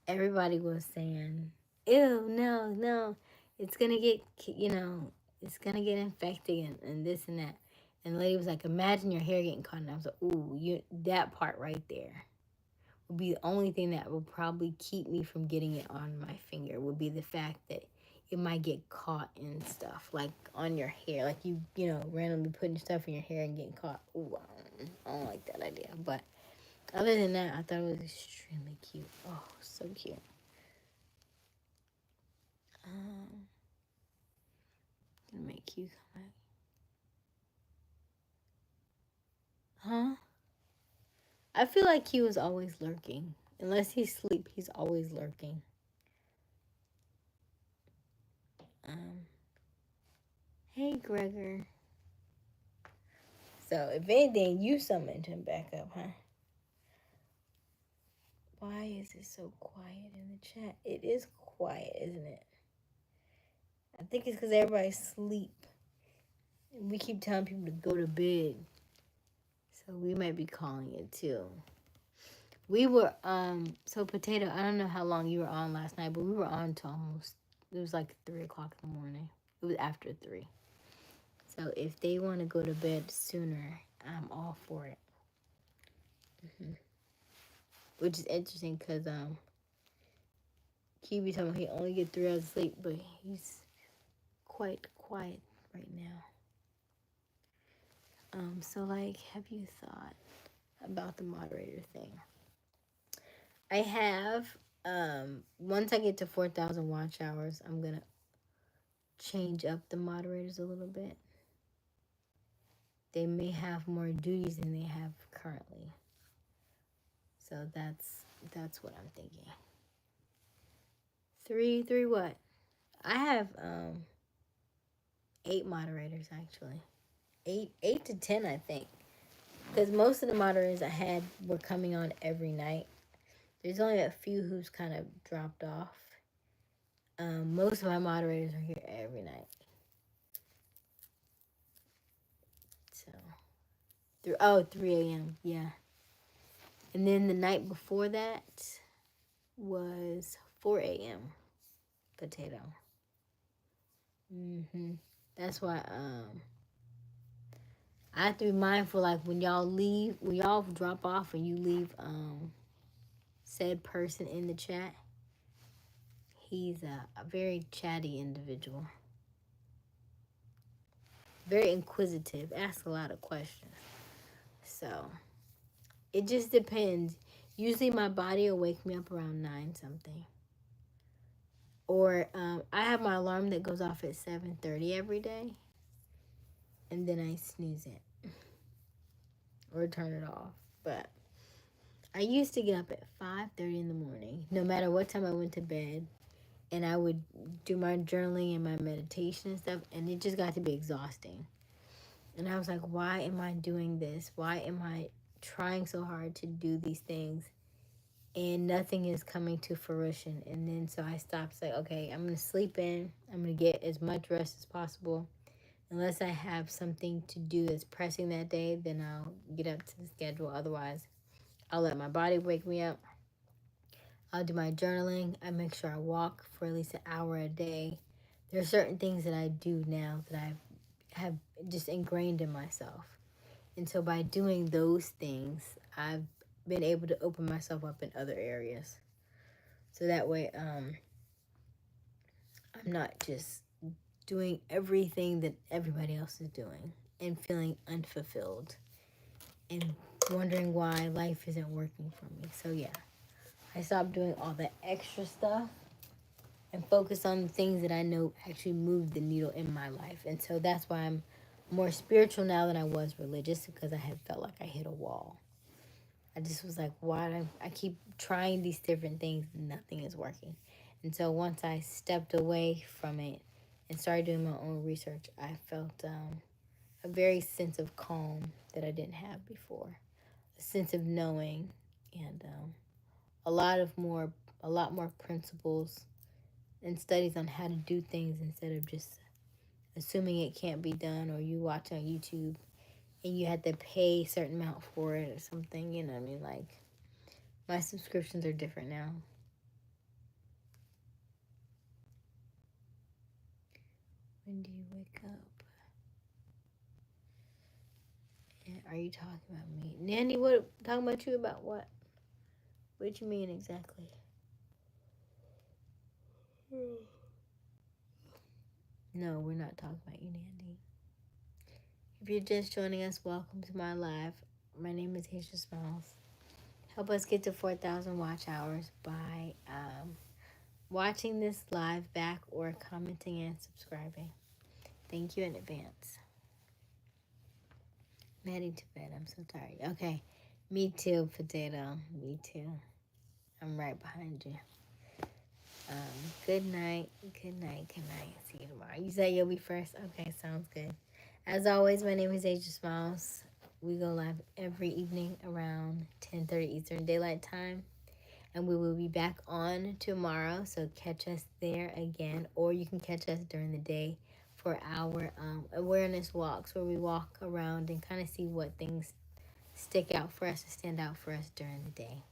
everybody was saying, ew, no, no. It's going to get, it's going to get infected and this and that. And the lady was like, imagine your hair getting caught. And I was like, ooh, that part right there would be the only thing that would probably keep me from getting it on my finger, would be the fact that it might get caught in stuff, like on your hair. Like you randomly putting stuff in your hair and getting caught. Ooh, I don't like that idea. But other than that, I thought it was extremely cute. Oh, so cute. Gonna make you come back. Huh? I feel like he was always lurking. Unless he's asleep, he's always lurking. Hey, Gregor. So, if anything, you summoned him back up, huh? Why is it so quiet in the chat? It is quiet, isn't it? I think it's because everybody's asleep. And we keep telling people to go to bed. So, we might be calling it too. We were, so Potato, I don't know how long you were on last night, but we were on to almost, it was like 3 o'clock in the morning. It was after 3. So if they want to go to bed sooner, I'm all for it. Which is interesting because, Kiwi told me he only get 3 hours of sleep, but he's quite quiet right now. So like, have you thought about the moderator thing? I have. Once I get to 4,000 watch hours, I'm gonna change up the moderators a little bit. They may have more duties than they have currently. So that's what I'm thinking. Three what? I have 8 moderators actually. 8 to 10, I think. Because most of the moderators I had were coming on every night. There's only a few who's kind of dropped off. Most of my moderators are here every night. So, 3 a.m. Yeah. And then the night before that was 4 a.m. Potato. That's why I have to be mindful, like when y'all drop off and you leave said person in the chat. He's a very chatty individual. Very inquisitive, asks a lot of questions. So it just depends. Usually my body will wake me up around 9 something. Or I have my alarm that goes off at 7:30 every day. And then I snooze it. Or turn it off. But I used to get up at 5:30 in the morning, no matter what time I went to bed. And I would do my journaling and my meditation and stuff. And it just got to be exhausting. And I was like, why am I doing this? Why am I trying so hard to do these things? And nothing is coming to fruition. And then so I stopped. It's like, okay, I'm going to sleep in. I'm going to get as much rest as possible. Unless I have something to do that's pressing that day, then I'll get up to the schedule. Otherwise, I'll let my body wake me up. I'll do my journaling. I make sure I walk for at least an hour a day. There are certain things that I do now that I have just ingrained in myself. And so by doing those things, I've been able to open myself up in other areas. So that way, I'm not just doing everything that everybody else is doing and feeling unfulfilled and wondering why life isn't working for me. So yeah, I stopped doing all the extra stuff and focus on the things that I know actually move the needle in my life. And so that's why I'm more spiritual now than I was religious, because I had felt like I hit a wall. I just was like, why I keep trying these different things and nothing is working. And so once I stepped away from it and started doing my own research, I felt a very sense of calm that I didn't have before. A sense of knowing, and a lot more principles and studies on how to do things instead of just assuming it can't be done, or you watch on YouTube and you had to pay a certain amount for it or something. You know what I mean? Like, my subscriptions are different now. When do you wake up? And are you talking about me? Nanny, what? Talking about you about what? What you mean exactly? No, we're not talking about you, Nandy. If you're just joining us, welcome to my live. My name is Aysia Smiles. Help us get to 4,000 watch hours by watching this live back or commenting and subscribing. Thank you in advance. I'm heading to bed. I'm so tired. Okay. Me too, Potato. Me too. I'm right behind you. Good night. Good night. Good night. See you tomorrow. You said you'll be first? Okay, sounds good. As always, my name is Aysia Smiles. We go live every evening around 10:30 Eastern Daylight Time. And we will be back on tomorrow. So catch us there again. Or you can catch us during the day for our awareness walks, where we walk around and kind of see what things stick out for us, to stand out for us during the day.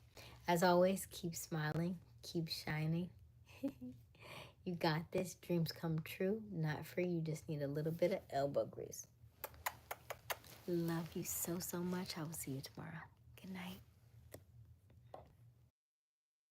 As always, keep smiling, keep shining. You got this. Dreams come true. Not for you. Just need a little bit of elbow grease. Love you so, so much. I will see you tomorrow. Good night.